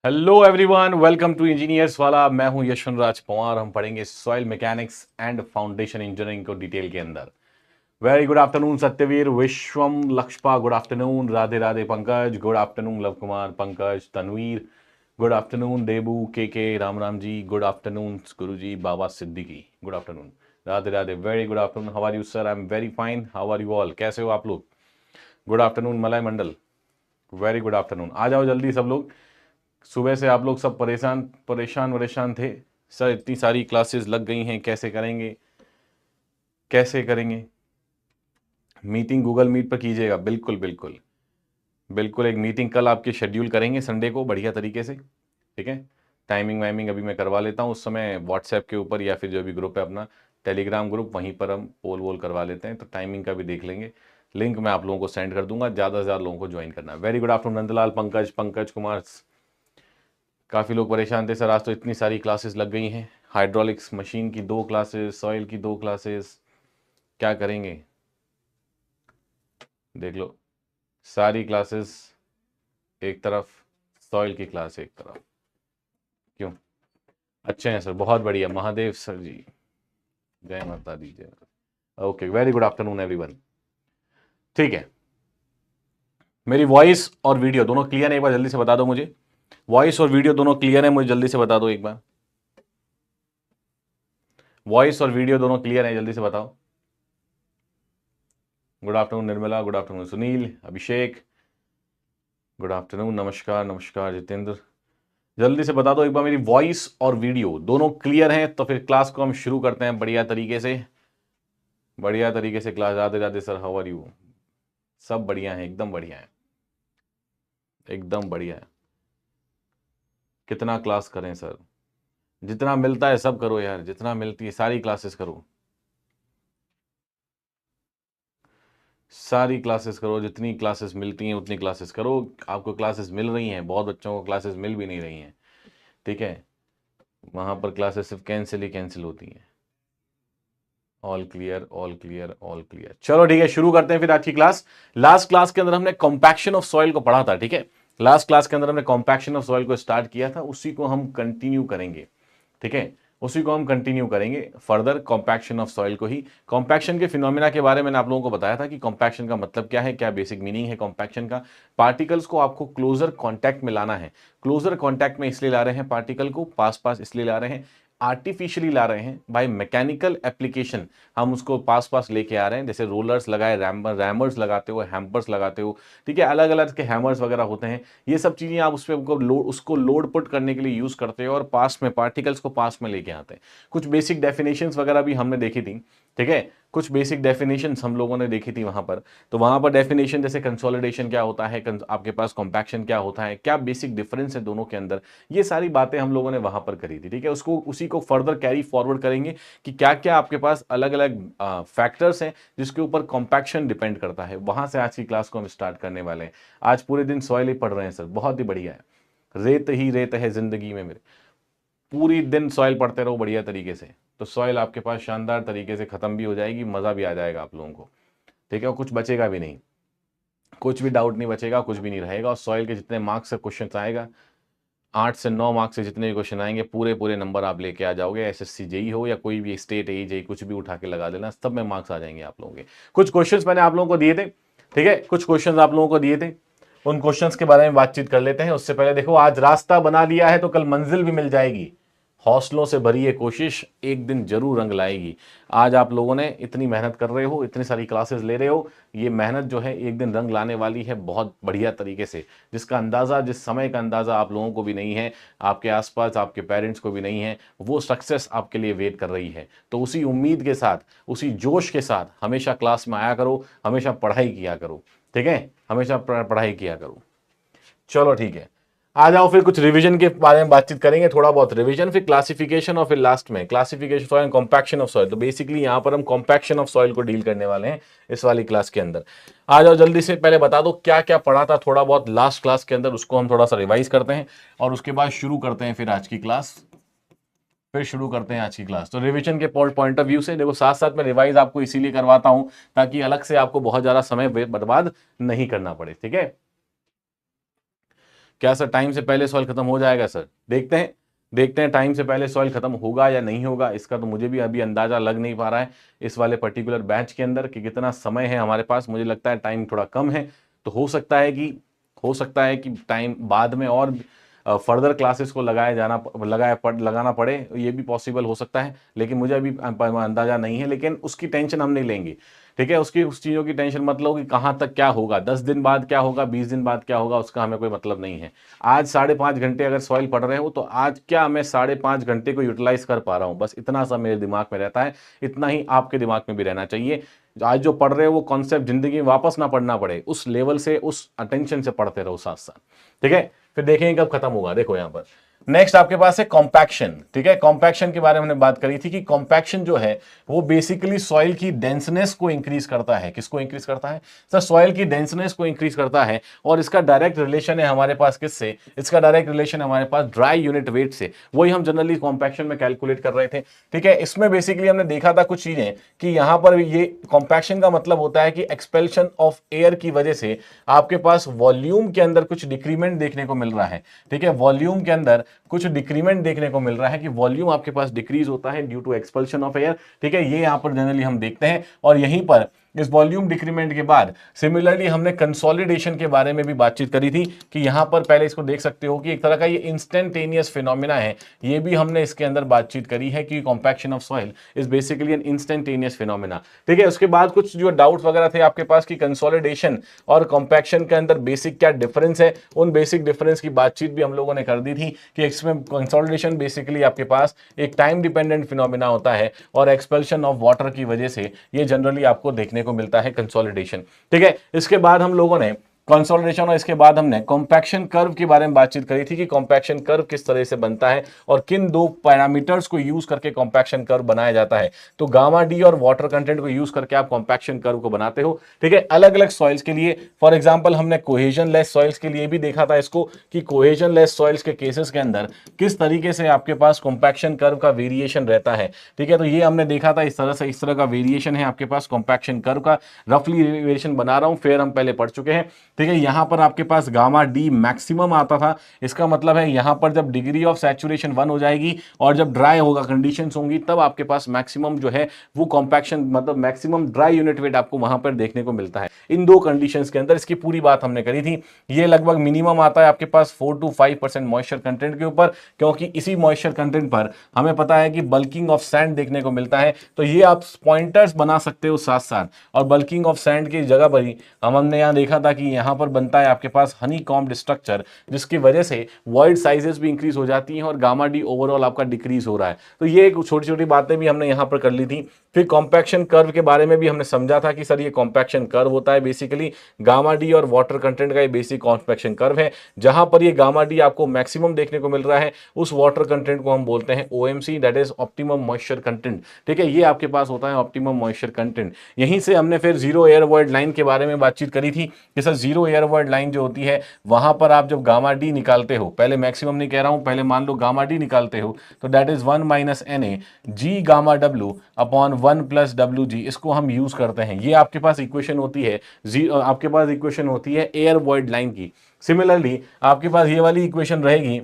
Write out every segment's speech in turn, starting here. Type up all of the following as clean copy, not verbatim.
Hello everyone, welcome to engineers वाला। मैं हूं यशवंत राज पवार। हम पढ़ेंगे soil mechanics and foundation engineering को डिटेल के अंदर। Very good afternoon Satyaveer, Vishwam, Lakshpa, good afternoon, Radhe Radhe Pankaj, good afternoon Lav Kumar, Pankaj, Tanveer, good afternoon Debu, के राम राम जी, गुड आफ्टरनून गुरु जी, Baba Siddiqui, good afternoon, Radhe Radhe, very good afternoon. How are you sir? I am very fine. How are you all? कैसे हो आप लोग? गुड आफ्टरनून मलय मंडल, very good afternoon. आ जाओ जल्दी सब लोग। सुबह से आप लोग सब परेशान परेशान परेशान थे सर, इतनी सारी क्लासेस लग गई हैं, कैसे करेंगे कैसे करेंगे। मीटिंग गूगल मीट पर कीजिएगा, बिल्कुल बिल्कुल बिल्कुल। एक मीटिंग कल आपके शेड्यूल करेंगे संडे को बढ़िया तरीके से, ठीक है। टाइमिंग वाइमिंग अभी मैं करवा लेता हूँ, उस समय व्हाट्सएप के ऊपर या फिर जो भी ग्रुप है अपना टेलीग्राम ग्रुप, वहीं पर हम पोल वोल करवा लेते हैं, तो टाइमिंग का भी देख लेंगे। लिंक मैं आप लोगों को सेंड कर दूंगा, ज़्यादा से ज़्यादा लोगों को ज्वाइन करना है। Very good afternoon Nandlal, Pankaj, Pankaj Kumar. काफ़ी लोग परेशान थे सर, आज तो इतनी सारी क्लासेस लग गई हैं। हाइड्रोलिक्स मशीन की 2 क्लासेस, सॉइल की 2 क्लासेस, क्या करेंगे देख लो। सारी क्लासेस एक तरफ, सॉइल की क्लास एक तरफ। क्यों? अच्छे हैं सर, बहुत बढ़िया, महादेव सर जी, जय माता दी जय। Okay, very good afternoon everyone. ठीक है, मेरी वॉइस और वीडियो दोनों क्लियर है? एक बार जल्दी से बता दो मुझे। वॉइस और वीडियो दोनों क्लियर है? मुझे जल्दी से बता दो एक बार। वॉइस और वीडियो दोनों क्लियर है? जल्दी से बताओ। Good afternoon Nirmala, good afternoon Sunil, Abhishek, good afternoon, नमस्कार नमस्कार जितेंद्र। जल्दी से बता दो एक बार, मेरी वॉइस और वीडियो दोनों क्लियर हैं? तो फिर क्लास को हम शुरू करते हैं बढ़िया तरीके से, बढ़िया तरीके से class. Radhe Radhe sir, how are you? सब बढ़िया है, एकदम बढ़िया है, एकदम बढ़िया है। कितना क्लास करें सर? जितना मिलता है सब करो यार, जितना मिलती है सारी क्लासेस करो, सारी क्लासेस करो, जितनी क्लासेस मिलती हैं उतनी क्लासेस करो। आपको क्लासेस मिल रही हैं, बहुत बच्चों को क्लासेस मिल भी नहीं रही हैं, ठीक है। वहाँ पर क्लासेस सिर्फ कैंसिल ही कैंसिल होती हैं। All clear, all clear, all clear. चलो ठीक है, शुरू करते हैं फिर आज की क्लास। लास्ट क्लास के अंदर हमने कॉम्पैक्शन ऑफ सॉइल को पढ़ा था, ठीक है। लास्ट क्लास के अंदर हमने कॉम्पैक्शन ऑफ सॉइल को स्टार्ट किया था, उसी को हम कंटिन्यू करेंगे, ठीक है। उसी को हम कंटिन्यू करेंगे फर्दर, कॉम्पैक्शन ऑफ सॉइल को ही। कॉम्पैक्शन के फिनोमिना के बारे में मैंने आप लोगों को बताया था कि कॉम्पैक्शन का मतलब क्या है, क्या बेसिक मीनिंग है कॉम्पैक्शन का। पार्टिकल्स को आपको क्लोजर कॉन्टैक्ट में लाना है। क्लोजर कॉन्टैक्ट में इसलिए ला रहे हैं, पार्टिकल को पास पास इसलिए ला रहे हैं, आर्टिफिशियली ला रहे हैं बाय मैकेनिकल एप्लीकेशन। हम उसको पास पास लेके आ रहे हैं, जैसे रोलर्स लगाए, रैमर्स लगाते हो, हैम्पर्स लगाते हो, ठीक है, अलग अलग के हैमर्स वगैरह होते हैं। ये सब चीजें आप उस पर उसको लोड पुट करने के लिए यूज करते हो और पास में पार्टिकल्स को पास में लेके आते हैं। कुछ बेसिक डेफिनेशंस वगैरह भी हमने देखी थी, ठीक है। कुछ बेसिक डेफिनेशंस हम लोगों ने देखी थी वहां पर। तो वहां पर डेफिनेशन जैसे कंसोलिडेशन क्या होता है, आपके पास कॉम्पैक्शन क्या होता है, क्या बेसिक डिफरेंस है दोनों के अंदर, ये सारी बातें हम लोगों ने वहां पर करी थी, ठीक है। उसको उसी को फर्दर कैरी फॉरवर्ड करेंगे कि क्या क्या आपके पास अलग अलग फैक्टर्स हैं जिसके ऊपर कॉम्पैक्शन डिपेंड करता है। वहां से आज की क्लास को हम स्टार्ट करने वाले हैं। आज पूरे दिन सॉइल ही पढ़ रहे हैं सर, बहुत ही बढ़िया है। रेत ही रेत है जिंदगी में मेरे, पूरी दिन सॉइल पढ़ते रहो बढ़िया तरीके से, तो सॉइल आपके पास शानदार तरीके से खत्म भी हो जाएगी, मजा भी आ जाएगा आप लोगों को, ठीक है। और कुछ बचेगा भी नहीं, कुछ भी डाउट नहीं बचेगा, कुछ भी नहीं रहेगा। और सॉइल के जितने मार्क्स से क्वेश्चन आएगा, 8 से 9 मार्क्स से जितने भी क्वेश्चन आएंगे, पूरे पूरे नंबर आप लेके आ जाओगे। एसएससी जेई हो या कोई भी स्टेट एई जेई, कुछ भी उठा के लगा देना, सब में मार्क्स आ जाएंगे आप लोगों के। कुछ क्वेश्चंस मैंने आप लोगों को दिए थे, ठीक है, कुछ क्वेश्चंस आप लोगों को दिए थे, उन क्वेश्चंस के बारे में बातचीत कर लेते हैं। उससे पहले देखो, आज रास्ता बना लिया है तो कल मंजिल भी मिल जाएगी। हौसलों से भरी ये कोशिश एक दिन जरूर रंग लाएगी। आज आप लोगों ने इतनी मेहनत कर रहे हो, इतनी सारी क्लासेस ले रहे हो, ये मेहनत जो है एक दिन रंग लाने वाली है बहुत बढ़िया तरीके से, जिसका अंदाज़ा, जिस समय का अंदाज़ा आप लोगों को भी नहीं है, आपके आसपास आपके पेरेंट्स को भी नहीं है, वो सक्सेस आपके लिए वेट कर रही है। तो उसी उम्मीद के साथ, उसी जोश के साथ हमेशा क्लास में आया करो, हमेशा पढ़ाई किया करो, ठीक है, हमेशा पढ़ाई किया करो। चलो ठीक है, आ जाओ फिर कुछ रिवीजन के बारे में बातचीत करेंगे, थोड़ा बहुत रिवीजन, फिर क्लासिफिकेशन और फिर लास्ट में classification soil and compaction of soil. तो बेसिकली यहां पर हम कॉम्पैक्शन ऑफ सॉइल को डील करने वाले हैं इस वाली क्लास के अंदर। आ जाओ जल्दी से, पहले बता दो क्या क्या पढ़ा था थोड़ा बहुत लास्ट क्लास के अंदर, उसको हम थोड़ा सा रिवाइज करते हैं और उसके बाद शुरू करते हैं फिर आज की क्लास। फिर शुरू करते हैं आज की क्लास। तो रिवीजन के पॉइंट ऑफ व्यू से देखो, साथ साथ में रिवाइज आपको इसीलिए करवाता हूं ताकि अलग से आपको बहुत ज्यादा समय बर्बाद नहीं करना पड़े, ठीक है। क्या सर टाइम से पहले सॉइल खत्म हो जाएगा सर? देखते हैं टाइम से पहले सॉइल खत्म होगा या नहीं होगा। इसका तो मुझे भी अभी अंदाजा लग नहीं पा रहा है इस वाले पर्टिकुलर बैच के अंदर कि कितना समय है हमारे पास। मुझे लगता है टाइम थोड़ा कम है, तो हो सकता है कि टाइम बाद में और फर्दर क्लासेस को लगाना पड़े, ये भी पॉसिबल हो सकता है, लेकिन मुझे अभी अंदाजा नहीं है। लेकिन उसकी टेंशन हम नहीं लेंगे, ठीक है। उस चीज़ों की टेंशन मत लो कि कहाँ तक क्या होगा, 10 दिन बाद क्या होगा, 20 दिन बाद क्या होगा, उसका हमें कोई मतलब नहीं है। आज 5.5 घंटे अगर सॉइल पढ़ रहे हो तो आज क्या मैं 5.5 घंटे को यूटिलाइज कर पा रहा हूँ, बस इतना सा मेरे दिमाग में रहता है। इतना ही आपके दिमाग में भी रहना चाहिए। आज जो पढ़ रहे हो वो कॉन्सेप्ट जिंदगी में वापस ना पढ़ना पड़े, उस लेवल से, उस अटेंशन से पढ़ते रहो साथ साथ, ठीक है। फिर देखेंगे कब खत्म होगा। देखो यहां पर नेक्स्ट आपके पास है कॉम्पैक्शन, ठीक है। कॉम्पैक्शन के बारे में हमने बात करी थी कि कॉम्पैक्शन जो है वो बेसिकली सॉइल की डेंसनेस को इंक्रीज करता है। किसको इंक्रीज करता है सर? सॉइल की डेंसनेस को इंक्रीज करता है। और इसका डायरेक्ट रिलेशन है हमारे पास किससे? इसका डायरेक्ट रिलेशन है हमारे पास ड्राई यूनिट वेट से। वही हम जनरली कॉम्पैक्शन में कैलकुलेट कर रहे थे, ठीक है। इसमें बेसिकली हमने देखा था कुछ चीजें कि यहां पर ये कॉम्पैक्शन का मतलब होता है कि एक्सपेल्शन ऑफ एयर की वजह से आपके पास वॉल्यूम के अंदर कुछ डिक्रीमेंट देखने को मिल रहा है, ठीक है। वॉल्यूम के अंदर कुछ डिक्रीमेंट देखने को मिल रहा है कि वॉल्यूम आपके पास डिक्रीज होता है due to expulsion of air, ठीक है। ये यहां पर जनरली हम देखते हैं। और यहीं पर इस वॉल्यूम डिक्रीमेंट के बाद सिमिलरली हमने कंसोलिडेशन के बारे में भी बातचीत करी थी कि यहां पर पहले इसको देख सकते हो कि एक तरह का ये इंस्टेंटेनियस फिनोमिना है। ये भी हमने इसके अंदर बातचीत करी है कि compaction of soil is basically an instantaneous phenomena, ठीक है। उसके बाद कुछ जो डाउट्स वगैरह थे आपके पास कि कंसोलिडेशन और कॉम्पैक्शन के अंदर बेसिक क्या डिफरेंस है, उन बेसिक डिफरेंस की बातचीत भी हम लोगों ने कर दी थी कि इसमें कंसोलिडेशन बेसिकली आपके पास एक टाइम डिपेंडेंट फिनोमिना होता है और एक्सपेल्शन ऑफ वाटर की वजह से ये जनरली आपको देखने को मिलता है कंसोलिडेशन, ठीक है। इसके बाद हम लोगों ने कंसोलिडेशन और इसके बाद हमने कॉम्पैक्शन कर्व के बारे में बातचीत करी थी कि कॉम्पैक्शन कर्व किस तरह से बनता है और किन दो पैरामीटर्स को यूज करके कॉम्पैक्शन कर्व बनाया जाता है। तो गामा डी और वाटर कंटेंट को यूज करके आप कॉम्पैक्शन कर्व को बनाते हो, ठीक है, अलग अलग सॉइल्स के लिए। फॉर एग्जांपल हमने कोहेजन लेस सॉइल्स के लिए भी देखा था इसको कि कोहेजन लेस सॉइल्स के केसेस के अंदर किस तरीके से आपके पास कॉम्पैक्शन कर्व का वेरिएशन रहता है, ठीक है। तो ये हमने देखा था इस तरह का वेरिएशन है आपके पास कॉम्पैक्शन कर्व का। रफली वेरिएशन बना रहा हूं, फिर हम पहले पढ़ चुके हैं, ठीक है। यहां पर आपके पास गामा डी मैक्सिमम आता था। इसका मतलब है यहां पर जब डिग्री ऑफ सैचुरेशन 1 हो जाएगी और जब ड्राई होगा, कंडीशंस होंगी, तब आपके पास मैक्सिमम जो है वो कॉम्पैक्शन मतलब मैक्सिमम ड्राई यूनिट वेट आपको वहां पर देखने को मिलता है इन दो कंडीशंस के अंदर। इसकी पूरी बात हमने करी थी। ये लगभग मिनिमम आता है आपके पास 4 to 5% मॉइस्चर कंटेंट के ऊपर, क्योंकि इसी मॉइस्चर कंटेंट पर हमें पता है कि बल्किंग ऑफ सैंड देखने को मिलता है। तो ये आप पॉइंटर्स बना सकते हो साथ साथ। और बल्किंग ऑफ सैंड की जगह पर ही हमने यहां देखा था कि यहां पर बनता है आपके पास हनी कॉम्ड स्ट्रक्चर, जिसकी वजह से वॉइड साइजेस भी इंक्रीज हो जाती हैं और गामा डी ओवरऑल आपका डिक्रीज हो रहा है। तो ये छोटी छोटी बातें भी हमने यहां पर कर ली थी। फिर कॉम्पैक्शन कर्व के बारे में भी हमने समझा था कि सर ये कॉम्पैक्शन कर्व होता है बेसिकली गामा डी और वाटर कंटेंट का ये बेसिक कॉम्पैक्शन कर्व है। जहां पर ये गामा डी आपको मैक्सिमम देखने को मिल रहा है उस वाटर कंटेंट को हम बोलते हैं OMC, that is optimum moisture content, ठीक है। ये आपके पास होता है ऑप्टिमम मॉइस्चर कंटेंट। यहीं से हमने फिर जीरो एयर वॉइड लाइन के बारे में बातचीत करी थी कि sir zero air void line जो होती है वहां पर आप जब गामा डी निकालते हो, पहले मैक्सिमम नहीं कह रहा हूं, पहले मान लो गामा डी निकालते हो, तो that is 1 - Na ji gamma W upon 1 + WG, इसको हम यूज करते हैं। ये आपके पास इक्वेशन होती है आपके पास इक्वेशन होती है एयर वॉइड लाइन की। सिमिलरली आपके पास ये वाली इक्वेशन रहेगी,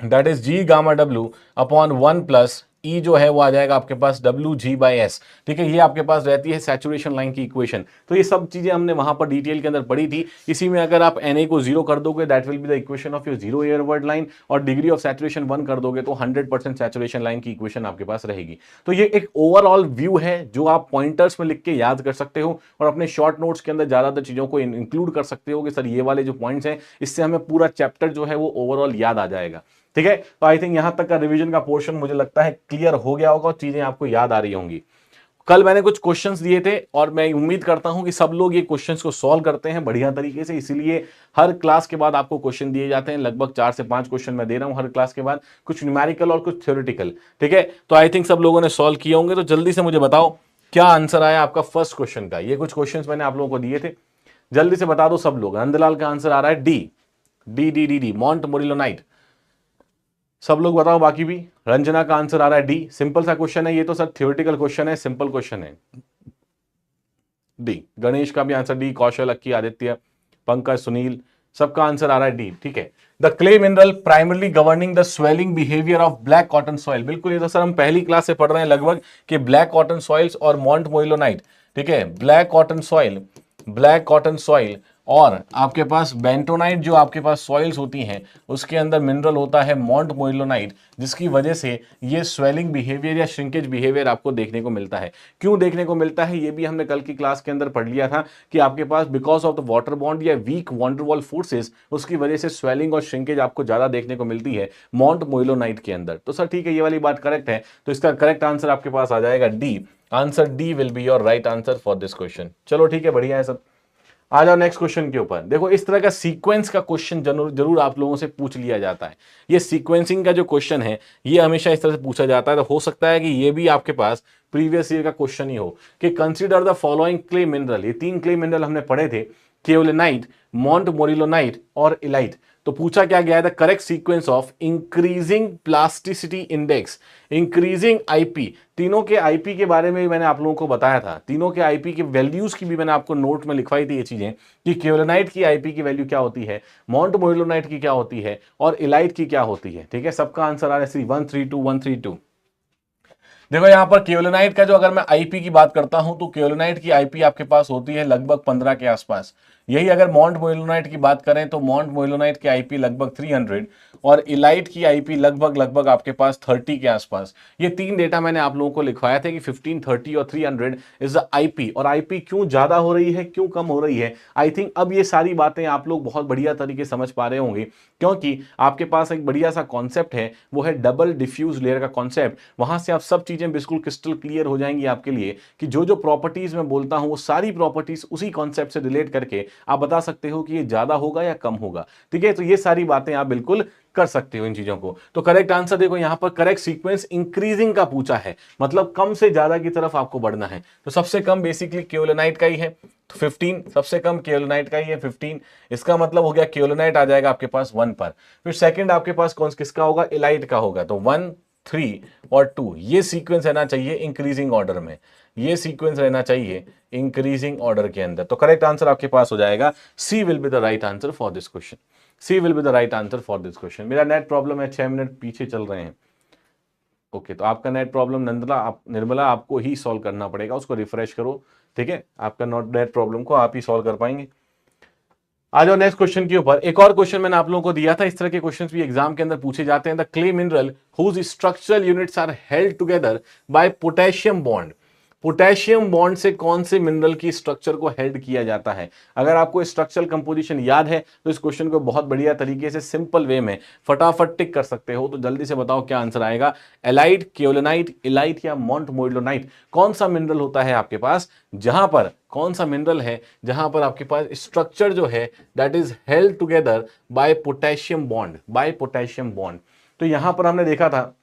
that is ji gamma W upon 1 + ई जो है वो आ जाएगा आपके पास WG/S, ठीक है। ये आपके पास रहती है सैचुरेशन लाइन की इक्वेशन। तो ये सब चीजें हमने वहां पर डिटेल के अंदर पढ़ी थी। इसी में अगर आप Na को 0 कर दोगे, that will be the equation of your zero air word line, और डिग्री ऑफ सैचुरेशन 1 कर दोगे तो 100% सैचुरेशन लाइन की इक्वेशन आपके पास रहेगी। तो ये एक ओवरऑल व्यू है जो आप पॉइंटर्स में लिख के याद कर सकते हो और अपने शॉर्ट नोट्स के अंदर ज्यादातर चीजों को इंक्लूड कर सकते हो कि सर ये वाले जो पॉइंट्स हैं इससे हमें पूरा चैप्टर जो है वो ओवरऑल याद आ जाएगा, ठीक है। तो आई थिंक यहां तक का रिवीजन का पोर्शन मुझे लगता है क्लियर हो गया होगा और चीजें आपको याद आ रही होंगी। कल मैंने कुछ क्वेश्चंस दिए थे और मैं उम्मीद करता हूं कि सब लोग ये क्वेश्चंस को सॉल्व करते हैं बढ़िया तरीके से। इसीलिए हर क्लास के बाद आपको क्वेश्चन दिए जाते हैं, लगभग 4 से 5 क्वेश्चन मैं दे रहा हूं हर क्लास के बाद, कुछ न्यूमेरिकल और कुछ थ्योरेटिकल, ठीक है। तो आई थिंक सब लोगों ने सॉल्व किए होंगे। तो जल्दी से मुझे बताओ क्या आंसर आया आपका फर्स्ट क्वेश्चन का। ये कुछ क्वेश्चन मैंने आप लोगों को दिए थे, जल्दी से बता दो सब लोग। नंदलाल का आंसर आ रहा है डी, मॉन्ट मोरिलोनाइट। सब लोग बताओ बाकी भी। रंजना का आंसर आ रहा है डी। सिंपल सा क्वेश्चन है ये तो सर, थ्योरेटिकल क्वेश्चन है, सिंपल क्वेश्चन है, डी। गणेश का भी आंसर डी, कौशल, अक्की, आदित्य, पंकज, सुनील, सबका आंसर आ रहा है डी, ठीक है। The clay mineral primarily governing the swelling behaviour of black cotton soil, बिल्कुल ये तो सर हम पहली क्लास से पढ़ रहे हैं लगभग कि ब्लैक कॉटन सॉइल्स और मॉन्ट मोइलोनाइट, ठीक है, ब्लैक कॉटन सॉइल और आपके पास बेंटोनाइट जो आपके पास सॉइल्स होती हैं उसके अंदर मिनरल होता है मॉन्ट मोइलोनाइट, जिसकी वजह से ये स्वेलिंग बिहेवियर या श्रिंकेज बिहेवियर आपको देखने को मिलता है। क्यों देखने को मिलता है ये भी हमने कल की क्लास के अंदर पढ़ लिया था कि आपके पास because of the water bond या वीक वॉन्डरवॉल फोर्सेस, उसकी वजह से स्वेलिंग और श्रिंकेज आपको ज्यादा देखने को मिलती है मॉन्ट मोइलोनाइट के अंदर। तो सर ठीक है, ये वाली बात करेक्ट है, तो इसका करेक्ट आंसर आपके पास आ जाएगा D. Answer D will be your right answer for this question. चलो ठीक है, बढ़िया है सब। आ जाओ नेक्स्ट क्वेश्चन के ऊपर। देखो इस तरह का सीक्वेंस का क्वेश्चन जरूर आप लोगों से पूछ लिया जाता है। ये सीक्वेंसिंग का जो क्वेश्चन है ये हमेशा इस तरह से पूछा जाता है, तो हो सकता है कि ये भी आपके पास प्रीवियस ईयर का क्वेश्चन ही हो कि consider the following clay mineral. ये 3 क्ले मिनरल हमने पढ़े थे, केओलिनाइट, मॉन्ट मोरिलोनाइट और इलाइट। तो पूछा क्या गया है, the correct sequence of increasing plasticity index, increasing IP. तीनों के आईपी के बारे में भी मैंने आप लोगों को बताया था, तीनों के आईपी के वैल्यूज की भी मैंने आपको नोट में लिखवाई थी ये चीजें कि केओलिनाइट की आईपी की वैल्यू क्या होती है, मॉन्ट मोरिलोनाइट की क्या होती है और इलाइट की क्या होती है, ठीक है। सबका आंसर आ रहा है 132 देखो यहां पर केओलिनाइट का जो अगर मैं आईपी की बात करता हूं तो केओलिनाइट की आईपी आपके पास होती है लगभग 15 के आसपास। यही अगर मॉन्ट मोइलोनाइट की बात करें तो मॉन्ट मोइलोनाइट की आईपी लगभग 300 और इलाइट की आईपी लगभग आपके पास 30 के आसपास। ये 3 डेटा मैंने आप लोगों को लिखवाया था कि 15, 30 और 300 इज द आईपी। और आईपी क्यों ज्यादा हो रही है, क्यों कम हो रही है, आई थिंक अब ये सारी बातें आप लोग बहुत बढ़िया तरीके समझ पा रहे होंगे, क्योंकि आपके पास एक बढ़िया सा कॉन्सेप्ट है, वो है डबल डिफ्यूज लेयर का कॉन्सेप्ट। वहां से आप सब चीजें बिल्कुल क्रिस्टल क्लियर हो जाएंगी आपके लिए कि जो जो प्रॉपर्टीज मैं बोलता हूं वो सारी प्रॉपर्टीज उसी कॉन्सेप्ट से रिलेट करके आप बता सकते हो कि ये ज्यादा होगा या कम होगा, ठीक है। तो ये सारी बातें आप बिल्कुल कर सकते हो इन चीजों को। तो करेक्ट आंसर देखो यहां पर करेक्ट सीक्वेंस इंक्रीजिंग का पूछा है, मतलब कम से ज्यादा की तरफ आपको बढ़ना है। तो सबसे कम बेसिकली केओलिनाइट का ही है, तो 15 सबसे कम केओलिनाइट का ही है 15। इसका मतलब हो गया केओलिनाइट आ जाएगा आपके पास 1 पर। फिर सेकंड आपके पास कौन किसका होगा, इलाइट का होगा, तो 1, 3 और 2। ये सीक्वेंस रहना चाहिए इंक्रीजिंग ऑर्डर में, ये सीक्वेंस रहना चाहिए इंक्रीजिंग ऑर्डर के अंदर। तो करेक्ट आंसर आपके पास हो जाएगा C will be the right answer for this question. C will be the right answer for this question. मेरा नेट प्रॉब्लम है, 6 मिनट पीछे चल रहे हैं। ओके, तो आपका नेट प्रॉब्लम निर्मला आपको ही सॉल्व करना पड़ेगा, उसको रिफ्रेश करो, ठीक है। आपका नेट प्रॉब्लम को आप ही सॉल्व कर पाएंगे। आ जाओ नेक्स्ट क्वेश्चन के ऊपर। एक और क्वेश्चन मैंने आप लोगों को दिया था, इस तरह के क्वेश्चंस भी एग्जाम के अंदर पूछे जाते हैं। The clay mineral whose structural units are held together by potassium bond. Potassium bond से कौन से मिनरल की स्ट्रक्चर को हेल्ड किया जाता है। अगर आपको स्ट्रक्चरल कंपोजिशन याद है तो इस क्वेश्चन को बहुत बढ़िया तरीके से सिंपल वे में फटाफट टिक कर सकते हो। तो जल्दी से बताओ क्या आंसर आएगा, एलाइट, केओलिनाइट, इलाइट या मॉन्ट मोइलोनाइट। कौन सा मिनरल होता है आपके पास जहां पर, कौन सा मिनरल है जहां पर आपके पास स्ट्रक्चर जो है that is held together by potassium bond, by potassium bond. तो यहां पर हमने देखा था,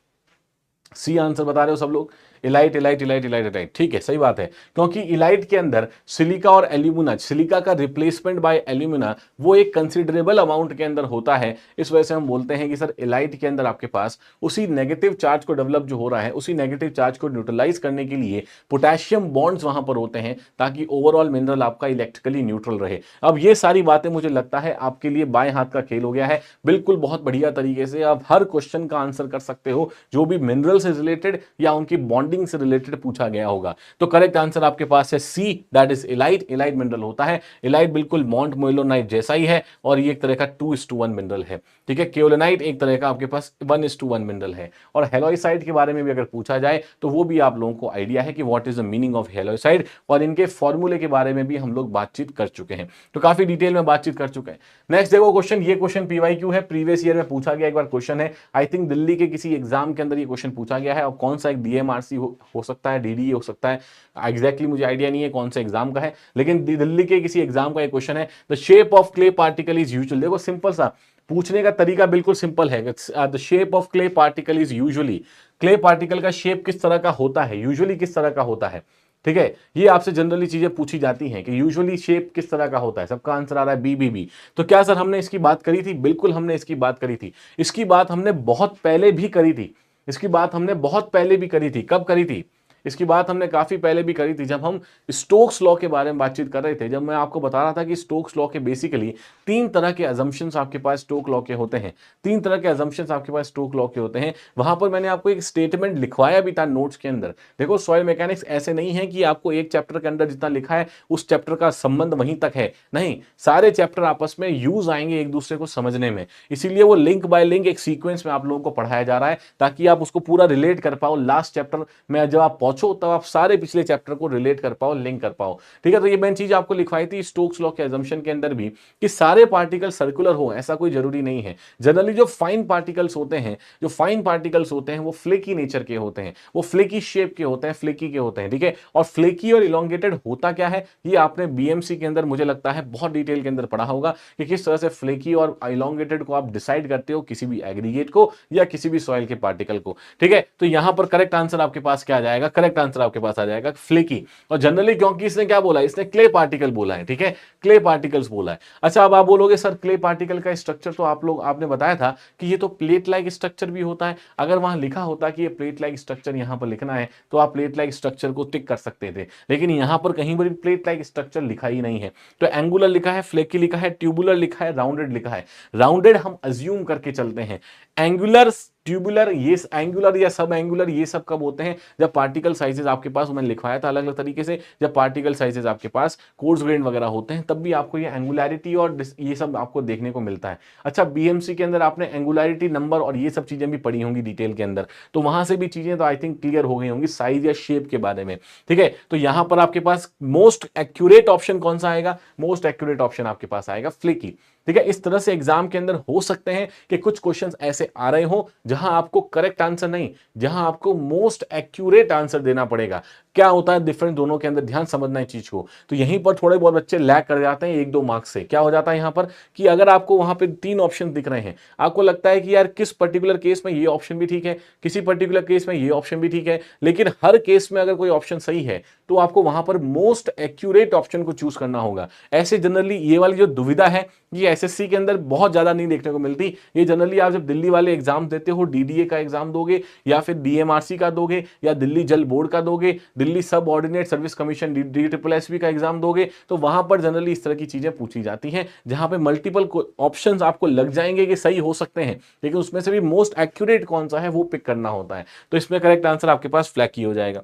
सी आंसर बता रहे हो सब लोग, elite elite elite elite elite, ठीक है सही बात है। क्योंकि इलाइट के अंदर सिलिका और एल्यूमिना, सिलिका का रिप्लेसमेंट बाय एल्यूमिना वो एक कंसिडरेबल अमाउंट के अंदर होता है। इस वजह से हम बोलते हैं कि सर इलाइट के अंदर आपके पास उसी नेगेटिव चार्ज को डेवलप जो हो रहा है, उसी नेगेटिव चार्ज को न्यूट्रलाइज करने के लिए पोटेशियम बॉन्ड्स वहां पर होते हैं ताकि ओवरऑल मिनरल आपका इलेक्ट्रिकली न्यूट्रल रहे। अब ये सारी बातें मुझे लगता है आपके लिए बाएं हाथ का खेल हो गया है। बिल्कुल बहुत बढ़िया तरीके से आप हर क्वेश्चन का आंसर कर सकते हो जो भी मिनरल से रिलेटेड या उनकी बॉन्डिंग से रिलेटेड पूछा गया होगा। तो करेक्ट आंसर आपके पास है C, that is illite. Illite mineral होता है, इलाइट बिल्कुल मॉन्ट मोइलोनाइट जैसा ही है और ये एक तरह का 2:1 मिनरल है, ठीक है। केओलिनाइट एक तरह का आपके पास 1:1 मिनरल है। और हेलोइसाइड के बारे में भी अगर पूछा जाए तो वो भी आप लोगों को आइडिया है कि what is the meaning of halloysite, और इनके फॉर्मूले के बारे में भी हम लोग बातचीत कर चुके हैं, तो काफी डिटेल में बातचीत कर चुके हैं। नेक्स्ट देखो क्वेश्चन, ये क्वेश्चन पीवाईक्यू है, प्रीवियस ईयर में पूछा गया एक बार क्वेश्चन है। आई थिंक दिल्ली के किसी एग्जाम के अंदर ये क्वेश्चन पूछा गया है, और कौन सा एक डीएमआरसी हो सकता है, डीडीई हो सकता है, एग्जैक्टली मुझे आइडिया नहीं है कौन से एग्जाम का है, लेकिन दिल्ली के किसी एग्जाम का एक क्वेश्चन है। The shape of clay particle is usual. देखो सिंपल सा पूछने का तरीका बिल्कुल सिंपल है। The shape of clay particle is usually, clay particle का शेप किस तरह का होता है, यूजुअली किस तरह का होता है, ठीक है। ये आपसे जनरली चीजें पूछी जाती हैं कि यूजुअली शेप किस तरह का होता है। सबका आंसर आ रहा है बी। तो क्या सर हमने इसकी बात करी थी? बिल्कुल हमने इसकी बात करी थी। इसकी बात हमने बहुत पहले भी करी थी, इसकी बात हमने बहुत पहले भी करी थी। कब करी थी? इसकी बात हमने काफी पहले भी करी थी जब हम स्टोक्स लॉ के बारे में बातचीत कर रहे थे, जब मैं आपको बता रहा था कि स्टोक्स लॉ के बेसिकली 3 तरह के अजम्पशंस आपके पास स्टोक लॉ के होते हैं, 3 तरह के अजम्पशंस आपके पास स्टोक लॉ के होते हैं। वहां पर मैंने आपको एक स्टेटमेंट लिखवाया भी था नोट्स के अंदर। देखो सॉइल मैकेनिक्स ऐसे नहीं है कि आपको एक चैप्टर के अंदर जितना लिखा है उस चैप्टर का संबंध वहीं तक है, नहीं, सारे चैप्टर आपस में यूज आएंगे एक दूसरे को समझने में, इसीलिए वो लिंक बाय लिंक एक सीक्वेंस में आप लोगों को पढ़ाया जा रहा है ताकि आप उसको पूरा रिलेट कर पाओ। लास्ट चैप्टर में जब आप पहुंचो तब आप सारे पिछले चैप्टर को रिलेट कर पाओ, लिंक कर पाओ। ठीक है, तो ये मेन चीज आपको लिखवाई थी स्टोक्स लॉ के अजम्पशन के अंदर भी कि सारे पार्टिकल सर्कुलर हो, ऐसा कोई जरूरी नहीं है। जनरली जो फाइन पार्टिकल्स होते हैं, जो फाइन पार्टिकल्स होते हैं वो फ्लेकी नेचर के होते हैं, वो फ्लेकी शेप के होते हैं, फ्लेकी के होते हैं। ठीक है, और फ्लेकी और इलोंगेटेड होता क्या है ये आपने बीएमसी के अंदर मुझे लगता है बहुत डिटेल के अंदर पढ़ा होगा कि किस तरह से फ्लेकी और इलोंगेटेड को आप डिसाइड करते हो किसी भी एग्रीगेट को या किसी भी सॉइल के पार्टिकल को। ठीक है, तो यहां पर करेक्ट आंसर आपके पास क्या आ जाएगा, करेक्ट आंसर आपके पास आ जाएगा फ्लेकी। और जनरली क्योंकि इसने क्या बोला, इसने क्ले पार्टिकल बोला है। ठीक है, क्ले पार्टिकल्स बोला है। अच्छा, अब आप बोलोगे सर क्ले पार्टिकल का स्ट्रक्चर तो आपने बताया था कि ये तो प्लेट लाइक स्ट्रक्चर भी होता है। अगर वहां लिखा होता कि ये प्लेट लाइक स्ट्रक्चर यहां पर लिखना है तो आप प्लेट लाइक स्ट्रक्चर को टिक कर सकते थे, लेकिन यहां पर कहीं पर प्लेट लाइक स्ट्रक्चर लिखा ही नहीं है। तो एंगुलर लिखा है, फ्लेकी लिखा है, ट्यूबुलर लिखा है, राउंडेड लिखा है। राउंडेड हम अज्यूम करके चलते हैं, एंगुलर, ट्यूबुलर, ये एंगुलर या सब एंगुलर ये सब कब होते हैं, जब पार्टिकल साइजेस आपके पास, मैंने लिखवाया था अलग अलग तरीके से, जब पार्टिकल साइजेस आपके पास कोर्स ग्रेन वगैरह होते हैं तब भी आपको ये एंगुलैरिटी और ये सब आपको देखने को मिलता है। अच्छा, बीएमसी के अंदर आपने एंगुलैरिटी, नंबर और ये सब चीजें भी पढ़ी होंगी डिटेल के अंदर, तो वहां से भी चीजें तो आई थिंक क्लियर हो गई होंगी साइज या शेप के बारे में। ठीक है, तो यहां पर आपके पास मोस्ट एक्यूरेट ऑप्शन कौन सा आएगा, मोस्ट एक्यूरेट ऑप्शन आपके पास आएगा फ्लेकी। ठीक है, इस तरह से एग्जाम के अंदर हो सकते हैं कि कुछ क्वेश्चंस ऐसे आ रहे हो जहां आपको करेक्ट आंसर नहीं, जहां आपको मोस्ट एक्यूरेट आंसर देना पड़ेगा। क्या होता है डिफरेंस दोनों के अंदर, ध्यान समझना है चीज को। तो यहीं पर थोड़े बहुत बच्चे लैग कर जाते हैं 1-2 मार्क्स से। क्या हो जाता है यहां पर कि अगर आपको वहां पे 3 ऑप्शन दिख रहे हैं, आपको लगता है कि यार किस पर्टिकुलर केस में ये ऑप्शन भी ठीक है, किसी पर्टिकुलर केस में ये ऑप्शन भी ठीक है, लेकिन हर केस में अगर कोई ऑप्शन सही है तो आपको वहां पर मोस्ट एक्यूरेट ऑप्शन को चूज करना होगा। ऐसे जनरली ये वाली जो दुविधा है ये एसएससी के अंदर बहुत ज्यादा नहीं देखने को मिलती। ये जनरली आप जब दिल्ली वाले एग्जाम देते हो, डीडीए का एग्जाम दोगे या फिर डीएमआरसी का दोगे या दिल्ली जल बोर्ड का दोगे, दिल्ली सब ऑर्डिनेट सर्विस कमीशन DSSB का एग्जाम दोगे, तो वहां पर जनरली इस तरह की चीजें पूछी जाती हैं जहां पे मल्टीपल ऑप्शंस आपको लग जाएंगे कि सही हो सकते हैं, लेकिन उसमें से भी मोस्ट एक्यूरेट कौन सा है वो पिक करना होता है। तो इसमें करेक्ट आंसर आपके पास फ्लैकी हो जाएगा।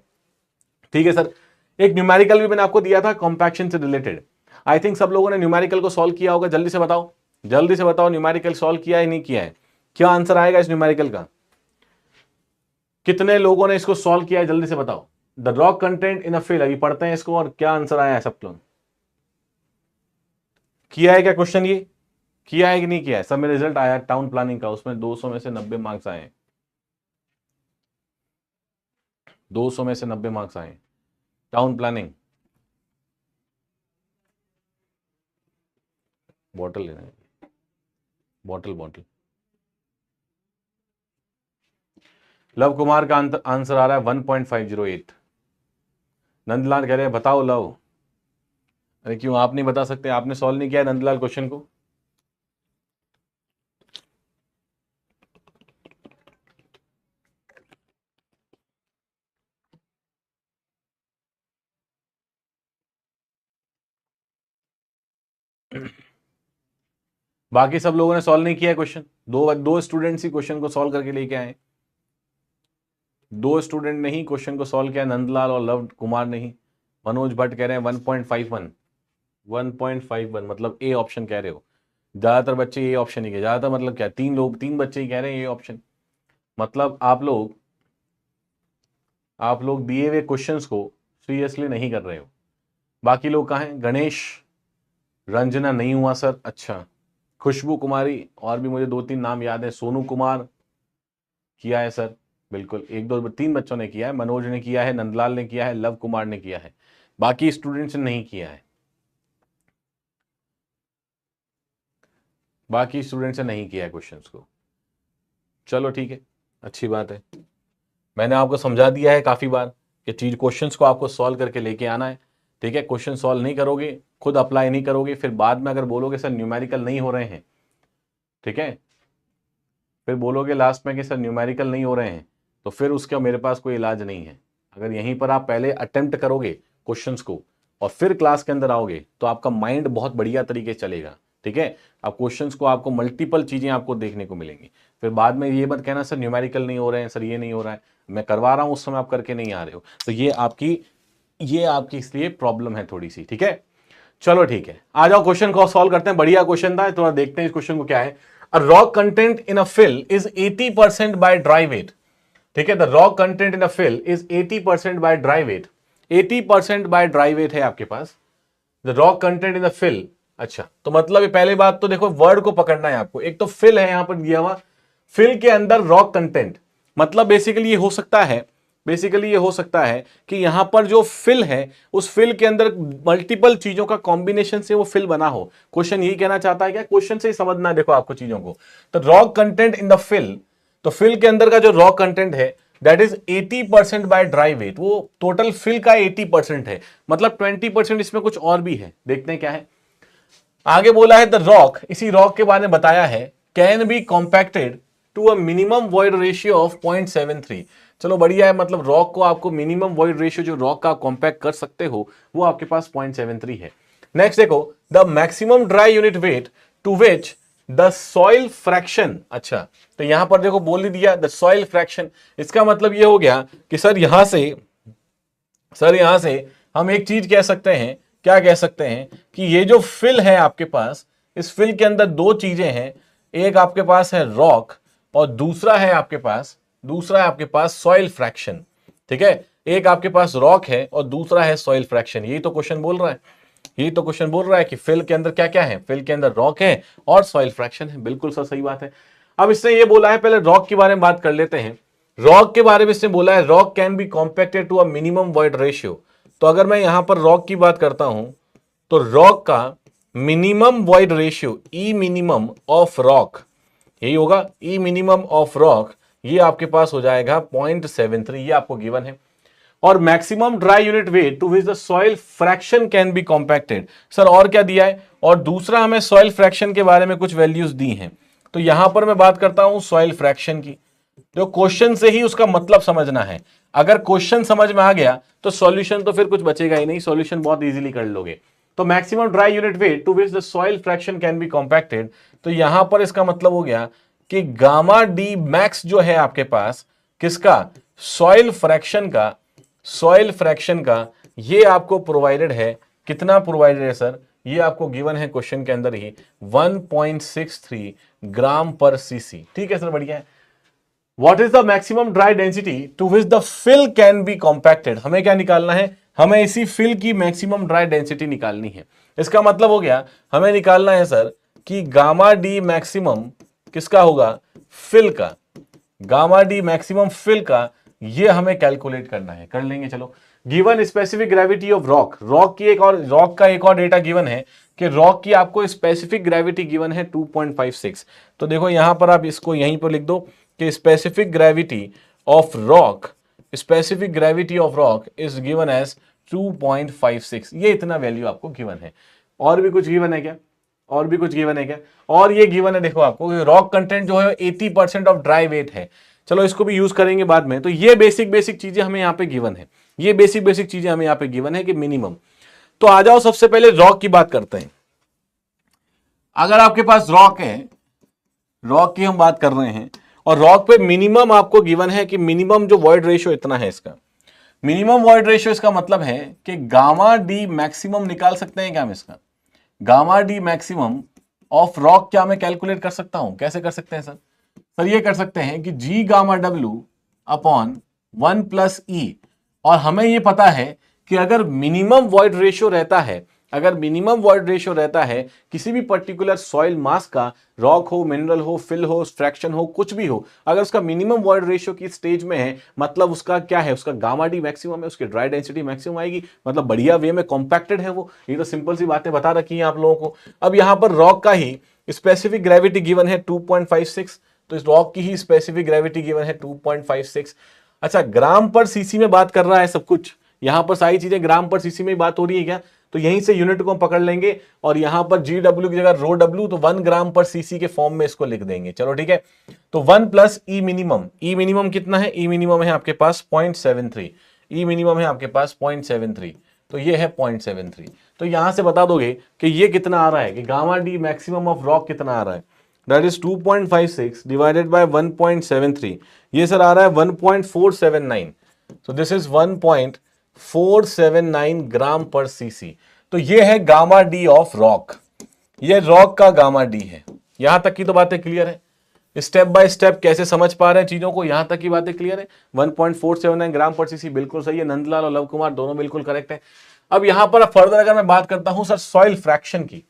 ठीक है सर, एक न्यूमेरिकल भी मैंने आपको दिया था कॉम्पैक्शन से रिलेटेड। आई थिंक सब लोगों ने न्यूमेरिकल को सॉल्व किया होगा। जल्दी से बताओ, जल्दी से बताओ, न्यूमेरिकल सॉल्व किया है नहीं किया है, क्या आंसर आएगा इस न्यूमेरिकल का, कितने लोगों ने इसको सॉल्व किया है जल्दी से बताओ। The rock content in a fill, अभी पढ़ते हैं इसको और क्या आंसर आया है सब लोग। किया है क्या क्वेश्चन, ये किया है कि नहीं किया है। सब में रिजल्ट आया टाउन प्लानिंग का, उसमें 200 में से 90 मार्क्स आए, 200 में से 90 मार्क्स आए टाउन प्लानिंग। बॉटल लेना है, बॉटल बॉटल। लव कुमार का आंसर आ रहा है 1.508। नंदलाल कह रहे हैं बताओ लव। अरे क्यों आप नहीं बता सकते, आपने सॉल्व नहीं किया नंदलाल क्वेश्चन को। बाकी सब लोगों ने सॉल्व नहीं किया क्वेश्चन, दो स्टूडेंट्स ही क्वेश्चन को सॉल्व करके लेके आए, 2 स्टूडेंट ने ही क्वेश्चन को सॉल्व किया, नंदलाल और लव कुमार ने ही। मनोज भट्ट कह रहे हैं 1.51, 1.51 मतलब ए ऑप्शन कह रहे हो। ज्यादातर बच्चे ये ऑप्शन ही कह, ज्यादातर मतलब क्या, 3 बच्चे ही कह रहे हैं ये ऑप्शन। मतलब आप लोग दिए हुए क्वेश्चंस को सीरियसली नहीं कर रहे हो। बाकी लोग कहाँ हैं, गणेश, रंजना नहीं हुआ सर, अच्छा, खुशबू कुमारी, और भी मुझे 2-3 नाम याद है, सोनू कुमार किया है सर, बिल्कुल 1-2-3 बच्चों ने किया है, मनोज ने किया है, नंदलाल ने किया है, लव कुमार ने किया है, बाकी स्टूडेंट्स ने नहीं किया है, बाकी स्टूडेंट्स ने नहीं किया है क्वेश्चंस को। चलो ठीक है, अच्छी बात है। मैंने आपको समझा दिया है काफी बार कि चीज क्वेश्चंस को आपको सॉल्व करके लेके आना है। ठीक है, क्वेश्चन सॉल्व नहीं करोगे, खुद अप्लाई नहीं करोगे, फिर बाद में अगर बोलोगे सर न्यूमेरिकल नहीं हो रहे हैं, ठीक है, फिर बोलोगे लास्ट में कि सर न्यूमेरिकल नहीं हो रहे हैं, तो फिर उसका मेरे पास कोई इलाज नहीं है। अगर यहीं पर आप पहले अटेम्प्ट करोगे क्वेश्चंस को और फिर क्लास के अंदर आओगे तो आपका माइंड बहुत बढ़िया तरीके से चलेगा, ठीक है। आप क्वेश्चंस को आपको मल्टीपल चीजें आपको देखने को मिलेंगी। फिर बाद में ये मत कहना सर न्यूमेरिकल नहीं हो रहे हैं, सर ये नहीं हो रहा है, मैं करवा रहा हूं उस समय आप करके नहीं आ रहे हो, तो ये आपकी इसलिए प्रॉब्लम है थोड़ी सी, ठीक है। चलो ठीक है, आ जाओ क्वेश्चन को सॉल्व करते हैं। बढ़िया क्वेश्चन था, थोड़ा देखते हैं इस क्वेश्चन को क्या है। A rock content in a fill is 80% by dry weight, ठीक है। The rock content in a fill is 80% by dry weight, 80% by dry weight है आपके पास the rock content in the fill. अच्छा, तो मतलब ये पहले बात तो देखो वर्ड को पकड़ना है आपको। एक तो फिल है यहां पर दिया हुआ, फिल के अंदर रॉक कंटेंट, मतलब बेसिकली ये हो सकता है कि यहां पर जो फिल है उस फिल के अंदर मल्टीपल चीजों का कॉम्बिनेशन से वो फिल बना हो। क्वेश्चन यही कहना चाहता है क्या, क्वेश्चन से ही समझना है देखो आपको चीजों को। तो rock content in the fill, तो फिल के अंदर का जो रॉक कंटेंट है that is 80% by dry weight, वो टोटल फिल का 80% है, मतलब 20% इसमें कुछ और भी है। देखते हैं क्या है आगे। बोला है द रॉक, इसी रॉक के बारे में बताया है, can be compacted to a minimum void ratio of 0.73। चलो बढ़िया है, मतलब रॉक को आपको मिनिमम वॉइड रेशियो जो रॉक का कॉम्पैक्ट कर सकते हो वो आपके पास 0.73 है। नेक्स्ट देखो, the maximum dry unit weight to which the soil fraction. अच्छा, तो यहां पर देखो बोल ही दिया द सॉइल फ्रैक्शन, इसका मतलब ये हो गया कि सर यहां से हम एक चीज कह सकते हैं, क्या कह सकते हैं कि ये जो फिल है आपके पास, इस फिल के अंदर दो चीजें हैं, एक आपके पास है रॉक और दूसरा है आपके पास सॉइल फ्रैक्शन, ठीक है। एक आपके पास रॉक है और दूसरा है सॉइल फ्रैक्शन। यही तो क्वेश्चन बोल रहा है कि फिल के अंदर क्या क्या है, फिल के अंदर रॉक है और सॉइल फ्रैक्शन है। बिल्कुल सर सही बात है। अब इसने ये बोला है, पहले रॉक के बारे में बात कर लेते हैं। रॉक के बारे में इसने बोला है rock can be compacted to a minimum void ratio. तो अगर मैं यहां पर रॉक की बात करता हूं तो रॉक का minimum void ratio E minimum of rock, यही होगा ई मिनिमम ऑफ रॉक, ये आपके पास हो जाएगा 0.73, ये आपको गिवन है। और maximum dry unit weight to which the soil fraction can be compacted. Sir और क्या दिया है, और दूसरा हमें सॉइल फ्रैक्शन के बारे में कुछ वैल्यूज दी हैं। तो यहां पर मैं बात करता हूं सॉइल फ्रैक्शन की, जो क्वेश्चन से ही उसका मतलब समझना है। अगर क्वेश्चन समझ में आ गया तो सॉल्यूशन तो फिर कुछ बचेगा ही नहीं, सॉल्यूशन बहुत इजीली कर लोगे। तो maximum dry unit weight to which the soil fraction can be compacted, तो यहां पर इसका मतलब हो गया कि गामा डी मैक्स जो है आपके पास किसका, सॉइल फ्रैक्शन का, ये आपको प्रोवाइडेड है। कितना प्रोवाइडेड है सर, ये आपको गिवन है क्वेश्चन के अंदर ही 1.63 ग्राम पर सीसी, ठीक है सर बढ़िया है। What is the maximum dry density to which the fill can be compacted? हमें क्या निकालना है, हमें इसी फिल की मैक्सिमम ड्राई डेंसिटी निकालनी है। इसका मतलब हो गया हमें निकालना है सर कि गामा डी मैक्सिमम किसका होगा, फिल का, गामा डी मैक्सिमम फिल का, ये हमें कैलकुलेट करना है, कर लेंगे चलो। Given specific gravity of rock, rock का एक और डेटा गिवन है कि रॉक की आपको स्पेसिफिक ग्रेविटी गिवन है 2.56। तो देखो यहां पर आप इसको यहीं पर लिख दो कि specific gravity of rock is given as 2.56, ये इतना वैल्यू आपको गिवन है। और भी कुछ गिवन है क्या, और ये गिवन है देखो आपको रॉक कंटेंट जो है 80% ऑफ ड्राई वेट है। चलो इसको भी यूज करेंगे बाद में। तो ये बेसिक चीजें हमें यहाँ पे गिवन है, कि मिनिमम। तो आ जाओ सबसे पहले रॉक की बात करते हैं। अगर आपके पास रॉक है, रॉक की हम बात कर रहे हैं और रॉक पे मिनिमम आपको गिवन है कि मिनिमम जो वॉइड रेशियो इतना है, इसका मिनिमम वॉइड रेशियो, इसका मतलब है कि गामा डी मैक्सिमम निकाल सकते हैं क्या हम इसका, gamma D maximum of rock क्या मैं कैलकुलेट कर सकता हूं, कैसे कर सकते हैं सर, ये कर सकते हैं कि G gamma W upon 1 plus E, और हमें ये पता है कि अगर मिनिमम वॉइड रेशियो रहता है किसी भी पर्टिकुलर सॉइल मास का, रॉक हो, मिनरल हो, फिल हो, फ्रैक्शन हो, कुछ भी हो, अगर उसका मिनिमम वॉइड रेशियो की स्टेज में है, मतलब उसका क्या है, उसका गामा डी मैक्सिमम है, उसकी ड्राई डेंसिटी मैक्सिमम आएगी, मतलब बढ़िया वे में कॉम्पैक्टेड है वो। ये तो सिंपल सी बातें बता रखी हैं आप लोगों को। अब यहां पर रॉक का ही स्पेसिफिक ग्रेविटी गिवन है 2.56, तो इस रॉक की ही स्पेसिफिक ग्रेविटी गिवन है 2.56। अच्छा, ग्राम पर सीसी में बात कर रहा है सब कुछ, यहां पर सारी चीजें ग्राम पर सीसी में बात हो रही है क्या, तो यहीं से यूनिट को हम पकड़ लेंगे और यहां पर जी डब्ल्यू की जगह रो डब्ल्यू, तो 1 ग्राम पर सीसी के फॉर्म में इसको लिख देंगे। चलो ठीक है, तो 1 प्लस ई मिनिमम, कितना है, ई मिनिमम है आपके पास 0.73, ई मिनिमम है आपके पास 0.73, तो ये है 0.73। तो यहां से बता दोगे कि ये कितना आ रहा है, कि gamma D maximum of rock कितना आ रहा है, दैट इज 2.56 डिवाइडेड बाय 1.73, ये सर आ रहा है 1.479। सो दिस इज 1.479 ग्राम पर सीसी। तो ये है गामा डी ऑफ रॉक, ये रॉक का गामा डी है। यहां तक की तो बातें क्लियर है, स्टेप बाय स्टेप कैसे समझ पा रहे हैं चीजों को, यहां तक की बातें क्लियर है। 1.479 ग्राम पर सीसी बिल्कुल सही है, नंदलाल और लव कुमार दोनों बिल्कुल करेक्ट है। अब यहां पर फर्दर अगर मैं बात करता हूं सर सॉइल फ्रैक्शन की,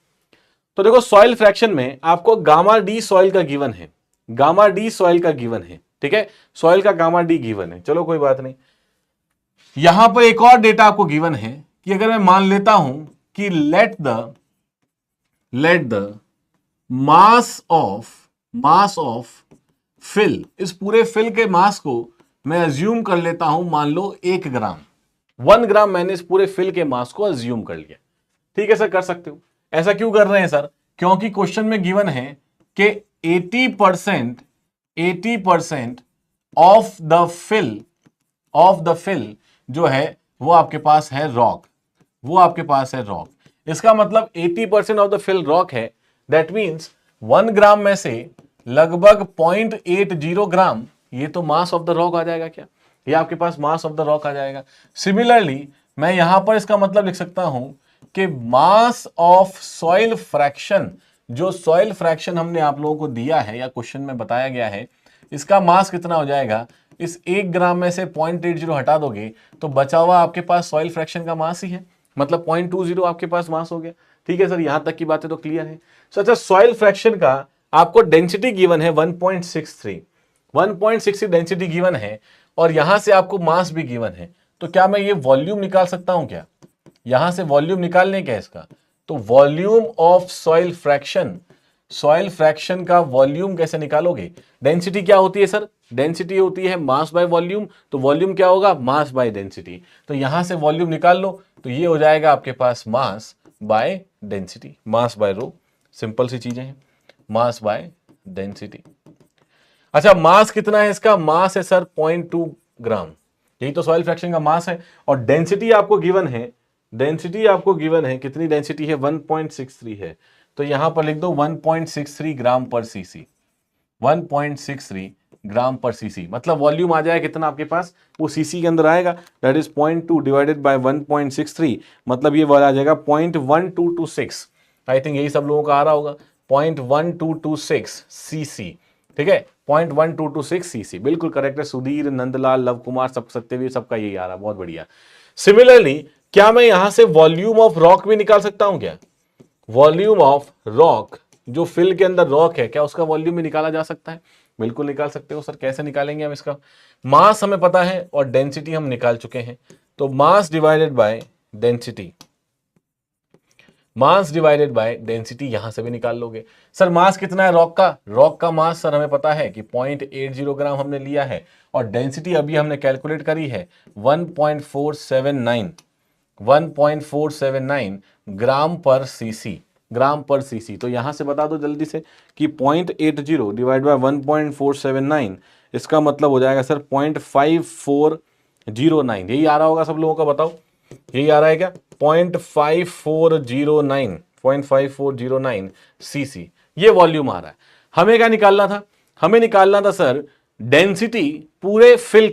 तो देखो सॉइल फ्रैक्शन में आपको गामा डी सॉइल का गिवन है, गामा डी सॉइल का गिवन है, ठीक है, सॉइल का गामा डी गिवन है, चलो कोई बात नहीं। यहां पर एक और डेटा आपको गिवन है कि अगर मैं मान लेता हूं कि let the mass of fill, इस पूरे फिल के मास को मैं अज्यूम कर लेता हूं, मान लो 1 ग्राम, 1 ग्राम मैंने इस पूरे फिल के मास को अज्यूम कर लिया। ठीक है सर, कर सकते हो। ऐसा क्यों कर रहे हैं सर, क्योंकि क्वेश्चन में गिवन है कि 80% ऑफ द फिल जो है वो आपके पास है रॉक, वो आपके पास है रॉक। इसका मतलब 80% ऑफ द फिल रॉक है, दैट मीन्स 1 ग्राम में से लगभग 0.80 ग्राम ये तो मास ऑफ द रॉक आ जाएगा। क्या ये आपके पास मास ऑफ द रॉक आ जाएगा। सिमिलरली मैं यहां पर इसका मतलब लिख सकता हूं कि मास ऑफ सॉइल फ्रैक्शन, जो सॉइल फ्रैक्शन हमने आप लोगों को दिया है या क्वेश्चन में बताया गया है, इसका मास कितना हो जाएगा, इस 1 ग्राम में से 0.80 हटा दोगे तो बचा हुआ आपके पास सॉइल फ्रैक्शन का मास ही है, मतलब 0.20 आपके पास मास हो गया। ठीक है सर, यहां तक की बातें तो क्लियर है। अच्छा, सॉइल फ्रैक्शन का आपको डेंसिटी गिवन है 1.63 डेंसिटी गिवन है, और यहां से आपको मास भी गिवन है। तो क्या मैं ये वॉल्यूम निकाल सकता हूं क्या, यहां से वॉल्यूम निकालने क्या इसका, तो volume of soil fraction, soil fraction का वॉल्यूम कैसे निकालोगे। डेंसिटी क्या होती है सर, डेंसिटी होती है मास बाय वॉल्यूम, तो वॉल्यूम क्या होगा, मास बाय डेंसिटी। तो यहां से वॉल्यूम निकाल लो तो ये हो जाएगा आपके पास mass by density, mass by rho, simple सी चीजें हैं, मास बाय डेंसिटी। अच्छा, मास कितना है इसका, मास है सर 0.2 ग्राम, यही तो सॉइल फ्रैक्शन का मास है। और डेंसिटी आपको गिवन है, डेंसिटी आपको गिवन है, कितनी डेंसिटी है, 1.63 है। तो यहां पर लिख दो 1.63 ग्राम पर सीसी, 1.63 ग्राम पर सीसी, मतलब वॉल्यूम आ जाएगा कितना आपके पास, वो सीसी के अंदर आएगा, दैट इज 0.2 डिवाइडेड बाय 1.63, मतलब ये वाला आ जाएगा 0.1226। आई थिंक यही सब लोगों का आ रहा होगा, 0.1226 सीसी। ठीक है, 0.1226 सीसी, बिल्कुल करेक्ट है। सुधीर, नंदलाल, लव कुमार, सब सत्यवीर, सबका यही आ रहा है, बहुत बढ़िया। सिमिलरली क्या मैं यहां से वॉल्यूम ऑफ रॉक भी निकाल सकता हूं क्या, वॉल्यूम ऑफ रॉक, जो फिल के अंदर रॉक है, क्या उसका वॉल्यूम भी निकाला जा सकता है, बिल्कुल निकाल सकते हो सर। कैसे निकालेंगे हम इसका, मास हमें पता है और डेंसिटी हम निकाल चुके हैं, तो mass divided by density, mass divided by density यहां से भी निकाल लोगे। सर मास कितना है रॉक का, रॉक का मास सर हमें पता है कि 0.80 ग्राम हमने लिया है, और डेंसिटी अभी हमने कैलकुलेट करी है 1.479 ग्राम पर सीसी, ग्राम पर सीसी। तो यहां से बता दो जल्दी से कि 0.80 डिवाइड बाय 1.479, इसका मतलब हो जाएगा सर 0.5409। यही आ रहा होगा सब लोगों का, बताओ यही आ रहा है क्या, 0.5409 सीसी, ये वॉल्यूम आ रहा है। हमें क्या निकालना था, हमें निकालना था सर डेंसिटी पूरे फिल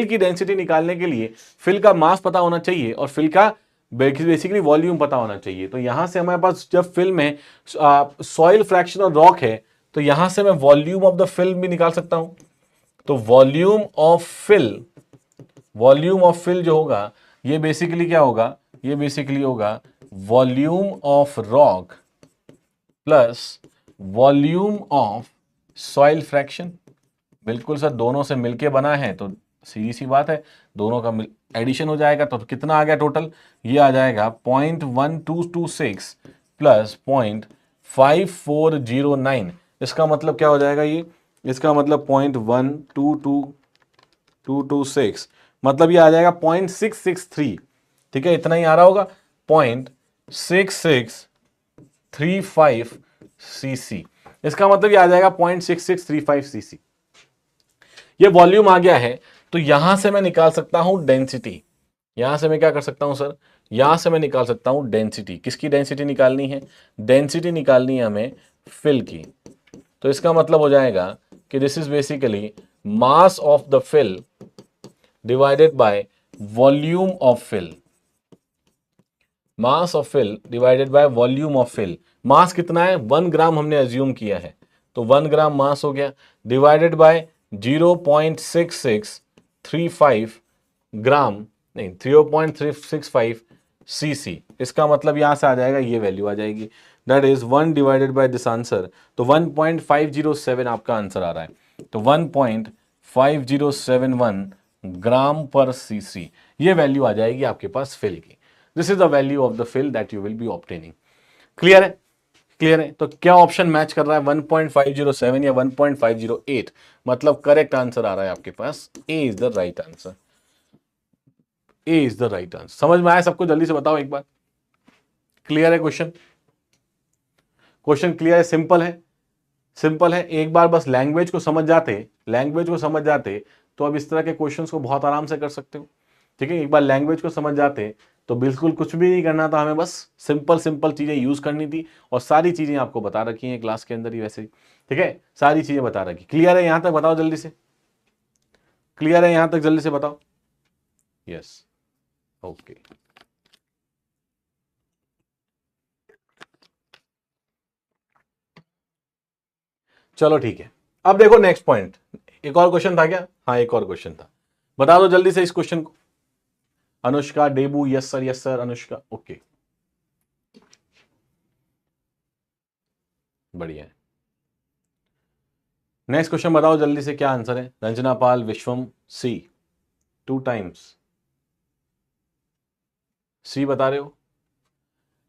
की डेंसिटी निकालने के लिए फिल का मास पता होना चाहिए और फिल का बेसिकली वॉल्यूम पता होना चाहिए। तो यहां से हमारे पास जब फिल में सॉइल फ्रैक्शन और रॉक है, तो यहां से मैं वॉल्यूम ऑफ द फिल्म भी निकाल सकता हूं। तो वॉल्यूम ऑफ फिल जो होगा, ये बेसिकली क्या होगा, ये बेसिकली होगा volume of rock plus volume of soil fraction. बिल्कुल सर, दोनों से मिलके बना है तो सीधी सी बात है, दोनों का एडिशन हो जाएगा। तो कितना आ गया टोटल, ये आ जाएगा 0.1226 प्लस 0.5409। इसका मतलब क्या हो जाएगा ये, इसका मतलब 0.122226, मतलब ये आ जाएगा 0.663। ठीक है, इतना ही आ रहा होगा, 0.6635 सीसी। इसका मतलब ये आ जाएगा 0.6635 सीसी। ये वॉल्यूम आ गया है। तो यहां से मैं निकाल सकता हूं डेंसिटी। यहां से मैं क्या कर सकता हूं सर, यहां से मैं निकाल सकता हूं डेंसिटी। किसकी डेंसिटी निकालनी है, डेंसिटी निकालनी है हमें फिल की। तो इसका मतलब हो जाएगा कि this is basically mass of the fill divided by volume of fill. Mass of fill divided by volume of fill. Mass कितना है, 1 ग्राम हमने अज्यूम किया है, तो 1 ग्राम मास हो गया, डिवाइडेड बाय 0.6635 ग्राम, नहीं 0.365 सीसी। इसका मतलब यहां से आ जाएगा, ये वैल्यू आ जाएगी, that is 1 divided by this answer. तो 1.507 आपका आंसर आ रहा है। तो 1.5071 ग्राम पर सीसी, ये वैल्यू आ जाएगी आपके पास फिल की। This is the value of the fill that you will be obtaining. Clear है, क्लियर है। तो क्या ऑप्शन मैच कर रहा है, 1.507 या 1.508? मतलब करेक्ट आंसर आ रहा है आपके पास, A is the right answer. A is the right answer. समझ में आया सबको, जल्दी से बताओ एक बार। क्लियर है क्वेश्चन, क्वेश्चन क्लियर है, सिंपल है, सिंपल है। एक बार बस लैंग्वेज को समझ जाते, लैंग्वेज को समझ जाते तो अब इस तरह के क्वेश्चंस को बहुत आराम से कर सकते हो। ठीक है, एक बार लैंग्वेज को समझ जाते तो बिल्कुल कुछ भी नहीं करना था हमें, बस सिंपल सिंपल चीजें यूज करनी थी। और सारी चीजें आपको बता रखी हैं क्लास के अंदर ही वैसे ही। ठीक है, सारी चीजें बता रखी। क्लियर है यहां तक, बताओ जल्दी से। क्लियर है यहां तक, जल्दी से बताओ। Yes, okay. चलो ठीक है, अब देखो नेक्स्ट पॉइंट। एक और क्वेश्चन था क्या, हाँ एक और क्वेश्चन था, बता दो जल्दी से इस क्वेश्चन को। Anushka, debut, yes sir, yes sir, Anushka, okay, बढ़िया है। नेक्स्ट क्वेश्चन बताओ जल्दी से, क्या आंसर है। रंजना पाल, विश्वम, सी, 2 टाइम्स सी बता रहे हो।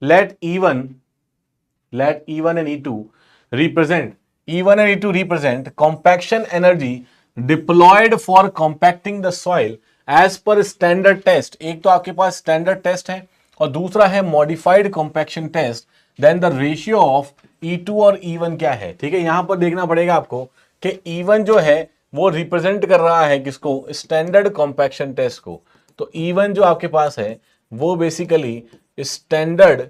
Let E1 and E2 represent, E1 and E2 represent compaction energy deployed for compacting the soil as per standard test। एक तो आपके पास स्टैंडर्ड टेस्ट है और दूसरा है modified compaction test. Then the ratio of E2 और E1 क्या है। ठीक है, यहां पर देखना पड़ेगा आपको कि E1 जो है वो रिप्रेजेंट कर रहा है किसको, स्टैंडर्ड कॉम्पैक्शन टेस्ट को। तो E1 जो आपके पास है वो बेसिकली स्टैंडर्ड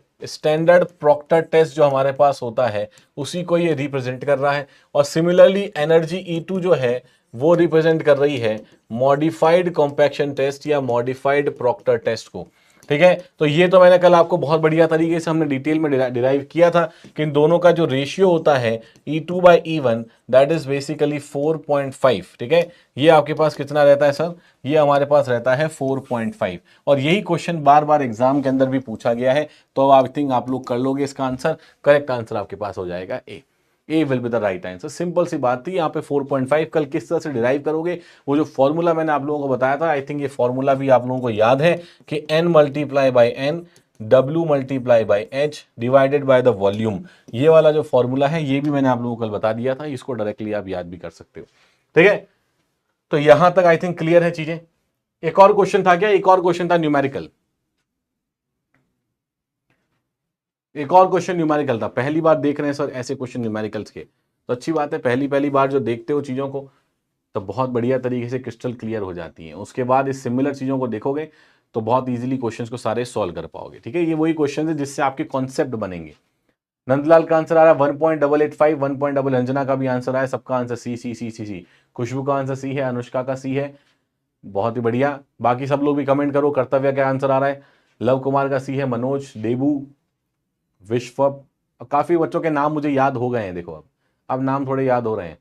प्रॉक्टर टेस्ट जो हमारे पास होता है उसी को ये रिप्रेजेंट कर रहा है। और सिमिलरली एनर्जी E2 जो है वो रिप्रेजेंट कर रही है मॉडिफाइड कॉम्पैक्शन टेस्ट या मॉडिफाइड प्रॉक्टर टेस्ट को। ठीक है, तो ये तो मैंने कल आपको बहुत बढ़िया तरीके से हमने डिटेल में डिराइव किया था कि इन दोनों का जो रेशियो होता है E2/E1 दैट इज बेसिकली 4.5। ठीक है, ये आपके पास कितना रहता है सर, ये हमारे पास रहता है 4.5। और यही क्वेश्चन बार बार एग्जाम के अंदर भी पूछा गया है। तो आई थिंक आप लोग कर लोगे इसका आंसर। करेक्ट आंसर आपके पास हो जाएगा A will be the right answer. Simple सी बात थी, यहाँ पे 4.5 कल किस तरह से डिराइव करोगे, वो जो फॉर्मूला मैंने आप लोगों को बताया था, आई थिंक ये फॉर्मूला भी आप लोगों को याद है कि n multiply by N W multiply by H divided by the volume. ये वाला जो फॉर्मूला है ये भी मैंने आप लोगों को कल बता दिया था, इसको डायरेक्टली आप याद भी कर सकते हो। ठीक है, तो यहां तक आई थिंक क्लियर है चीजें। एक और क्वेश्चन था क्या, एक और क्वेश्चन था न्यूमेरिकल, एक और क्वेश्चन न्यूमेरिकल था। पहली बार देख रहे हैं सर ऐसे क्वेश्चन न्यूमेरिकल्स के, तो अच्छी बात है, पहली बार जो देखते हो चीज़ों को तो बहुत बढ़िया तरीके से क्रिस्टल क्लियर हो जाती है। उसके बाद इस सिमिलर चीज़ों को देखोगे तो बहुत इजीली क्वेश्चंस को सारे सॉल्व कर पाओगे। ठीक है, ये वही क्वेश्चन है जिससे आपके कॉन्सेप्ट बनेंगे। नंदलाल का आंसर आ रहा है 1.885, 1. रंजना का भी आंसर आया, सबका आंसर सी सी सी सी सी। खुशबू का आंसर सी है, अनुष्का का सी है, बहुत ही बढ़िया। बाकी सब लोग भी कमेंट करो, कर्तव्य का आंसर आ रहा है, लव कुमार का सी है, मनोज, देबू, विश्व। काफी बच्चों के नाम मुझे याद हो गए हैं, देखो अब नाम थोड़े याद हो रहे हैं,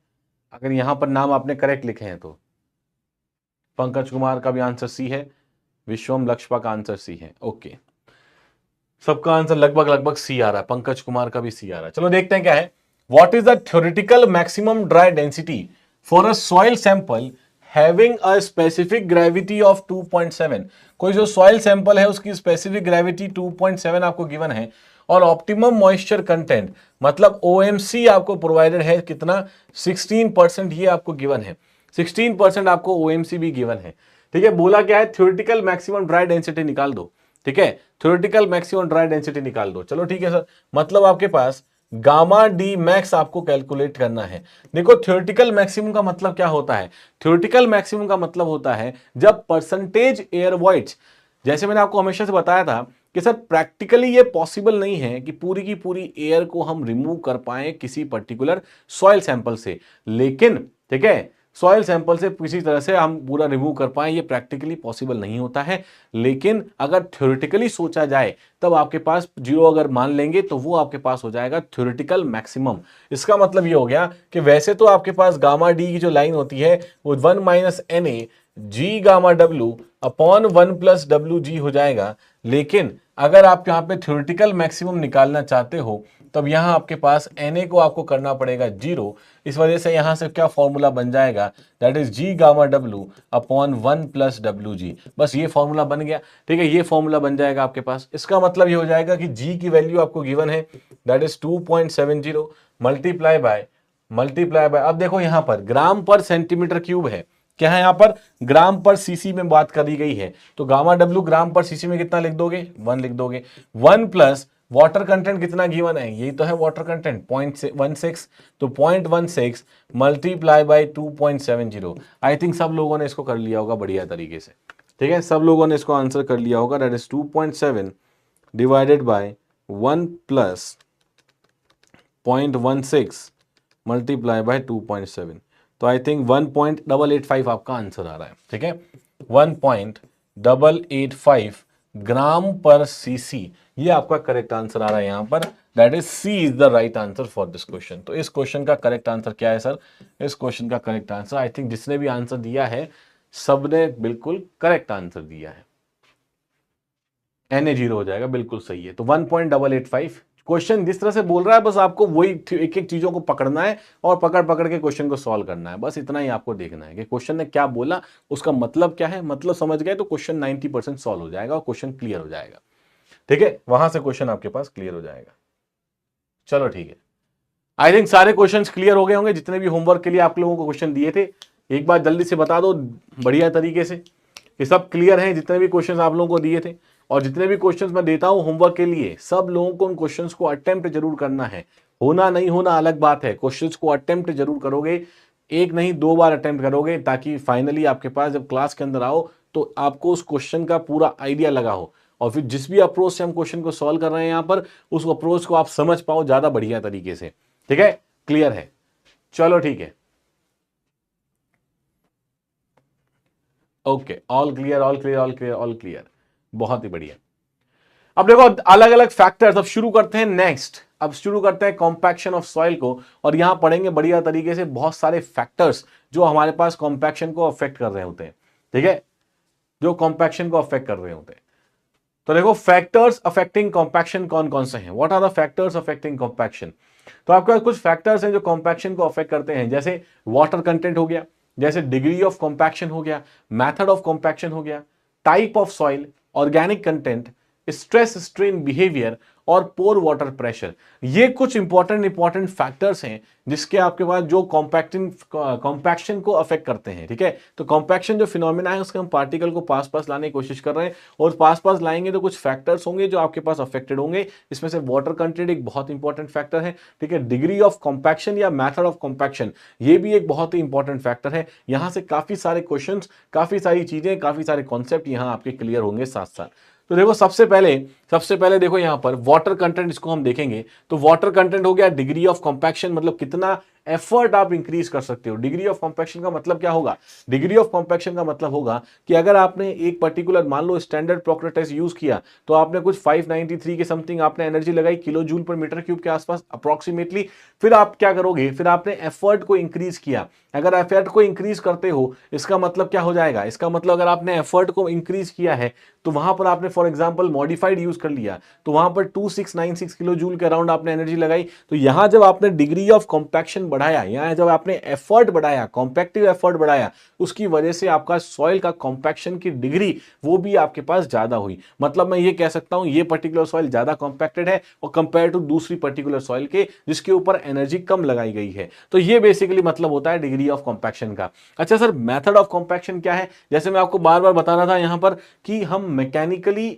अगर यहां पर नाम आपने करेक्ट लिखे हैं तो। पंकज कुमार का भी आंसर सी है, विश्वम लक्ष्पा का आंसर सी है, ओके। सबका आंसर लगभग सी आ रहा है, पंकज कुमार का भी सी आ रहा है। चलो देखते हैं क्या है। What is the theoretical maximum dry density for a soil sample having a specific gravity of 2.7। कोई जो सॉइल सैंपल है उसकी स्पेसिफिक ग्रेविटी 2.7 आपको गिवन है और ऑप्टिमम मॉइस्चर कंटेंट मतलब OMC आपको प्रोवाइडेड है कितना, 16%, ये आपको गिवन है। 16% आपको OMC भी गिवन है। ठीक है, बोला क्या है, थ्योरेटिकल मैक्सिमम ड्राई डेंसिटी निकाल दो। ठीक है, थ्योरेटिकल मैक्सिमम ड्राई डेंसिटी निकाल दो। चलो ठीक है सर, मतलब आपके पास गामा डी मैक्स आपको कैलकुलेट करना है। देखो थ्योरेटिकल मैक्सिमम का मतलब क्या होता है? थ्योरेटिकल मैक्सिमम का मतलब होता है जब परसेंटेज एयर वॉइड्स, जैसे मैंने आपको हमेशा से बताया था कि सर प्रैक्टिकली ये पॉसिबल नहीं है कि पूरी की पूरी एयर को हम रिमूव कर पाए किसी पर्टिकुलर सॉइल सैंपल से, लेकिन ठीक है सॉइल सैंपल से किसी तरह से हम पूरा रिमूव कर पाए, ये प्रैक्टिकली पॉसिबल नहीं होता है। लेकिन अगर थ्योरेटिकली सोचा जाए तब आपके पास 0 अगर मान लेंगे तो वो आपके पास हो जाएगा थ्योरेटिकल मैक्सिमम। इसका मतलब ये हो गया कि वैसे तो आपके पास गामा डी की जो लाइन होती है वो 1 minus N A G gamma W upon 1 plus W G हो जाएगा, लेकिन अगर आप यहां पे थ्योरेटिकल मैक्सिमम निकालना चाहते हो तब यहां आपके पास Na को आपको करना पड़ेगा 0। इस वजह से यहां से क्या फॉर्मूला बन जाएगा, that is ji gamma W upon 1 plus W जी। बस ये फॉर्मूला बन गया, ठीक है, ये फॉर्मूला बन जाएगा आपके पास। इसका मतलब ये हो जाएगा कि जी की वैल्यू आपको गिवन है दैट इज 2.70 मल्टीप्लाई बाय अब देखो यहां पर ग्राम पर सेंटीमीटर क्यूब है, क्या है यहां पर ग्राम पर सीसी में बात करी गई है, तो गामा डब्ल्यू ग्राम पर सीसी में कितना लिख दोगे 1 लिख दोगे। 1 प्लस वाटर कंटेंट कितना गिवन है, यही तो है वाटर कंटेंट 0.16, तो 0.16 मल्टीप्लाई बाय 2.70। आई थिंक सब लोगों ने इसको कर लिया होगा बढ़िया तरीके से, ठीक है, सब लोगों ने इसको आंसर कर लिया होगा। That is 2.7 divided by 1 plus 0.16 multiply by 2.7, तो आई थिंक 1.885 आपका आंसर आ रहा है, ठीक है, 1.885 ग्राम पर सीसी, ये आपका करेक्ट आंसर आ रहा है यहां पर। That is C is the right answer for this question. तो इस क्वेश्चन का करेक्ट आंसर क्या है सर? इस क्वेश्चन का करेक्ट आंसर आई थिंक जिसने भी आंसर दिया है सबने बिल्कुल करेक्ट आंसर दिया है। Na 0 हो जाएगा, बिल्कुल सही है। तो 1.885 क्वेश्चन जिस तरह से बोल रहा है बस आपको वही एक एक चीजों को पकड़ना है और पकड़ पकड़ के क्वेश्चन को सॉल्व करना है, बस इतना ही आपको देखना है कि क्वेश्चन ने क्या बोला, उसका मतलब क्या है, मतलब समझ गए तो क्वेश्चन 90% सॉल्व हो जाएगा और क्वेश्चन क्लियर हो जाएगा, ठीक है, वहां से क्वेश्चन आपके पास क्लियर हो जाएगा। चलो ठीक है, आई थिंक सारे क्वेश्चन क्लियर हो गए होंगे जितने भी होमवर्क के लिए आप लोगों को क्वेश्चन दिए थे। एक बार जल्दी से बता दो बढ़िया तरीके से कि सब क्लियर हैं, जितने भी क्वेश्चन आप लोगों को दिए थे और जितने भी क्वेश्चंस मैं देता हूं होमवर्क के लिए, सब लोगों को उन क्वेश्चंस को अटेम्प्ट जरूर करना है। होना नहीं होना अलग बात है, क्वेश्चंस को अटेम्प्ट जरूर करोगे, एक नहीं 2 बार अटेम्प्ट करोगे, ताकि फाइनली आपके पास जब क्लास के अंदर आओ तो आपको उस क्वेश्चन का पूरा आइडिया लगा हो और फिर जिस भी अप्रोच से हम क्वेश्चन को सॉल्व कर रहे हैं यहां पर उस अप्रोच को आप समझ पाओ ज्यादा बढ़िया तरीके से, ठीक है, क्लियर है। चलो ठीक है, okay, all clear all clear all clear all clear, बहुत ही बढ़िया। अब देखो अलग अलग फैक्टर्स, अब शुरू करते हैं नेक्स्ट, अब शुरू करते हैं कॉम्पैक्शन ऑफ सॉइल को और यहां पढ़ेंगे बढ़िया तरीके से बहुत सारे फैक्टर्स जो हमारे पास कॉम्पैक्शन को अफेक्ट कर रहे होते हैं, ठीक है, जो कॉम्पैक्शन को अफेक्ट कर रहे होते हैं। तो देखो फैक्टर्स अफेक्टिंग कॉम्पैक्शन कौन कौन से हैं, what are the factors affecting compaction. तो आपके पास कुछ फैक्टर्स हैं जो कॉम्पैक्शन को अफेक्ट करते हैं, जैसे वाटर कंटेंट हो गया, जैसे डिग्री ऑफ कॉम्पैक्शन हो गया, मेथड ऑफ कॉम्पैक्शन हो गया, type of soil, organic content, stress strain behaviour और पोर वाटर प्रेशर। ये कुछ इंपॉर्टेंट फैक्टर्स हैं जिसके आपके पास जो कॉम्पैक्शन को अफेक्ट करते हैं, ठीक है। तो कॉम्पैक्शन जो फिनोमिना है उसके हम पार्टिकल को पास पास लाने की कोशिश कर रहे हैं और पास पास लाएंगे तो कुछ फैक्टर्स होंगे जो आपके पास अफेक्टेड होंगे। इसमें से वाटर कंटेंट एक बहुत इंपॉर्टेंट फैक्टर है, ठीक है। डिग्री ऑफ कॉम्पैक्शन या मैथड ऑफ कॉम्पैक्शन ये भी एक बहुत ही इंपॉर्टेंट फैक्टर है। यहां से काफी सारे क्वेश्चन, काफी सारी चीजें, काफी सारे कॉन्सेप्ट यहां आपके क्लियर होंगे साथ साथ। तो देखो सबसे पहले देखो यहां पर वाटर कंटेंट, इसको हम देखेंगे तो वाटर कंटेंट हो गया डिग्री ऑफ कॉम्पैक्शन, मतलब कितना एफर्ट आप इंक्रीज कर सकते हो। डिग्री ऑफ कॉम्पैक्शन का मतलब क्या होगा, डिग्री ऑफ कॉम्पैक्शन का मतलब होगा कि अगर आपने एक पर्टिकुलर मान लो स्टैंडर्ड प्रॉक्टर टेस्ट यूज किया तो आपने कुछ 593 के समथिंग आपने एनर्जी लगाई kilojoule per metre cube के आसपास अप्रोक्सीमेटली, फिर आप क्या करोगे, फिर आपने एफर्ट को इंक्रीज किया। अगर एफर्ट को इंक्रीज करते हो इसका मतलब क्या हो जाएगा, इसका मतलब अगर आपने एफर्ट को इंक्रीज किया है तो वहां पर आपने फॉर एग्जांपल मॉडिफाइड यूज कर लिया तो वहां पर 2696 किलो जूल के अराउंड आपने एनर्जी लगाई। तो यहां जब आपने डिग्री ऑफ कॉम्पैक्शन बढ़ाया, यहां जब आपने एफर्ट बढ़ाया, कॉम्पैक्टिव एफर्ट बढ़ाया, उसकी वजह से आपका सॉइल का कॉम्पैक्शन की डिग्री वो भी आपके पास ज्यादा हुई। मतलब मैं ये कह सकता हूं ये पर्टिकुलर सॉइल ज्यादा कॉम्पैक्टेड है और कंपेयर टू दूसरी पर्टिकुलर सॉइल के जिसके ऊपर एनर्जी कम लगाई गई है। तो ये बेसिकली मतलब होता है डिग्री ऑफ कॉम्पैक्शन का। अच्छा सर मेथड ऑफ कॉम्पैक्शन क्या है, जैसे मैं आपको बार बार बता रहा था यहां पर कि हम mechanically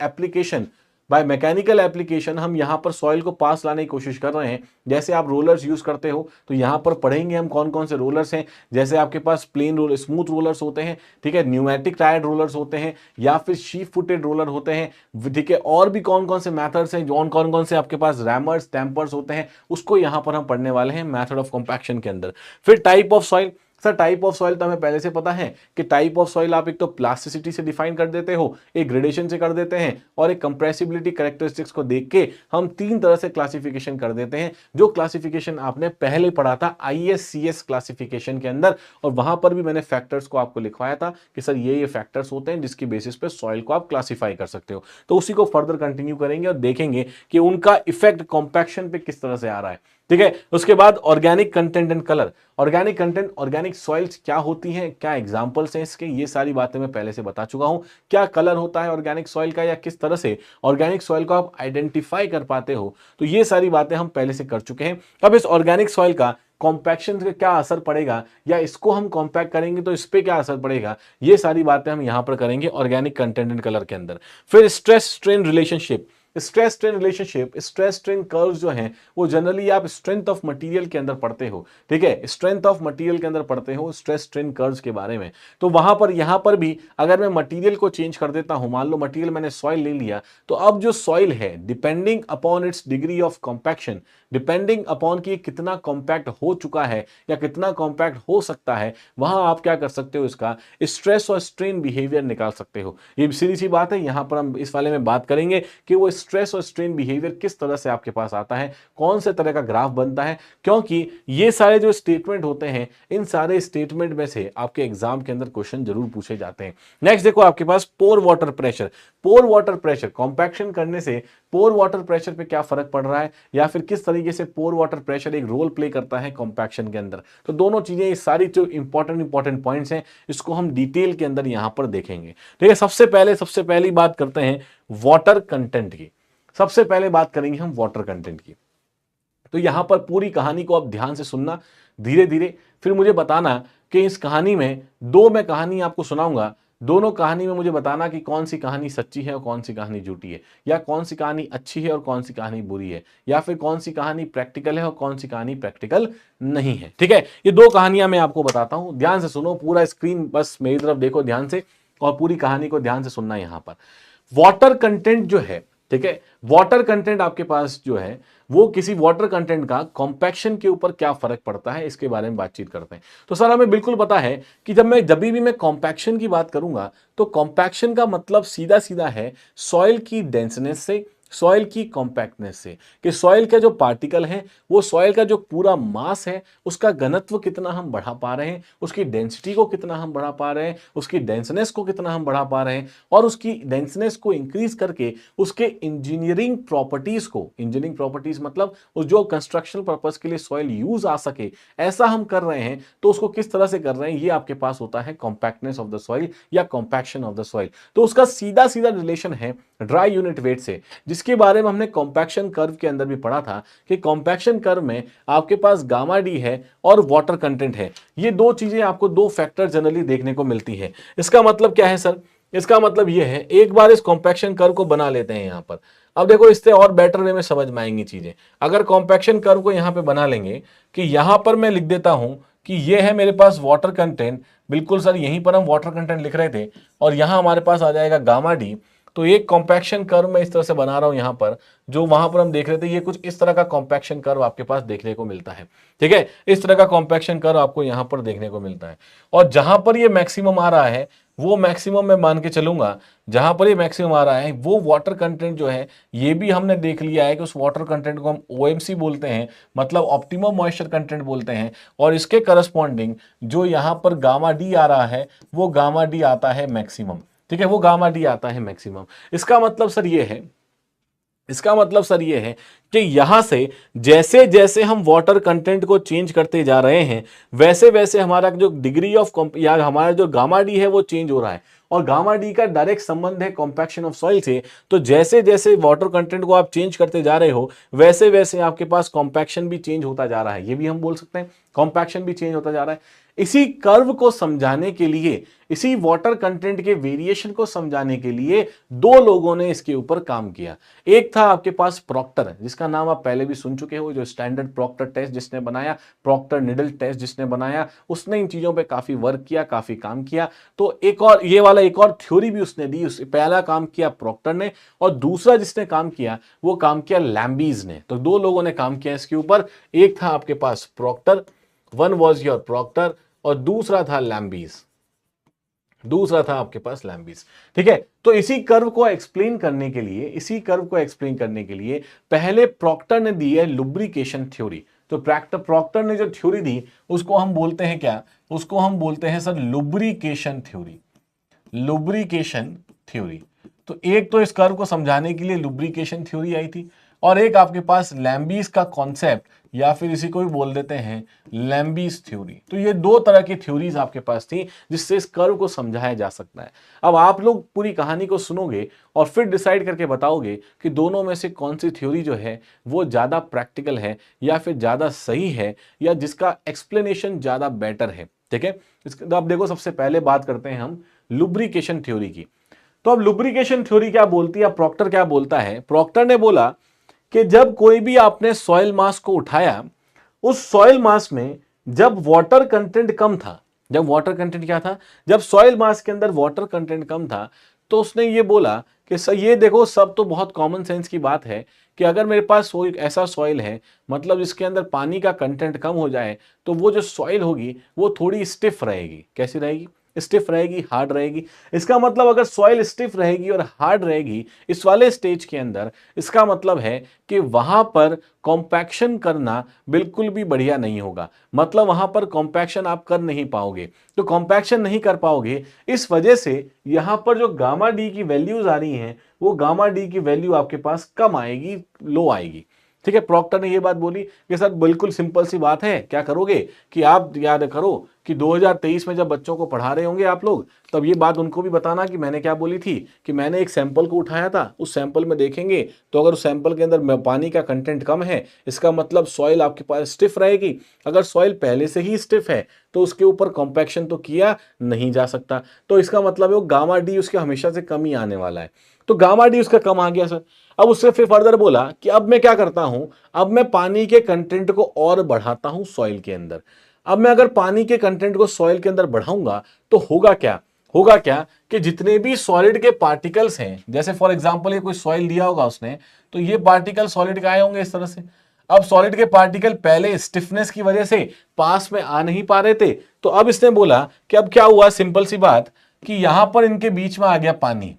application by mechanical application हम यहाँ पर सॉइल को पास लाने की कोशिश कर रहे हैं। जैसे आप रोलर्स यूज करते हो तो यहाँ पर पढ़ेंगे हम कौन कौन से रोलर्स हैं। जैसे आपके पास प्लेन रोलर, स्मूथ रोलर्स होते हैं, ठीक है, न्यूमेटिक टायर्ड रोलर्स होते हैं, या फिर शीप फुटेड रोलर होते हैं, ठीक है, और भी कौन कौन से मेथड्स हैं, कौन कौन से आपके पास रैमर्स, टैम्पर्स होते हैं, उसको यहाँ पर हम पढ़ने वाले हैं मेथड ऑफ कॉम्पैक्शन के अंदर। फिर type of soil. Sir type of soil तो हमें पहले से पता है कि टाइप ऑफ सॉइल आप एक तो प्लास्टिसिटी से डिफाइन कर देते हो, एक ग्रेडेशन से कर देते हैं, और एक कंप्रेसिबिलिटी कैरेक्टरिस्टिक्स को देख के हम 3 तरह से क्लासिफिकेशन कर देते हैं, जो क्लासिफिकेशन आपने पहले पढ़ा था ISCS क्लासिफिकेशन के अंदर। और वहां पर भी मैंने फैक्टर्स को आपको लिखवाया था कि सर ये फैक्टर्स होते हैं जिसकी बेसिस पे सॉइल को आप क्लासिफाई कर सकते हो। तो उसी को फर्दर कंटिन्यू करेंगे और देखेंगे कि उनका इफेक्ट कॉम्पैक्शन पे किस तरह से आ रहा है, ठीक है। उसके बाद organic content and colour. Organic content, organic soils क्या होती हैं, क्या एग्जांपल्स हैं इसके, ये सारी बातें मैं पहले से बता चुका हूं। क्या कलर होता है ऑर्गेनिक सॉइल का, या किस तरह से ऑर्गेनिक सॉइल को आप आइडेंटिफाई कर पाते हो, तो ये सारी बातें हम पहले से कर चुके हैं। अब इस ऑर्गेनिक सॉइल का कॉम्पैक्शन का क्या असर पड़ेगा, या इसको हम कॉम्पैक्ट करेंगे तो इस पे क्या असर पड़ेगा, ये सारी बातें हम यहां पर करेंगे ऑर्गेनिक कंटेंट एंड कलर के अंदर। फिर stress strain relationship. Stress strain relationship, stress strain curves जो हैं वो जनरली आप स्ट्रेंथ ऑफ मटेरियल के अंदर पढ़ते हो, ठीक है, स्ट्रेंथ ऑफ मटेरियल के अंदर पढ़ते हो स्ट्रेस स्ट्रेन कर्व्स के बारे में। तो वहां पर यहां पर भी अगर मैं मटेरियल को चेंज कर देता हूं, मान लो मटेरियल मैंने सॉइल ले लिया, तो अब जो सॉइल है depending upon its degree of compaction, depending upon कि कितना कॉम्पैक्ट हो चुका है या कितना कॉम्पैक्ट हो सकता है, वहां आप क्या कर सकते हो, इसका स्ट्रेस और स्ट्रेन बिहेवियर निकाल सकते हो। ये सीधी सी बात है, यहां पर हम इस वाले में बात करेंगे कि वो स्ट्रेस और स्ट्रेन बिहेवियर किस तरह से आपके पास आता है, कौन से तरह का ग्राफ बनता है, क्योंकि ये सारे जो स्टेटमेंट होते हैं, इन सारे स्टेटमेंट में से आपके एग्जाम के अंदर क्वेश्चन जरूर पूछे जाते हैं। नेक्स्ट देखो आपके पास पोर वाटर प्रेशर। पोर वाटर प्रेशर, कॉम्पैक्शन करने से पोर वाटर प्रेशर पे क्या फर्क पड़ रहा है, या फिर किस तरीके से पोर वाटर प्रेशर एक रोल प्ले करता है कॉम्पैक्शन के अंदर। तो दोनों चीजें, ये सारी जो इंपॉर्टेंट पॉइंट्स हैं, इसको हम डिटेल के अंदर यहां पर देखेंगे, ठीक है। सबसे पहली बात करते हैं वाटर कंटेंट की। सबसे पहले बात करेंगे हम वाटर कंटेंट की। तो यहां पर पूरी कहानी को आप ध्यान से सुनना धीरे धीरे, फिर मुझे बताना कि इस कहानी में मैं कहानी आपको सुनाऊंगा, दोनों कहानी में मुझे बताना कि कौन सी कहानी सच्ची है और कौन सी कहानी झूठी है, या कौन सी कहानी अच्छी है और कौन सी कहानी बुरी है, या फिर कौन सी कहानी प्रैक्टिकल है और कौन सी कहानी प्रैक्टिकल नहीं है, ठीक है। ये 2 कहानियां मैं आपको बताता हूं, ध्यान से सुनो, पूरा स्क्रीन बस मेरी तरफ देखो ध्यान से, और पूरी कहानी को ध्यान से सुनना। यहां पर वाटर कंटेंट जो है, ठीक है, वाटर कंटेंट आपके पास जो है, वो किसी वाटर कंटेंट का कॉम्पैक्शन के ऊपर क्या फर्क पड़ता है, इसके बारे में बातचीत करते हैं। तो सर हमें बिल्कुल पता है कि जब भी मैं कॉम्पैक्शन की बात करूंगा, तो कॉम्पैक्शन का मतलब सीधा सीधा है सॉइल की डेंसनेस से, सॉइल की कॉम्पैक्टनेस से, कि सॉइल के जो पार्टिकल हैं, वो सॉइल का जो पूरा मास है, उसका घनत्व कितना हम बढ़ा पा रहे हैं, उसकी डेंसिटी को कितना हम बढ़ा पा रहे हैं, उसकी डेंसनेस को कितना हम बढ़ा पा रहे हैं, और उसकी डेंसनेस को इंक्रीज करके उसके इंजीनियरिंग प्रॉपर्टीज मतलब उस जो कंस्ट्रक्शन पर्पस के लिए सॉइल यूज आ सके, ऐसा हम कर रहे हैं। तो उसको किस तरह से कर रहे हैं, ये आपके पास होता है कॉम्पैक्टनेस ऑफ द सॉइल या कॉम्पैक्शन ऑफ द सॉइल। तो उसका सीधा सीधा रिलेशन है ड्राई यूनिट वेट से, जिसके बारे में हमने कॉम्पैक्शन कर्व के अंदर भी पढ़ा था कि कॉम्पैक्शन कर्व में आपके पास गामा डी है और वाटर कंटेंट है। ये 2 चीजें आपको, 2 फैक्टर जनरली देखने को मिलती है। इसका मतलब क्या है सर, इसका मतलब ये है, एक बार इस कॉम्पैक्शन कर्व को बना लेते हैं यहां पर। अब देखो इससे और बेटर वे में समझ में आएंगी चीजें। अगर कॉम्पैक्शन कर्व को यहां पे बना लेंगे कि यहां पर मैं लिख देता हूं कि ये है मेरे पास वाटर कंटेंट, बिल्कुल सर यहीं पर हम वाटर कंटेंट लिख रहे थे, और यहां हमारे पास आ जाएगा गामा डी। तो एक कॉम्पैक्शन कर्व मैं इस तरह से बना रहा हूं यहां पर, जो वहां पर हम देख रहे थे, ये कुछ इस तरह का कॉम्पैक्शन कर्व आपके पास देखने को मिलता है, ठीक है। इस तरह का कॉम्पैक्शन कर्व आपको यहां पर देखने को मिलता है, और जहां पर ये मैक्सिमम आ रहा है, वो मैक्सिमम मैं मान के चलूंगा, जहां पर ये मैक्सिमम आ रहा है, वो वाटर कंटेंट जो है, ये भी हमने देख लिया है कि उस वाटर कंटेंट को हम OMC बोलते हैं, मतलब ऑप्टिमम मॉइस्चर कंटेंट बोलते हैं। और इसके करस्पॉन्डिंग जो यहां पर गामा डी आ रहा है, वो गामा डी आता है मैक्सिमम, ठीक है, वो गामा डी आता है मैक्सिमम। इसका मतलब सर ये है कि यहां से जैसे जैसे हम वाटर कंटेंट को चेंज करते जा रहे हैं वैसे वैसे हमारा जो डिग्री ऑफ या हमारा जो गामा डी है वो चेंज हो रहा है, और गामा डी का डायरेक्ट संबंध है कॉम्पैक्शन ऑफ सॉइल से। तो जैसे जैसे वाटर कंटेंट को आप चेंज करते जा रहे हो वैसे वैसे आपके पास कॉम्पैक्शन भी चेंज होता जा रहा है, ये भी हम बोल सकते हैं, कॉम्पैक्शन भी चेंज होता जा रहा है। इसी कर्व को समझाने के लिए, इसी वाटर कंटेंट के वेरिएशन को समझाने के लिए दो लोगों ने इसके ऊपर काम किया। एक था आपके पास प्रॉक्टर, जिसका नाम आप पहले भी सुन चुके हो, जो स्टैंडर्ड प्रॉक्टर टेस्ट जिसने बनाया, प्रॉक्टर निडल टेस्ट जिसने बनाया, उसने इन चीजों पे काफी वर्क किया, काफी काम किया। तो एक और ये वाला एक और थ्योरी भी उसने दी, पहला काम किया प्रॉक्टर ने, और दूसरा जिसने काम किया वो काम किया लैम्बीज ने। तो दो लोगों ने काम किया इसके ऊपर, एक था आपके पास Proctor, one was your Proctor, और दूसरा था लैम्बीज, दूसरा था आपके पास लैम्बीज। ठीक है, तो इसी कर्व को एक्सप्लेन करने के लिए, इसी कर्व को एक्सप्लेन करने के लिए पहले प्रॉक्टर ने दी है लुब्रिकेशन थ्योरी। तो प्रॉक्टर ने जो थ्योरी दी उसको हम बोलते हैं क्या, उसको हम बोलते हैं sir lubrication theory, lubrication theory. तो एक तो इस कर्व को समझाने के लिए लुब्रिकेशन थ्योरी आई थी, और एक आपके पास लैम्बीज का कॉन्सेप्ट, या फिर इसी को भी बोल देते हैं लैम्बीज थ्योरी। तो ये दो तरह की थ्योरीज आपके पास थी जिससे इस कर्व को समझाया जा सकता है। अब आप लोग पूरी कहानी को सुनोगे और फिर डिसाइड करके बताओगे कि दोनों में से कौन सी थ्योरी जो है वो ज्यादा प्रैक्टिकल है, या फिर ज्यादा सही है, या जिसका एक्सप्लेनेशन ज्यादा बेटर है। ठीक है, इसका अब देखो, सबसे पहले बात करते हैं हम लुब्रिकेशन थ्योरी की। तो अब लुब्रिकेशन थ्योरी क्या बोलती है, प्रॉक्टर क्या बोलता है? प्रॉक्टर ने बोला कि जब कोई भी आपने सॉइल मास को उठाया, उस सॉइल मास में जब वाटर कंटेंट कम था, जब वाटर कंटेंट क्या था, जब सॉइल मास के अंदर वाटर कंटेंट कम था, तो उसने ये बोला कि सर ये देखो, सब तो बहुत कॉमन सेंस की बात है कि अगर मेरे पास ऐसा सॉइल है, मतलब इसके अंदर पानी का कंटेंट कम हो जाए, तो वो जो सॉइल होगी वो थोड़ी स्टिफ रहेगी। कैसी रहेगी? स्टिफ रहेगी, हार्ड रहेगी। इसका मतलब अगर सॉइल स्टिफ रहेगी और हार्ड रहेगी इस वाले स्टेज के अंदर, इसका मतलब है कि वहां पर कॉम्पैक्शन करना बिल्कुल भी बढ़िया नहीं होगा, मतलब वहां पर कॉम्पैक्शन आप कर नहीं पाओगे। तो कॉम्पैक्शन नहीं कर पाओगे, इस वजह से यहां पर जो गामा डी की वैल्यूज आ रही हैं वो गामा डी की वैल्यू आपके पास कम आएगी, लो आएगी। ठीक है, प्रॉक्टर ने ये बात बोली कि सर बिल्कुल सिंपल सी बात है, क्या करोगे कि आप याद करो कि 2023 में जब बच्चों को पढ़ा रहे होंगे आप लोग, तब ये बात उनको भी बताना कि मैंने क्या बोली थी, कि मैंने एक सैंपल को उठाया था, उस सैंपल में देखेंगे तो अगर उस सैंपल के अंदर पानी का कंटेंट कम है, इसका मतलब सॉइल आपके पास स्टिफ रहेगी। अगर सॉइल पहले से ही स्टिफ है तो उसके ऊपर कॉम्पैक्शन तो किया नहीं जा सकता, तो इसका मतलब है वो गामा डी उसके हमेशा से कम ही आने वाला है। तो गामा डी उसका कम आ गया सर। अब उससे फिर फर्दर बोला कि अब मैं क्या करता हूं, अब मैं पानी के कंटेंट को और बढ़ाता हूं सॉइल के अंदर। अब मैं अगर पानी के कंटेंट को सॉइल के अंदर बढ़ाऊंगा तो होगा क्या, होगा क्या कि जितने भी सॉलिड के पार्टिकल्स हैं, जैसे फॉर एग्जांपल ये कोई सॉइल दिया होगा उसने, तो ये पार्टिकल सॉलिड के आए होंगे इस तरह से। अब सॉलिड के पार्टिकल पहले स्टिफनेस की वजह से पास में आ नहीं पा रहे थे, तो अब इसने बोला कि अब क्या हुआ, सिंपल सी बात, कि यहां पर इनके बीच में आ गया पानी।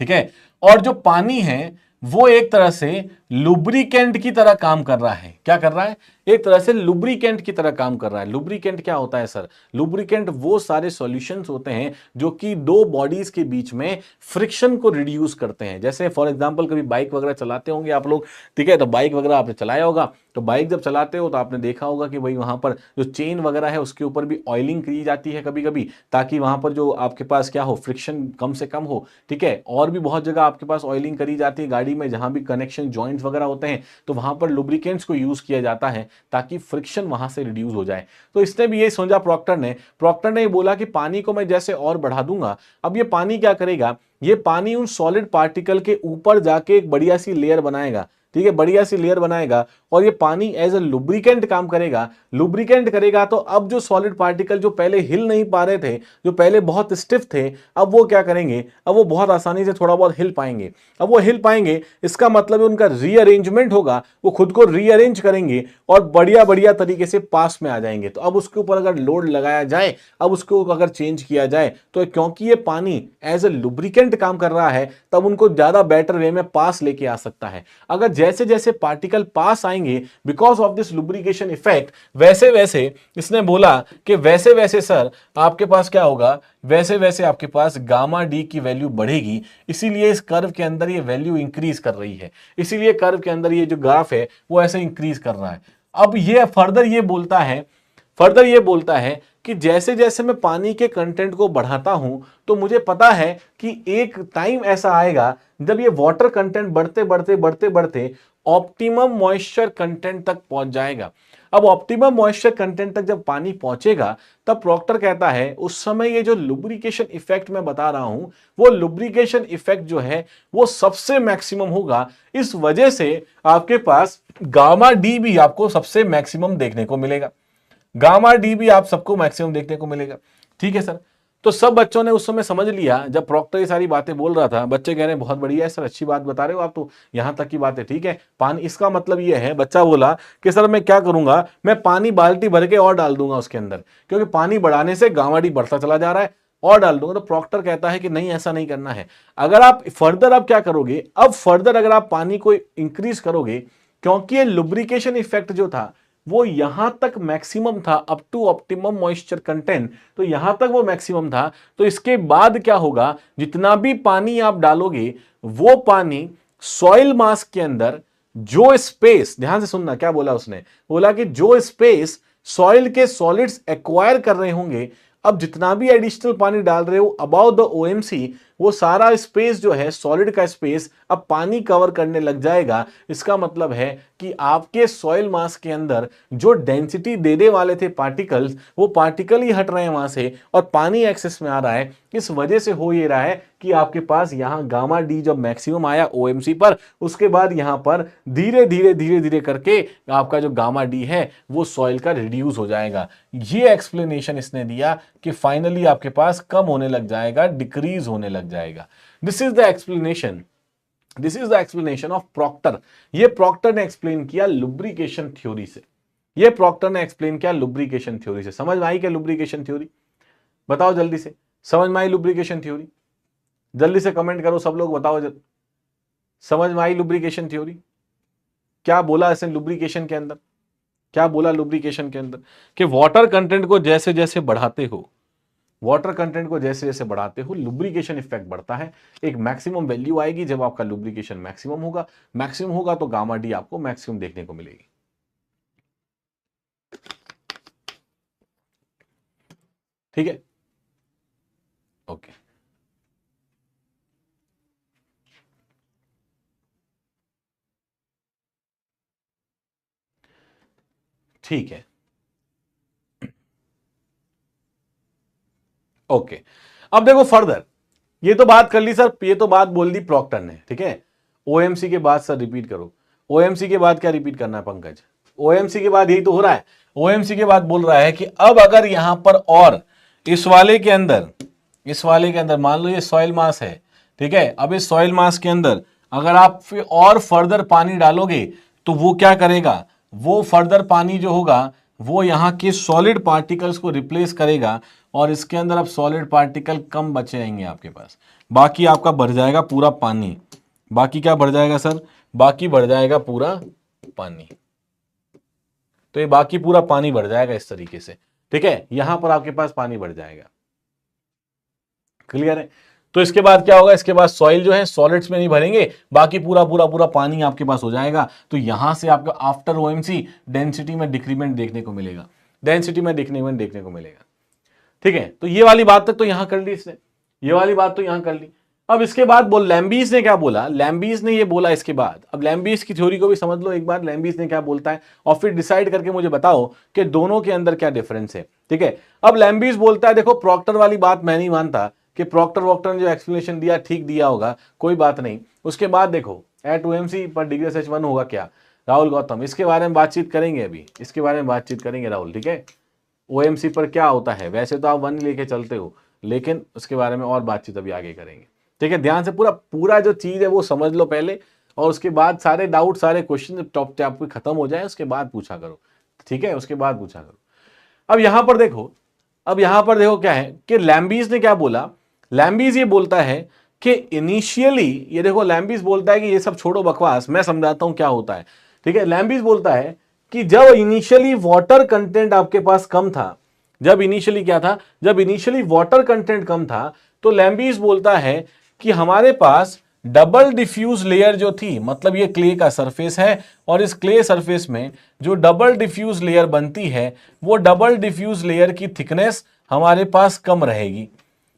ठीक है, और जो पानी है वो एक तरह से लुब्रिकेंट की तरह काम कर रहा है। क्या कर रहा है? एक तरह से लुब्रिकेंट की तरह काम कर रहा है। लुब्रिकेंट क्या होता है सर? लुब्रिकेंट वो सारे सॉल्यूशंस होते हैं जो कि दो बॉडीज के बीच में फ्रिक्शन को रिड्यूस करते हैं। जैसे फॉर एग्जांपल कभी बाइक वगैरह चलाते होंगे आप लोग, ठीक है, तो बाइक वगैरह आपने चलाया होगा, तो बाइक जब चलाते हो तो आपने देखा होगा कि भाई वहां पर जो चेन वगैरह है उसके ऊपर भी ऑयलिंग की जाती है कभी कभी, ताकि वहां पर जो आपके पास क्या हो, फ्रिक्शन कम से कम हो। ठीक है, और भी बहुत जगह आपके पास ऑयलिंग करी जाती है गाड़ी में, जहां भी कनेक्शन जॉइंट्स वगैरह होते हैं तो वहां पर लुब्रिकेंट्स को यूज किया जाता है ताकि फ्रिक्शन वहां से रिड्यूस हो जाए। तो इसने भी यही सोचा प्रॉक्टर ने बोला कि पानी को मैं जैसे और बढ़ा दूंगा, अब ये पानी क्या करेगा, ये पानी उन सॉलिड पार्टिकल के ऊपर जाके एक बढ़िया सी लेयर बनाएगा। ठीक है, बढ़िया सी लेयर बनाएगा, और ये पानी एज ए लुब्रिकेंट काम करेगा। लुब्रिकेंट करेगा तो अब जो सॉलिड पार्टिकल जो पहले हिल नहीं पा रहे थे, जो पहले बहुत स्टिफ थे, अब वो क्या करेंगे, अब वो बहुत आसानी से थोड़ा बहुत हिल पाएंगे। अब वो हिल पाएंगे, इसका मतलब है उनका रीअरेंजमेंट होगा, वो खुद को रीअरेंज करेंगे और बढ़िया बढ़िया तरीके से पास में आ जाएंगे। तो अब उसके ऊपर अगर लोड लगाया जाए, अब उसको अगर चेंज किया जाए, तो क्योंकि ये पानी एज ए लुब्रिकेंट काम कर रहा है, तब उनको ज्यादा बेटर वे में पास लेके आ सकता है। अगर जैसे जैसे पार्टिकल पास आएंगे because of this lubrication effect, वैसे वैसे इसने बोला कि वैसे वैसे सर आपके पास क्या होगा, वैसे वैसे आपके पास गामा डी की वैल्यू बढ़ेगी। इसीलिए इस कर्व के अंदर ये वैल्यू इंक्रीज कर रही है, इसीलिए कर्व के अंदर ये जो ग्राफ है वो ऐसे इंक्रीज कर रहा है। अब ये फर्दर ये बोलता है कि जैसे जैसे मैं पानी के कंटेंट को बढ़ाता हूं तो मुझे पता है कि एक टाइम ऐसा आएगा जब ये वाटर कंटेंट बढ़ते बढ़ते बढ़ते बढ़ते ऑप्टिमम मॉइस्चर कंटेंट तक पहुंच जाएगा। अब ऑप्टिमम मॉइस्चर कंटेंट तक जब पानी पहुंचेगा तब प्रॉक्टर कहता है उस समय ये जो लुब्रिकेशन इफेक्ट मैं बता रहा हूं वो लुब्रिकेशन इफेक्ट जो है वो सबसे मैक्सिमम होगा। इस वजह से आपके पास गामा डी भी आपको सबसे मैक्सिमम देखने को मिलेगा, गामा डी भी आप सबको मैक्सिमम देखने को मिलेगा। ठीक है सर, तो सब बच्चों ने उस समय समझ लिया जब प्रॉक्टर ये सारी बातें बोल रहा था। बच्चे कह रहे हैं बहुत बढ़िया है सर, अच्छी बात बता रहे हो आप, तो यहां तक की बात है ठीक है। पानी, इसका मतलब ये है, बच्चा बोला कि सर मैं क्या करूंगा, मैं पानी बाल्टी भर के और डाल दूंगा उसके अंदर, क्योंकि पानी बढ़ाने से गामा डी बढ़ता चला जा रहा है, और डाल दूंगा। तो प्रॉक्टर कहता है कि नहीं, ऐसा नहीं करना है। अगर आप फर्दर अब क्या करोगे, अब फर्दर अगर आप पानी को इंक्रीज करोगे, क्योंकि ये लुब्रिकेशन इफेक्ट जो था वो यहां तक मैक्सिमम था, up to optimum moisture content, तो यहां तक वो मैक्सिमम था। तो इसके बाद क्या होगा, जितना भी पानी आप डालोगे वो पानी सॉइल मास के अंदर जो स्पेस, ध्यान से सुनना क्या बोला उसने, बोला कि जो स्पेस सॉइल के सॉलिड्स एक्वायर कर रहे होंगे, अब जितना भी एडिशनल पानी डाल रहे हो अबाउ द ओएमसी, वो सारा स्पेस जो है सॉलिड का स्पेस अब पानी कवर करने लग जाएगा। इसका मतलब है कि आपके सॉइल मास के अंदर जो डेंसिटी देने वाले थे पार्टिकल्स, वो पार्टिकल ही हट रहे हैं वहां से और पानी एक्सेस में आ रहा है। इस वजह से हो ये रहा है कि आपके पास यहां गामा डी जब मैक्सिमम आया ओएमसी पर, उसके बाद यहां पर धीरे धीरे धीरे धीरे करके आपका जो गामा डी है वो सॉइल का रिड्यूस हो जाएगा। ये एक्सप्लेनेशन इसने दिया कि फाइनली आपके पास कम होने लग जाएगा, डिक्रीज होने लग जाएगा। This is the explanation of Proctor. ये प्रॉक्टर ने एक्सप्लेन किया लुब्रिकेशन थ्योरी से, ये प्रॉक्टर ने एक्सप्लेन किया लुब्रिकेशन थ्योरी से। समझ में आई क्या लुब्रिकेशन थ्योरी? बताओ जल्दी से, समझ में आई लुब्रिकेशन थ्योरी? जल्दी से कमेंट करो सब लोग, बताओ समझ में आई लुब्रिकेशन थ्योरी? क्या बोला इसने लुब्रिकेशन के अंदर, क्या बोला लुब्रिकेशन के अंदर? कि वाटर कंटेंट को जैसे जैसे बढ़ाते हो, वाटर कंटेंट को जैसे जैसे बढ़ाते हो लुब्रिकेशन इफेक्ट बढ़ता है। एक मैक्सिमम वैल्यू आएगी जब आपका लुब्रिकेशन मैक्सिमम होगा तो गामा डी आपको मैक्सिमम देखने को मिलेगी। ठीक है, ओके। ठीक है, ओके। अब देखो फर्दर, ये तो बात कर ली सर, ये तो बात बोल दी प्रॉक्टर ने, ठीक है। ओएमसी के बाद सर रिपीट करो, ओएमसी के बाद क्या रिपीट करना है पंकज? ओएमसी के बाद यही तो हो रहा है। ओएमसी के बाद बोल रहा है कि अब अगर यहां पर और इस वाले के अंदर मान लो ये सॉइल मास है, ठीक है। अब इस सॉइल मास के अंदर अगर आप फिर और फर्दर पानी डालोगे तो वो क्या करेगा, वो फर्दर पानी जो होगा वो यहां के सॉलिड पार्टिकल्स को रिप्लेस करेगा और इसके अंदर अब सॉलिड पार्टिकल कम बचे रहेंगे आपके पास, बाकी आपका बढ़ जाएगा पूरा पानी। बाकी क्या बढ़ जाएगा सर? बाकी बढ़ जाएगा पूरा पानी। तो ये बाकी पूरा पानी बढ़ जाएगा इस तरीके से, ठीक है। यहां पर आपके पास पानी बढ़ जाएगा, क्लियर है? तो इसके बाद क्या होगा, इसके बाद सॉइल जो है सॉलिड्स में नहीं भरेंगे, बाकी पूरा पूरा पूरा पानी आपके पास हो जाएगा। तो यहां से आपका आफ्टर ओएमसी डेंसिटी में डिक्रीमेंट देखने को मिलेगा, डेंसिटी में डिक्रीमेंट देखने को मिलेगा, ठीक है। तो ये वाली बात तक तो यहां कर ली इसने, ये वाली बात तो यहां कर ली। अब इसके बाद बोल लैम्बीज ने क्या बोला, लैम्बीज ने ये बोला इसके बाद, अब लैम्बीज की थ्योरी को भी समझ लो एक बार, लैम्बीज ने क्या बोलता है और फिर डिसाइड करके मुझे बताओ कि दोनों के अंदर क्या डिफरेंस है, ठीक है। अब लैम्बीज बोलता है, देखो प्रॉक्टर वाली बात मैं नहीं मानता कि प्रॉक्टर वॉक्टर ने जो एक्सप्लेनेशन दिया ठीक दिया होगा, कोई बात नहीं। उसके बाद देखो एट ओएमसी पर डिग्री H1 होगा क्या, राहुल गौतम, इसके बारे में बातचीत करेंगे, अभी इसके बारे में बातचीत करेंगे राहुल, ठीक है। ओएमसी पर क्या होता है, वैसे तो आप 1 लेके चलते हो, लेकिन उसके बारे में और बातचीत अभी आगे करेंगे, ठीक है। ध्यान से पूरा जो चीज है वो समझ लो पहले, और उसके बाद सारे डाउट सारे क्वेश्चन टॉप आपको खत्म हो जाए उसके बाद पूछा करो, ठीक है, उसके बाद पूछा करो। अब यहां पर देखो क्या है कि लैम्बीज ने क्या बोला, लैम्बीज ये बोलता है कि इनिशियली, ये देखो लैम्बिस बोलता है कि ये सब छोड़ो बकवास, मैं समझाता हूं क्या होता है, ठीक है। लैम्बिस बोलता है कि जब इनिशियली वाटर कंटेंट आपके पास कम था, जब इनिशियली क्या था, जब इनिशियली वाटर कंटेंट कम था, तो लैम्बिस बोलता है कि हमारे पास डबल डिफ्यूज लेयर जो थी, मतलब ये क्ले का सरफेस है और इस क्ले सरफेस में जो डबल डिफ्यूज लेयर बनती है, वो डबल डिफ्यूज लेयर की थिकनेस हमारे पास कम रहेगी।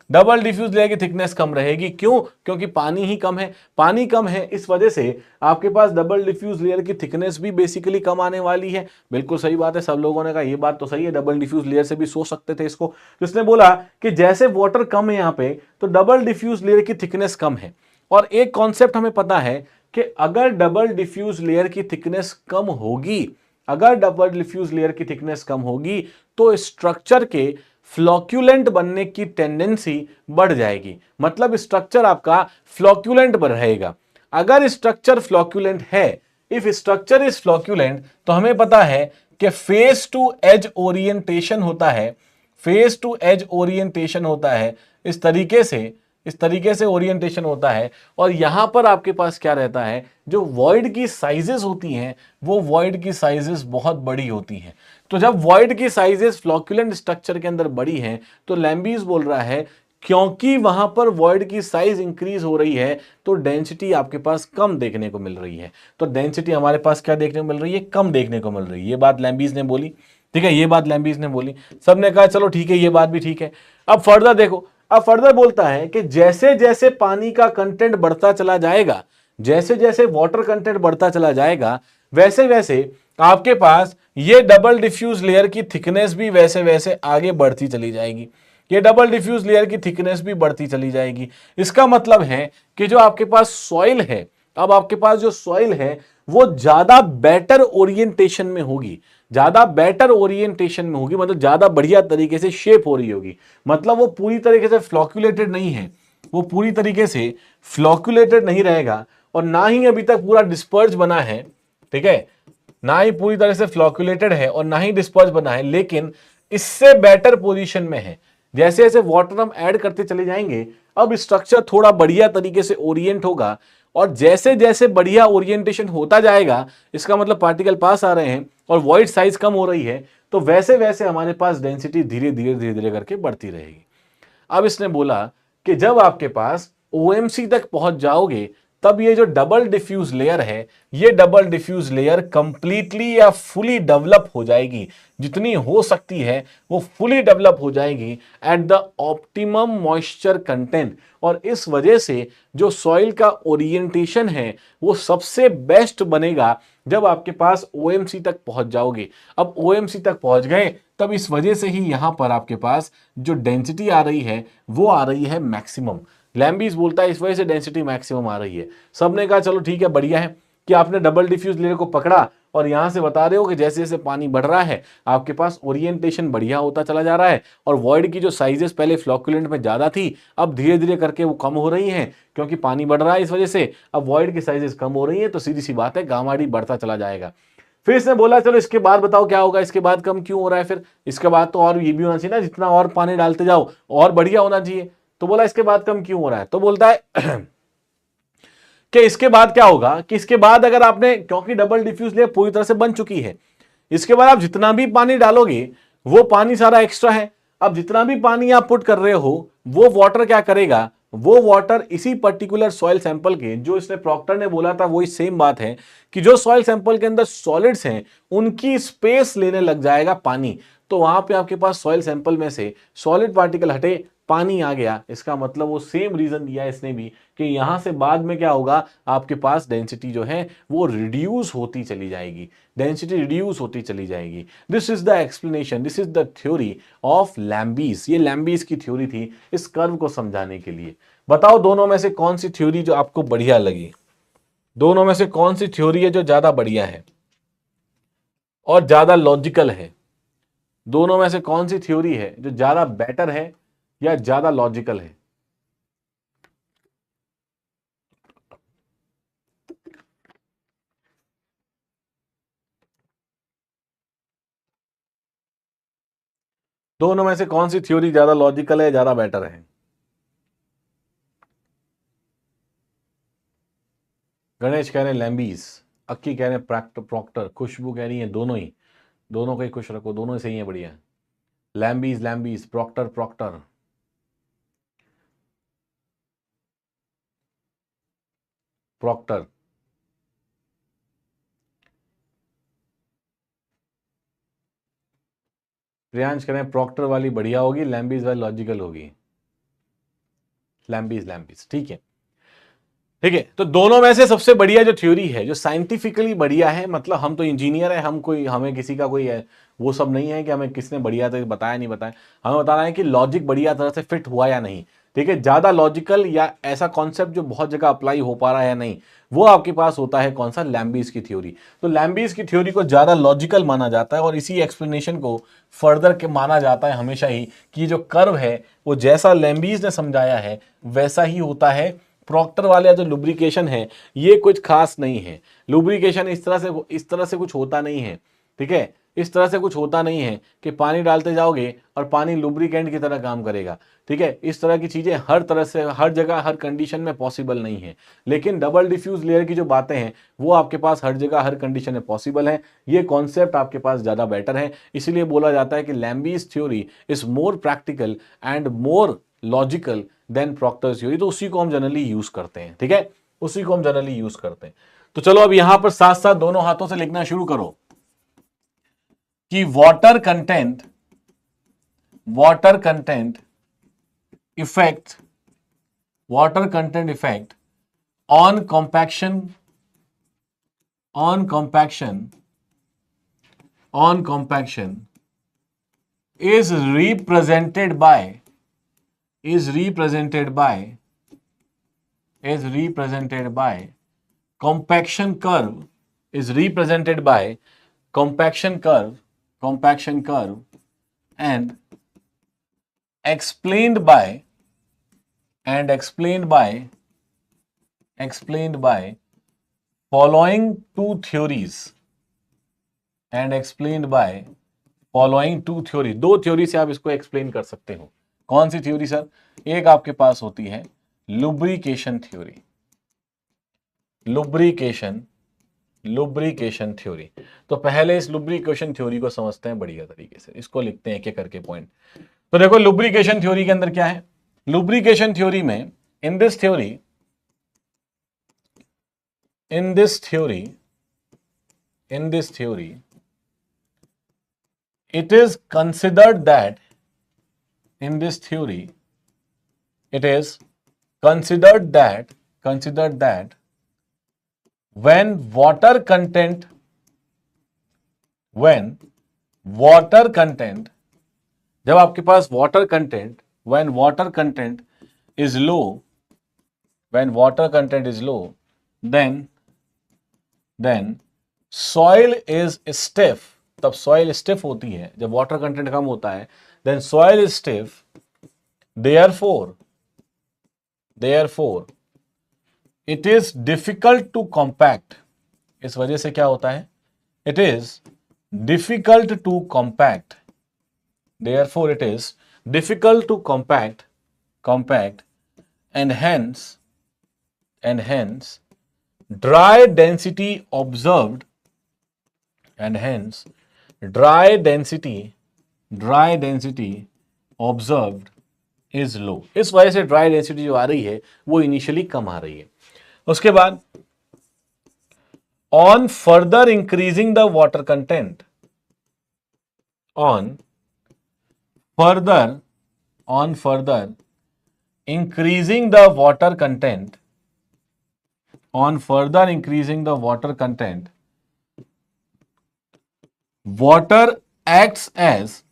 डबल डिफ्यूज लेयर की थिकनेस कम रहेगी, क्यों? क्योंकि पानी ही कम है, पानी कम है, इस वजह से आपके पास डबल डिफ्यूज लेयर की थिकनेस भी बेसिकली कम आने वाली है। बिल्कुल सही बात है, सब लोगों ने कहा ये बात तो सही है, डबल डिफ्यूज लेयर से भी सोच सकते थे इसको। तो इसने बोला कि जैसे वाटर कम है यहां पे, तो डबल डिफ्यूज लेयर की थिकनेस कम है। और एक कॉन्सेप्ट हमें पता है कि अगर डबल डिफ्यूज लेयर की थिकनेस कम होगी, अगर डबल डिफ्यूज लेयर की थिकनेस कम होगी, तो स्ट्रक्चर के फ्लॉक्यूलेंट बनने की टेंडेंसी बढ़ जाएगी, मतलब स्ट्रक्चर आपका फ्लॉक्यूलेंट बन रहेगा। अगर स्ट्रक्चर फ्लॉक्यूलेंट है, इफ स्ट्रक्चर इज फ्लॉक्यूलेंट, तो हमें पता है कि फेस टू एज ओरिएंटेशन होता है, फेस टू एज ओरिएंटेशन होता है, इस तरीके से ओरिएंटेशन होता है। और यहां पर आपके पास क्या रहता है, जो वॉइड की साइजेस होती हैं, वो वॉइड की साइजेस बहुत बड़ी होती हैं। तो जब वॉइड की साइजेस फ्लॉक्यूलेंट स्ट्रक्चर के अंदर बड़ी हैं, तो लैम्बिस बोल रहा है क्योंकि वहां पर वॉइड की साइज इंक्रीज हो रही है, तो डेंसिटी आपके पास कम देखने को मिल रही है। तो डेंसिटी हमारे पास क्या देखने को मिल रही है, कम देखने को मिल रही है। ये बात लैम्बिस ने बोली, ठीक है, ये बात लैम्बिस ने बोली। सबने कहा चलो ठीक है, ये बात भी ठीक है। अब फर्दर देखो, अब फर्दर बोलता है कि जैसे जैसे पानी का कंटेंट बढ़ता चला जाएगा, जैसे जैसे वाटर कंटेंट बढ़ता चला जाएगा, वैसे वैसे आपके पास ये डबल डिफ्यूज लेयर की थिकनेस भी वैसे वैसे आगे बढ़ती चली जाएगी। ये डबल डिफ्यूज लेयर की थिकनेस भी बढ़ती चली जाएगी। इसका मतलब है कि जो आपके पास सॉइल है, अब आपके पास जो सॉइल है वो ज्यादा बेटर ओरिएंटेशन में होगी, ज्यादा बेटर ओरिएंटेशन में होगी, मतलब ज्यादा बढ़िया तरीके से शेप हो रही होगी। मतलब वो पूरी तरीके से फ्लॉक्यूलेटेड नहीं है, वो पूरी तरीके से फ्लॉक्यूलेटेड नहीं रहेगा, और ना ही अभी तक पूरा डिस्पर्ज बना है, ठीक है, ना ही पूरी तरह से फ्लॉक्यूलेटेड है और ना ही डिस्पर्ज बना है, लेकिन इससे बेटर पोजीशन में है। जैसे जैसे वाटर हम ऐड करते चले जाएंगे, अब स्ट्रक्चर थोड़ा बढ़िया तरीके से ओरिएंट होगा, और जैसे जैसे बढ़िया ओरिएंटेशन होता जाएगा, इसका मतलब पार्टिकल पास आ रहे हैं और वॉइड साइज कम हो रही है, तो वैसे वैसे हमारे पास डेंसिटी धीरे धीरे धीरे धीरे करके बढ़ती रहेगी। अब इसने बोला कि जब आपके पास ओएमसी तक पहुंच जाओगे, तब ये जो डबल डिफ्यूज लेयर है, ये डबल डिफ्यूज लेयर कंप्लीटली या फुली डेवलप हो जाएगी, जितनी हो सकती है वो फुली डेवलप हो जाएगी at the optimum moisture content. और इस वजह से जो सॉइल का ओरिएंटेशन है वो सबसे बेस्ट बनेगा जब आपके पास ओएमसी तक पहुंच जाओगे। अब ओएमसी तक पहुंच गए, तब इस वजह से ही यहां पर आपके पास जो डेंसिटी आ रही है वो आ रही है मैक्सिमम। लैम्बिस बोलता है इस वजह से डेंसिटी मैक्सिमम आ रही है। सबने कहा चलो ठीक है, बढ़िया है कि आपने डबल डिफ्यूज लेयर को पकड़ा और यहां से बता रहे हो कि जैसे जैसे पानी बढ़ रहा है आपके पास ओरिएंटेशन बढ़िया होता चला जा रहा है, और वॉइड की जो साइजेस पहले फ्लॉक्यूलेंट में ज्यादा थी, अब धीरे धीरे करके वो कम हो रही हैं, क्योंकि पानी बढ़ रहा है, इस वजह से अब वॉइड की साइजेस कम हो रही हैं, तो सीधी सी बात है गामा डी बढ़ता चला जाएगा। फिर इसने बोला चलो इसके बाद बताओ क्या होगा, इसके बाद कम क्यों हो रहा है, फिर इसके बाद तो और ये भी होना चाहिए ना, जितना और पानी डालते जाओ और बढ़िया होना चाहिए। तो बोला इसके बाद कम क्यों हो रहा है, तो बोलता है कि इसके बाद क्या होगा, कि इसके बाद अगर आपने, क्योंकि डबल डिफ्यूज लेयर पूरी तरह से बन चुकी है, इसके बाद आप जितना भी पानी डालोगे वो पानी सारा एक्स्ट्रा है। अब जितना भी पानी आप पुट कर रहे हो वो वाटर क्या करेगा, वो वाटर इसी पर्टिकुलर सॉइल सैंपल के, जो इसने प्रॉक्टर ने बोला था वही सेम बात है कि जो सॉइल सैंपल के अंदर सॉलिड्स हैं उनकी स्पेस लेने लग जाएगा पानी। तो वहां पे आपके पास सॉइल सैंपल में से सॉलिड पार्टिकल हटे, पानी आ गया। इसका मतलब वो सेम रीजन दिया इसने भी कि यहां से बाद में क्या होगा, आपके पास डेंसिटी जो है वो रिड्यूस होती चली जाएगी, डेंसिटी रिड्यूस होती चली जाएगी। This is the explanation, this is the theory of Lambe's. ये लैम्बिस की थ्योरी थी इस कर्व को समझाने के लिए। बताओ दोनों में से कौन सी थ्योरी जो आपको बढ़िया लगी, दोनों में से कौन सी थ्योरी है जो ज्यादा बढ़िया है और ज्यादा लॉजिकल है? दोनों में से कौन सी थ्योरी है जो ज्यादा बेटर है या ज्यादा लॉजिकल है? दोनों में से कौन सी थ्योरी ज्यादा लॉजिकल है, ज्यादा बेटर है? गणेश कह रहे हैं लैम्बीज, अक्की कह रहे हैं प्रॉक्टर, खुशबू कह रही है दोनों ही, दोनों को ही खुश रखो, दोनों ही सही है, बढ़िया। लैम्बीज लैम्बीज, प्रॉक्टर प्रॉक्टर, प्रॉक्टर। प्रियांश कह रहे हैं प्रॉक्टर वाली बढ़िया होगी, लैम्बीज वाली लॉजिकल होगी। लैम्बीज लैम्बीज, ठीक है ठीक है। तो दोनों में से सबसे बढ़िया जो थ्योरी है, जो साइंटिफिकली बढ़िया है, मतलब हम तो इंजीनियर है, हम कोई, हमें किसी का कोई है वो सब नहीं है कि हमें किसने बढ़िया तरह बताया नहीं बताया, हमें बताना है कि लॉजिक बढ़िया तरह से फिट हुआ या नहीं, ठीक है। ज्यादा लॉजिकल या ऐसा कॉन्सेप्ट जो बहुत जगह अप्लाई हो पा रहा है या नहीं, वो आपके पास होता है कौन सा, लैम्बीज की थ्योरी। तो लैम्बीज की थ्योरी को ज्यादा लॉजिकल माना जाता है और इसी एक्सप्लेनेशन को फर्दर के माना जाता है हमेशा ही कि जो कर्व है वो जैसा लैम्बीज ने समझाया है वैसा ही होता है। प्रॉक्टर वाले जो लुब्रिकेशन है ये कुछ खास नहीं है, लुब्रिकेशन इस तरह से कुछ होता नहीं है, ठीक है। इस तरह से कुछ होता नहीं है कि पानी डालते जाओगे और पानी लुब्रिकेंट की तरह काम करेगा, ठीक है। इस तरह की चीजें हर तरह से हर जगह हर कंडीशन में पॉसिबल नहीं है, लेकिन डबल डिफ्यूज लेयर की जो बातें हैं वो आपके पास हर जगह हर कंडीशन में पॉसिबल है। ये कॉन्सेप्ट आपके पास ज्यादा बेटर है, इसीलिए बोला जाता है कि Lambe's theory is more practical and more logical than Proctor's theory. तो उसी को हम जनरली यूज करते हैं, ठीक है, उसी को हम जनरली यूज करते हैं। तो चलो अब यहां पर साथ साथ दोनों हाथों से लिखना शुरू करो कि water content effect, water content effect on compaction, on compaction is represented by compaction curve, is represented by compaction curve and explained by following two theories and explained by following two theory। दो theory से आप इसको explain कर सकते हो। कौन सी theory sir? एक आपके पास होती है लुब्रिकेशन थ्योरी, लुब्रिकेशन थ्योरी। तो पहले इस लुब्रिकेशन थ्योरी को समझते हैं बढ़िया तरीके से, इसको लिखते हैं एक एक करके पॉइंट। तो देखो लुब्रिकेशन थ्योरी के अंदर क्या है, लुब्रिकेशन थ्योरी में इन this theory it is considered that when water content जब आपके पास water content when water content is low then soil is stiff, तब soil stiff होती है जब water content कम होता है, then soil is stiff, therefore it is difficult to compact। इस वजह से क्या होता है, it is difficult to compact, therefore it is difficult to compact and hence dry density observed is low। इस वजह से ड्राई डेंसिटी जो आ रही है वो इनिशियली कम आ रही है। उसके बाद on further increasing the water content, on further increasing the water content, water acts as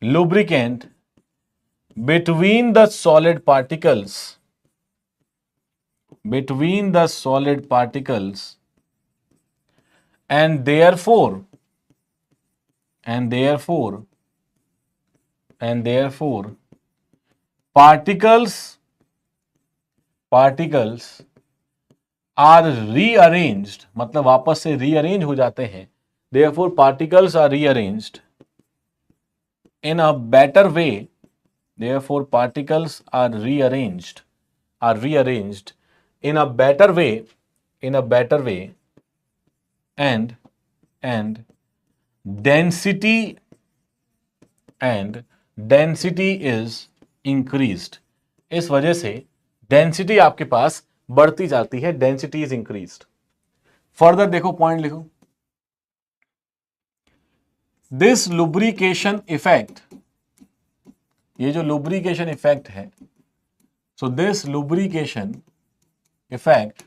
lubricant between the solid particles and therefore particles are rearranged, मतलब वापस से रीअरेंज हो जाते हैं therefore particles are rearranged in a better way, therefore particles are rearranged in a better way, and and density is increased. इस वजह से density आपके पास बढ़ती जाती है, डेंसिटी इज इंक्रीज्ड. फर्दर देखो, पॉइंट लिखो, दिस लुब्रिकेशन इफेक्ट, ये जो लुब्रिकेशन इफेक्ट है, so this lubrication effect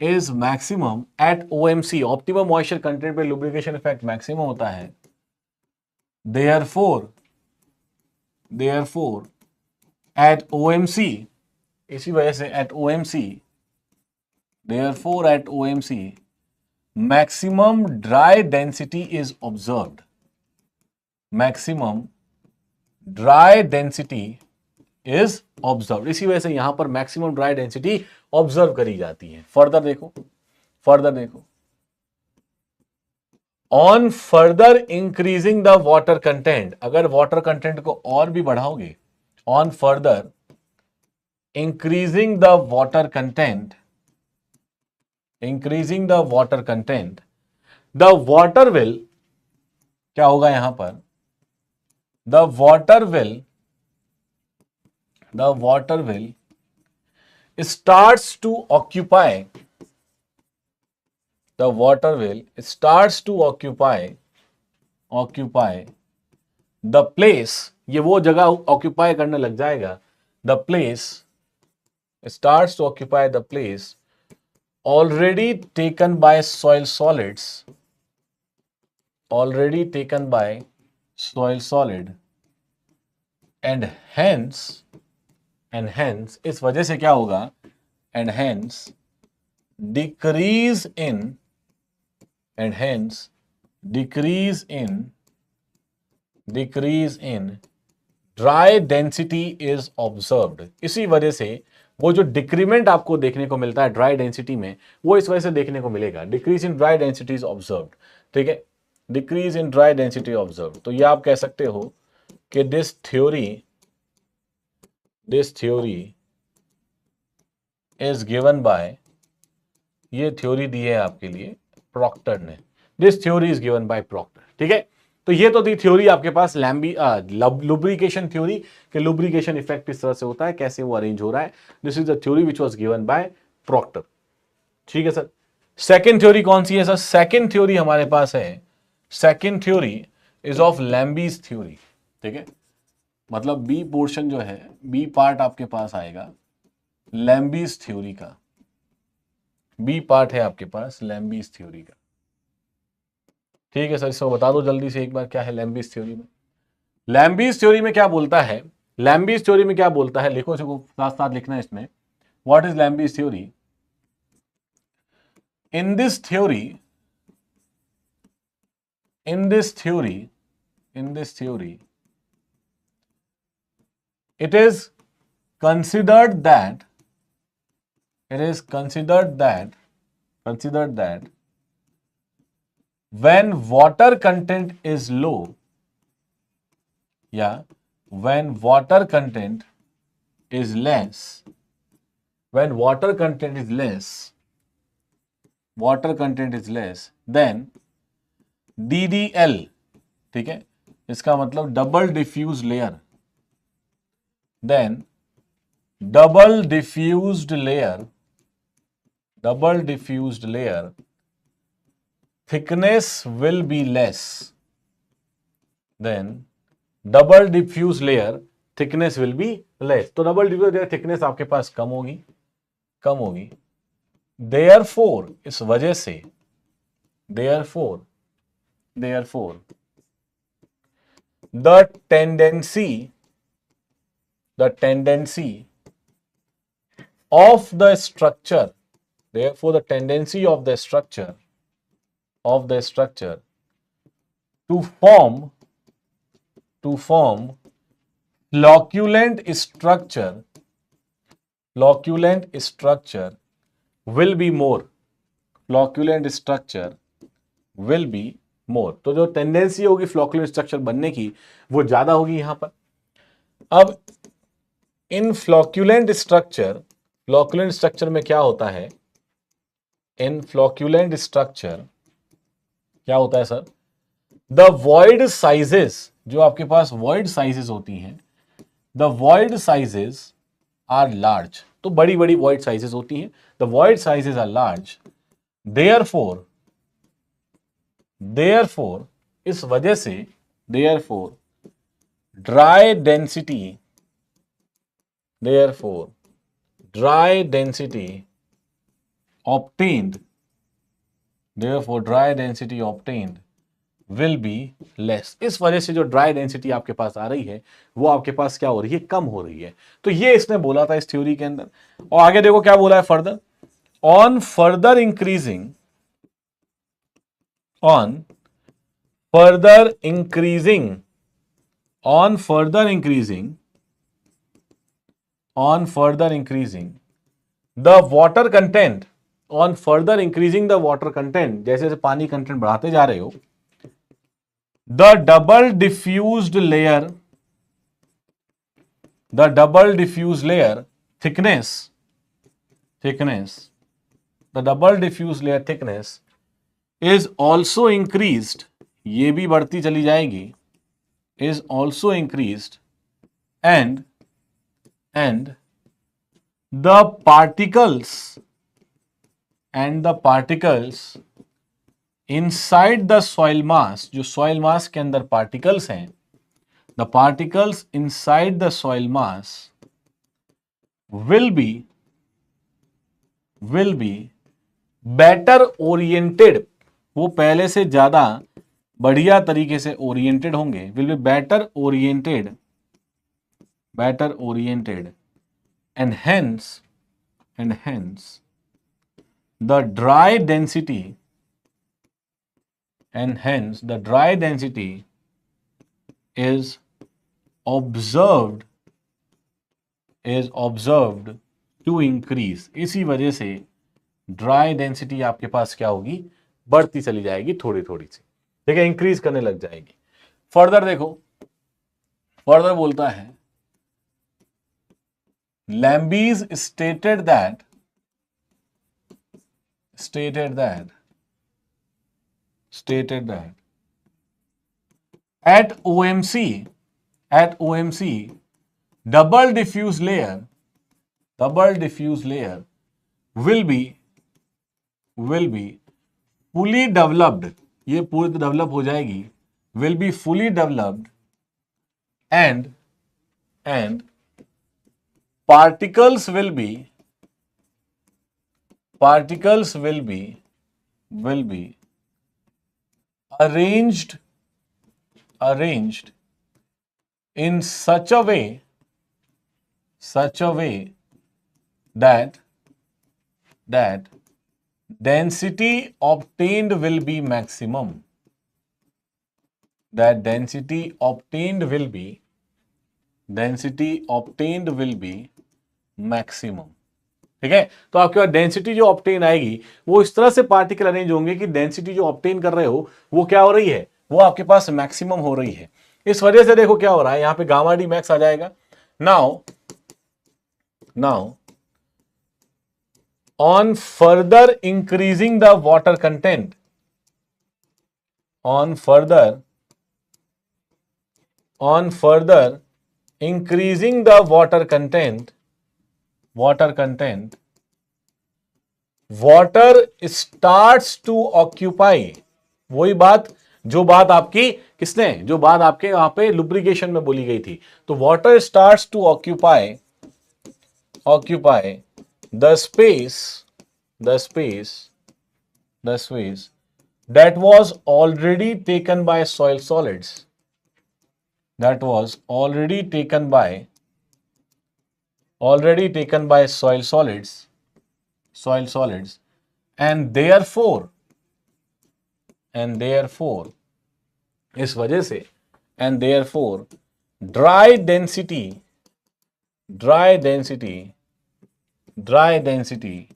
is maximum at OMC, optimum moisture content पे lubrication effect maximum होता है. Therefore at OMC, इसी वजह से at OMC maximum dry density is observed. इसी वजह से यहां पर मैक्सिमम ड्राई डेंसिटी ऑब्जर्व करी जाती है. फर्दर देखो, on further increasing the water content, अगर वाटर कंटेंट को और भी बढ़ाओगे, on further increasing the water content, the water will, क्या होगा यहां पर, the water will starts to occupy the place, ये वो जगह ऑक्यूपाई करने लग जाएगा, the place starts to occupy the place already taken by soil solids, and hence इस वजह से क्या होगा, and hence decrease in dry density is observed. इसी वजह से वो जो डिक्रीमेंट आपको देखने को मिलता है ड्राई डेंसिटी में, वो इस वजह से देखने को मिलेगा. Decrease in dry density is observed. ठीक है, decrease in dry density observed. तो ये आप कह सकते हो कि this theory is given by, ये थ्योरी दी है आपके लिए प्रॉक्टर ने. This theory is given by Proctor. ठीक है, तो ये तो थी थ्योरी आपके पास लुब्रिकेशन थ्योरी, कि लुब्रिकेशन इफेक्ट इस तरह से होता है, कैसे वो अरेंज हो रहा है. This is the theory which was given by Proctor. ठीक है सर. सेकंड थ्योरी कौन सी है सर? सेकंड थ्योरी हमारे पास है, second theory is of Lambe's theory. ठीक है, मतलब बी पोर्शन जो है, बी पार्ट आपके पास आएगा लैम्बीज थ्योरी का. बी पार्ट है आपके पास लैम्बीज थ्योरी का. ठीक है सर, इसको बता दो जल्दी से एक बार, क्या है लैम्बीज थ्योरी में. लैम्बीज थ्योरी में क्या बोलता है, लिखो, इसको साथ साथ लिखना है इसमें. What is Lambe's theory? In this theory it is considered that when water content is low, when water content is less, then DDL, ठीक है, इसका मतलब double diffuse layer, then double diffused layer thickness will be less. Then double diffuse layer thickness will be less. तो double diffuse layer thickness आपके पास कम होगी. Therefore इस वजह से therefore the tendency of the structure, therefore the tendency of the structure to form flocculent structure flocculent structure will be more, flocculent structure will be more. तो जो tendency होगी फ्लॉक्यूलेंट structure बनने की वो ज्यादा होगी यहां पर। अब इन फ्लॉक्यूलेंट स्ट्रक्चर में क्या होता है, इन फ्लॉक्यूलेंट स्ट्रक्चर क्या होता है सर, द वॉइड साइजेस, जो आपके पास वॉइड साइजेस होती हैं, the void sizes are large, तो बड़ी बड़ी वॉइड साइजेस होती हैं, the void sizes are large, therefore इस वजह से, therefore dry density obtained, therefore dry density obtained will be less। इस वजह से जो ड्राई डेंसिटी आपके पास आ रही है वो आपके पास क्या हो रही है, कम हो रही है। तो ये इसने बोला था इस थ्योरी के अंदर। और आगे देखो क्या बोला है further, on further increasing the water content, on further increasing the water content, जैसे जैसे पानी कंटेंट बढ़ाते जा रहे हो, the double diffused layer thickness, the double diffuse layer thickness is also increased, ये भी बढ़ती चली जाएगी, is also increased, and the particles inside the soil mass, जो soil mass के अंदर particles हैं, the particles inside the soil mass will be better oriented, वो पहले से ज्यादा बढ़िया तरीके से ओरिएंटेड होंगे, will be better oriented and hence the dry density is observed to increase। इसी वजह से ड्राई डेंसिटी आपके पास क्या होगी, बढ़ती चली जाएगी थोड़ी थोड़ी सी, ठीक है, इंक्रीज करने लग जाएगी। फर्दर देखो, फर्दर बोलता है Lambe's stated that at OMC double diffuse layer will be fully developed, ये पूरी डेवलप हो जाएगी, will be fully developed and particles will be arranged in such a way that density obtained will be maximum, maximum, ठीक है। तो आपके पास density जो obtain आएगी वो इस तरह से पार्टिकल अरेंज होंगे कि डेंसिटी जो ऑब्टेन कर रहे हो वो क्या हो रही है, वो आपके पास मैक्सिमम हो रही है। इस वजह से देखो क्या हो रहा है, यहां पे गामा डी मैक्स आ जाएगा। Now on further increasing the water content, on further increasing the water content, water starts to occupy, वही बात जो बात आपकी किसने, जो बात आपके यहां पे लुब्रिकेशन में बोली गई थी। तो water starts to occupy the space that was already taken by soil solids, soil solids, and therefore इस वजह से and therefore dry density dry density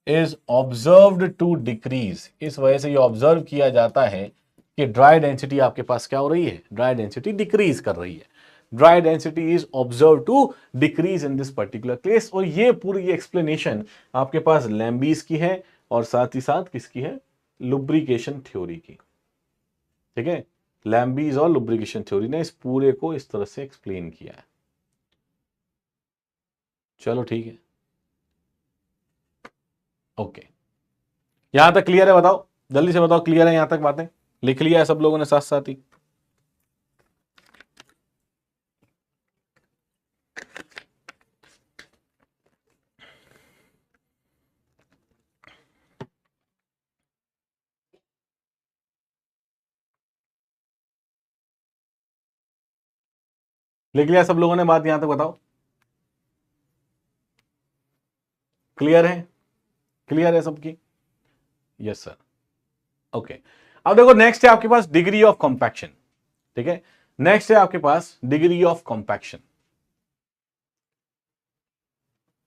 is observed to decrease, इस वजह से ये ऑब्जर्व किया जाता है कि ड्राई डेंसिटी आपके पास क्या हो रही है, ड्राई डेंसिटी डिक्रीज कर रही है। Dry density is observe to decrease in this particular case. और ये पूरी एक्सप्लेनेशन आपके पास लैम्बीज की है और साथ ही साथ किसकी है, लुब्रिकेशन थ्योरी की। ठीक है, लैम्बीज और लुब्रिकेशन थ्योरी ने इस पूरे को इस तरह से एक्सप्लेन किया है। चलो ठीक है, ओके, यहां तक क्लियर है? बताओ जल्दी से बताओ, क्लियर है यहां तक बातें? लिख लिया है सब लोगों ने साथ साथ ही? लिख लिया सब लोगों ने बात यहां तक? बताओ क्लियर है? क्लियर है सबकी? Yes sir, okay. अब देखो नेक्स्ट है आपके पास डिग्री ऑफ कॉम्पैक्शन। ठीक है, नेक्स्ट है आपके पास degree of compaction.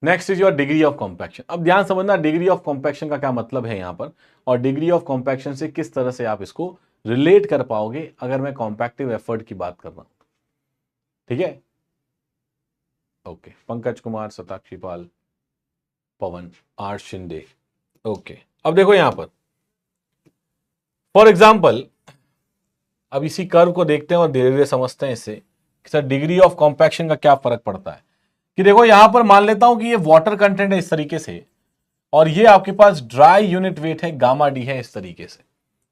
Next is your degree of compaction. अब ध्यान समझना डिग्री ऑफ कॉम्पैक्शन का क्या मतलब है यहां पर, और डिग्री ऑफ कॉम्पैक्शन से किस तरह से आप इसको रिलेट कर पाओगे अगर मैं कॉम्पैक्टिव एफर्ट की बात कर रहा हूं। ठीक है, okay. Pankaj Kumar, Satakshi Pal, Pawan, R Shinde, okay. अब देखो यहां पर फॉर एग्जाम्पल, अब इसी कर्व को देखते हैं और धीरे धीरे समझते हैं इससे कि सर डिग्री ऑफ कॉम्पैक्शन का क्या फर्क पड़ता है। कि देखो यहां पर मान लेता हूं कि ये वाटर कंटेंट है इस तरीके से, और ये आपके पास ड्राई यूनिट वेट है गामा डी है इस तरीके से।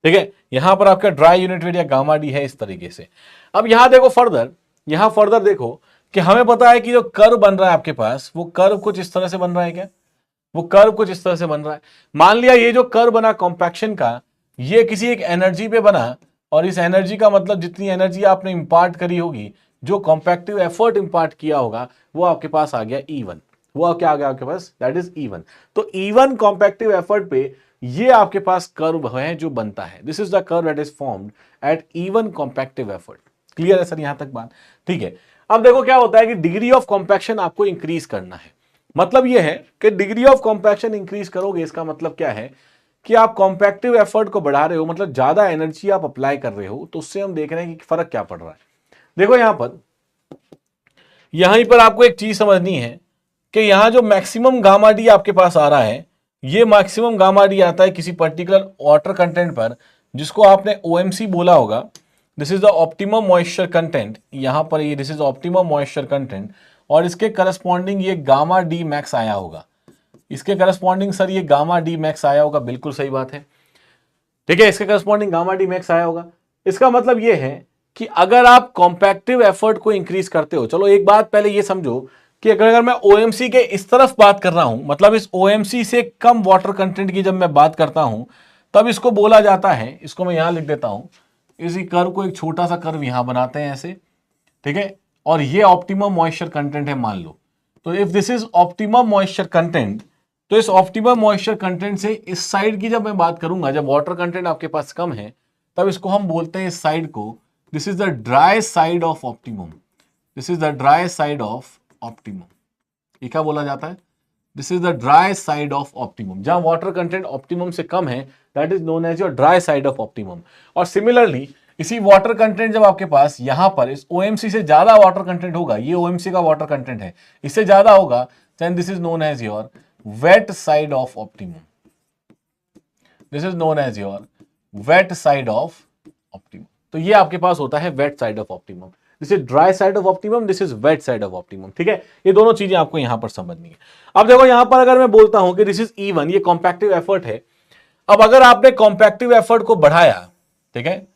ठीक है, यहां पर आपका ड्राई यूनिट वेट या गामा डी है इस तरीके से। अब यहां देखो फर्दर, यहां फर्दर देखो कि हमें पता है कि जो कर्व बन रहा है आपके पास, वो कर्व कुछ इस तरह से बन रहा है। क्या वो कर्व कुछ इस तरह से बन रहा है? मान लिया ये जो कर्व बना कॉम्पैक्शन का, ये किसी एक एनर्जी पे बना, और इस एनर्जी का मतलब जितनी एनर्जी आपने इंपार्ट करी होगी, जो कॉम्पैक्टिव एफर्ट इंपार्ट किया होगा, वो आपके पास आ गया E1। वो क्या आ गया आपके पास? That is E1। तो E1 कॉम्पैक्टिव एफर्ट पे ये आपके पास कर्व है जो बनता है। This is the curve that is formed at E1 compactive effort. Clear है सर यहां तक बात? ठीक है, अब देखो क्या होता है कि डिग्री ऑफ कॉम्पैक्शन आपको इंक्रीज करना है। मतलब यह है कि डिग्री ऑफ कॉम्पैक्शन इंक्रीज करोगे, इसका मतलब क्या है कि आप कॉम्पैक्टिव एफर्ट को बढ़ा रहे हो, मतलब ज्यादा एनर्जी आप अप्लाई कर रहे हो। तो उससे हम देख रहे हैं कि फर्क क्या पड़ रहा है। देखो यहीं पर आपको एक चीज समझनी है कि यहां जो मैक्सिमम गामा डी आपके पास आ रहा है, ये मैक्सिमम गामा डी आता है किसी पर्टिकुलर वाटर कंटेंट पर, जिसको आपने OMC बोला होगा। This is the optimum moisture content. यहां पर ये this is optimum moisture content, और इसके करस्पॉन्डिंग ये गामा डी मैक्स आया होगा। इसके करस्पॉन्डिंग सर ये गामा डी मैक्स आया होगा, बिल्कुल सही बात है। ठीक है, इसके करस्पॉन्डिंग गामा डी मैक्स आया होगा। इसका मतलब ये है कि अगर आप कॉम्पैक्टिव एफर्ट को इंक्रीज करते हो, चलो एक बात पहले ये समझो कि अगर मैं OMC के इस तरफ बात कर रहा हूं, मतलब इस OMC से कम वाटर कंटेंट की जब मैं बात करता हूं, तब इसको बोला जाता है, इसको मैं यहां लिख देता हूं, इसी कर्व को एक छोटा सा कर्व यहां बनाते हैं ऐसे। ठीक है, और ये ऑप्टिमम मॉइस्चर कंटेंट है मान लो। तो if this is optimum moisture content, तो इस ऑप्टिमम मॉइस्चर कंटेंट से इस साइड की जब मैं बात करूंगा, जब वाटर कंटेंट आपके पास कम है, तब इसको हम बोलते हैं इस साइड को, this is the dry side of optimum. This is the dry side of optimum. ये क्या बोला जाता है? This is the dry side of optimum. जहां वाटर कंटेंट ऑप्टिमम से कम है, that is known as your dry side of optimum. और सिमिलरली इसी वाटर कंटेंट जब आपके पास यहां पर इस OMC से ज्यादा वाटर कंटेंट होगा, ये OMC का वाटर कंटेंट है, इससे ज्यादा होगा, then this is known as your wet side of optimum. This is known as your wet side of optimum. तो ये आपके पास होता है wet side of optimum. This is dry side of optimum, this is wet side of optimum. ठीक है, ये दोनों चीजें आपको यहां पर समझनी है। अब देखो यहां पर अगर मैं बोलता हूं कि दिस इज E1, ये कॉम्पैक्टिव एफर्ट है। अब अगर आपने कॉम्पैक्टिव एफर्ट को बढ़ाया, ठीक है,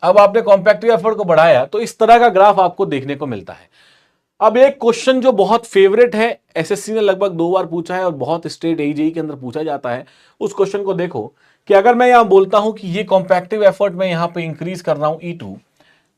अब आपने कॉम्पैक्टिव एफर्ट को बढ़ाया, तो इस तरह का ग्राफ आपको देखने को मिलता है। अब एक क्वेश्चन जो बहुत फेवरेट है, SSC ने लगभग 2 बार पूछा है और बहुत स्टेट AJE के अंदर पूछा जाता है, उस क्वेश्चन को देखो कि अगर मैं यहां बोलता हूं कि ये कॉम्पैक्टिव एफर्ट मैं यहां पे इंक्रीज कर रहा हूं E2,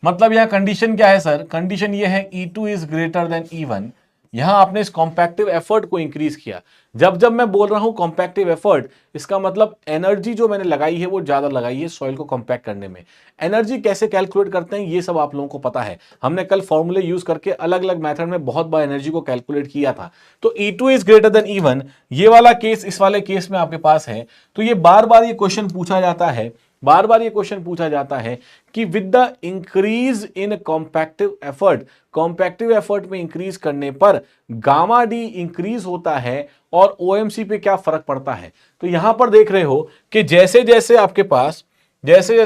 मतलब यहां कंडीशन क्या है सर? कंडीशन ये है E2 is greater than E1, यहां आपने इस कॉम्पैक्टिव एफर्ट को इंक्रीज किया। जब जब मैं बोल रहा हूं कॉम्पैक्टिव एफर्ट, इसका मतलब एनर्जी जो मैंने लगाई है वो ज्यादा लगाई है सॉइल को कॉम्पैक्ट करने में। एनर्जी कैसे कैलकुलेट करते हैं ये सब आप लोगों को पता है, हमने कल फॉर्मूले यूज करके अलग अलग मेथड में बहुत बार एनर्जी को कैलकुलेट किया था। तो E2 is greater than E1, ये वाला केस इस वाले केस में आपके पास है। तो ये बार बार ये क्वेश्चन पूछा जाता है, बार बार ये क्वेश्चन पूछा जाता है कि with the increase in compactive effort, compactive effort में इंक्रीज करने पर गामा डी इंक्रीज होता है और ओएमसी पे क्या फर्क पड़ता है। तो यहां पर देख रहे हो कि जैसे जैसे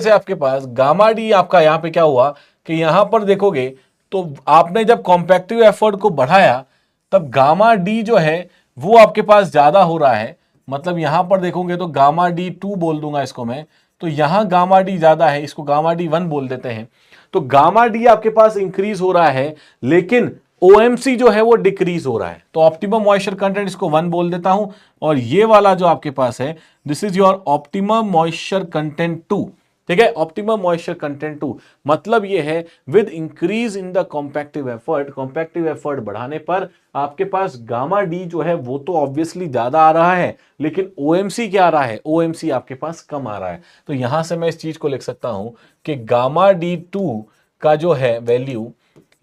आपके पास गामा डी आपका यहां पे क्या हुआ कि यहां पर देखोगे तो आपने जब कॉम्पैक्टिव एफर्ट को बढ़ाया तब गामा डी जो है वो आपके पास ज्यादा हो रहा है। मतलब यहां पर देखोगे तो गामा डी 2 बोल दूंगा इसको मैं, तो यहां गामा डी ज्यादा है, इसको गामा डी 1 बोल देते हैं। तो गामा डी आपके पास इंक्रीज हो रहा है लेकिन ओएमसी जो है वो डिक्रीज हो रहा है। तो ऑप्टिमम मॉइस्चर कंटेंट इसको 1 बोल देता हूं, और ये वाला जो आपके पास है this is your optimum moisture content 2। ठीक है, ऑप्टिमम मॉइस्चर कंटेंट 2 मतलब ये है with increase in the compactive effort, compactive effort बढ़ाने पर आपके पास गामा डी जो है वो तो ऑब्वियसली ज्यादा आ रहा है, लेकिन ओएमसी क्या आ रहा है, ओएमसी आपके पास कम आ रहा है। तो यहां से मैं इस चीज को लिख सकता हूं कि गामा डी 2 का जो है वैल्यू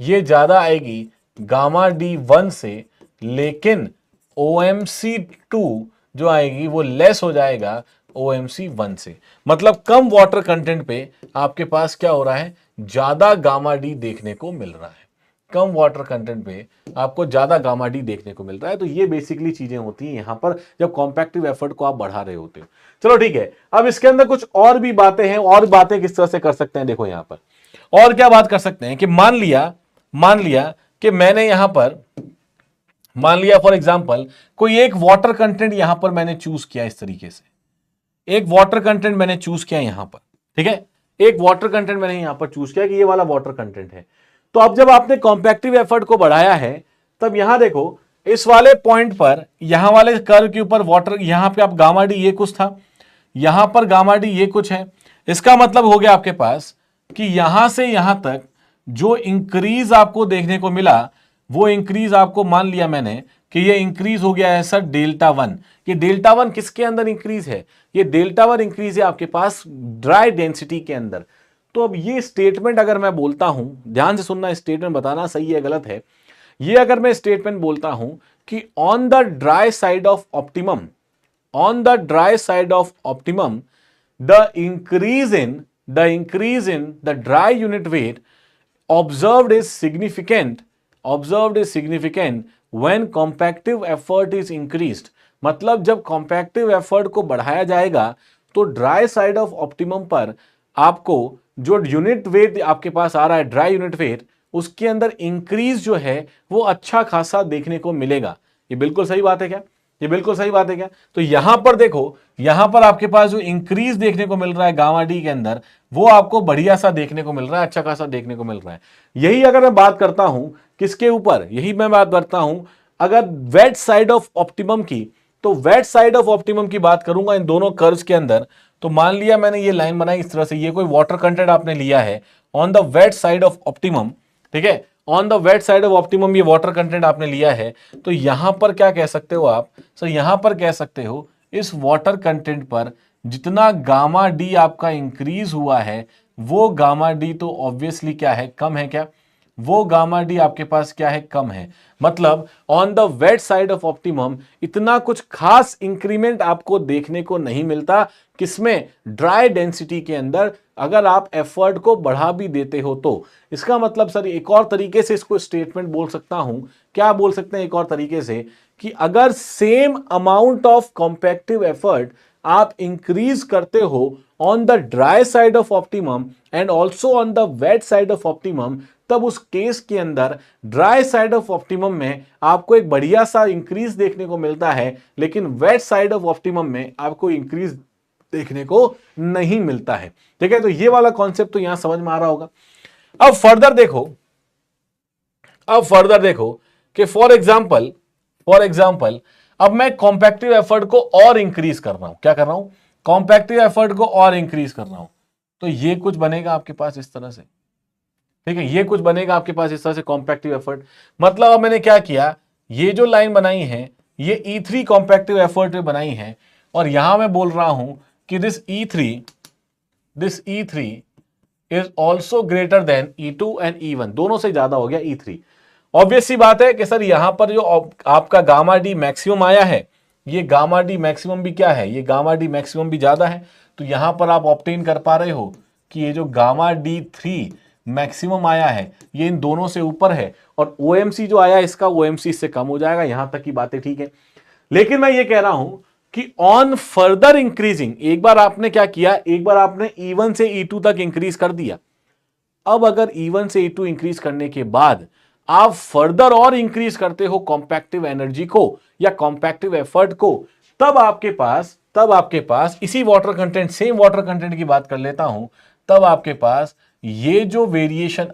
ये ज्यादा आएगी गामा डी 1 से, लेकिन ओएमसी 2 जो आएगी वो लेस हो जाएगा ओएमसी 1 से। मतलब कम वाटर कंटेंट पे आपके पास क्या हो रहा है, ज्यादा गामा डी देखने को मिल रहा है। कम वाटर कंटेंट पे आपको ज्यादा गामा डी देखने को मिल रहा है। तो ये बेसिकली चीजें होती हैं यहां पर जब कॉम्पैक्टिव एफर्ट को आप बढ़ा रहे होते हो। चलो ठीक है, अब इसके अंदर कुछ और भी बातें हैं, और बातें किस तरह से कर सकते हैं देखो यहां पर। और क्या बात कर सकते हैं कि मान लिया कि मैंने यहां पर मान लिया फॉर एग्जांपल कोई एक वाटर कंटेंट यहां पर मैंने चूज किया, इस तरीके से एक वाटर कंटेंट मैंने चूज किया यहां पर। ठीक है, एक वाटर कंटेंट मैंने यहां पर चूज किया कि ये वाला वाटर कंटेंट है। तो अब जब आपने कॉम्पैक्टिव एफर्ट को बढ़ाया है तब यहां देखो इस वाले पॉइंट पर, यहां वाले कर्व के ऊपर वाटर, यहां पे आप गामा डी ये कुछ था, यहां पर गामा डी ये कुछ है। इसका मतलब हो गया आपके पास कि यहां से यहां तक जो इंक्रीज आपको देखने को मिला वो इंक्रीज आपको मान लिया मैंने कि ये इंक्रीज हो गया है सर डेल्टा 1। ये डेल्टा 1 किसके अंदर इंक्रीज है, ये डेल्टा 1 इंक्रीज है आपके पास ड्राई डेंसिटी के अंदर। तो अब ये स्टेटमेंट अगर मैं बोलता हूं, ध्यान से सुनना, स्टेटमेंट बताना सही है गलत है। ये अगर मैं स्टेटमेंट बोलता हूं कि on the dry side of optimum, on the dry side of optimum the increase in the dry unit wait observed is significant when compactive effort is increased। मतलब जब compactive effort को बढ़ाया जाएगा तो ड्राई साइड ऑफ ऑप्टिमम पर आपको जो unit weight आपके पास आ रहा है, ड्राई यूनिट वेट, उसके अंदर इंक्रीज जो है वो अच्छा खासा देखने को मिलेगा। ये बिल्कुल सही बात है क्या, ये बिल्कुल सही बात है क्या। तो यहां पर देखो, यहां पर आपके पास जो इंक्रीज देखने को मिल रहा है गामा डी के अंदर वो आपको बढ़िया सा देखने को मिल रहा है, अच्छा खासा देखने को मिल रहा है। यही अगर मैं बात करता हूं किसके ऊपर, यही मैं बात करता हूं अगर वेट साइड ऑफ ऑप्टिमम की, तो वेट साइड ऑफ ऑप्टिमम की बात करूंगा इन दोनों कर्व्स के अंदर। तो मान लिया मैंने ये लाइन बनाई इस तरह से, ये कोई वाटर कंटेंट आपने लिया है on the wet side of optimum. ठीक है, on the wet side of optimum ये वाटर कंटेंट आपने लिया है। तो यहां पर क्या कह सकते हो आप सर, यहां पर कह सकते हो इस वाटर कंटेंट पर जितना गामा डी आपका इंक्रीज हुआ है वो गामा डी तो ऑब्वियसली क्या है, कम है क्या, वो गामा डी आपके पास क्या है, कम है। मतलब on the wet side of optimum इतना कुछ खास इंक्रीमेंट आपको देखने को नहीं मिलता, किसमें, ड्राई डेंसिटी के अंदर। अगर आप एफर्ट को बढ़ा भी देते हो तो इसका मतलब सर एक और तरीके से इसको स्टेटमेंट बोल सकता हूं, क्या बोल सकते हैं एक और तरीके से कि अगर same amount of compactive effort आप इंक्रीज करते हो on the dry side of optimum and also on the wet side of optimum, तब उस केस के अंदर ड्राई साइड ऑफ ऑप्टिमम में आपको एक बढ़िया सा इंक्रीज देखने को मिलता है, लेकिन वेट साइड ऑफ ऑप्टिमम में आपको इंक्रीज देखने को नहीं मिलता है। ठीक है, तो ये वाला कॉन्सेप्ट तो यहां समझ में आ रहा होगा। अब फर्दर देखो कि फॉर एग्जाम्पल अब मैं कॉम्पैक्टिव एफर्ट को और इंक्रीज कर रहा हूं, क्या कर रहा हूं, कॉम्पैक्टिव एफर्ट को और इंक्रीज कर रहा हूं। तो ये कुछ बनेगा आपके पास इस तरह से। ठीक है, ये कुछ बनेगा आपके पास इस तरह से कॉम्पैक्टिव एफर्ट। मतलब अब मैंने क्या किया ये जो लाइन बनाई है ये E3 कॉम्पैक्टिव एफर्ट पे बनाई है, और यहां मैं बोल रहा हूं कि this E3 is also greater than E2 and E1, दोनों से ज्यादा हो गया E3। ऑब्वियस सी बात है कि सर यहां पर जो आपका गामा डी मैक्सिमम आया है, ये गामा डी मैक्सिमम भी क्या है, ये गामा डी मैक्सिमम भी ज्यादा है, तो यहां पर आप ऑब्टेन कर पा रहे हो कि ये जो गामा D3 मैक्सिमम आया है ये इन दोनों से ऊपर है, और OMC जो आया इसका OMC इससे कम हो जाएगा। यहां तक की बातें ठीक है, लेकिन मैं ये कह रहा हूं कि ऑन फर्दर इंक्रीजिंग, एक बार आपने क्या किया, एक बार आपने E1 से E2 तक इंक्रीज कर दिया, अब अगर E1 से E2 इंक्रीज करने के बाद आप फर्दर और इंक्रीज करते हो कॉम्पैक्टिव एनर्जी को या कॉम्पैक्टिव एफर्ट को, तब आपके पास इसी water content, same water content की बात कर लेता हूं, तब आपके पास ये जो वेरिएशन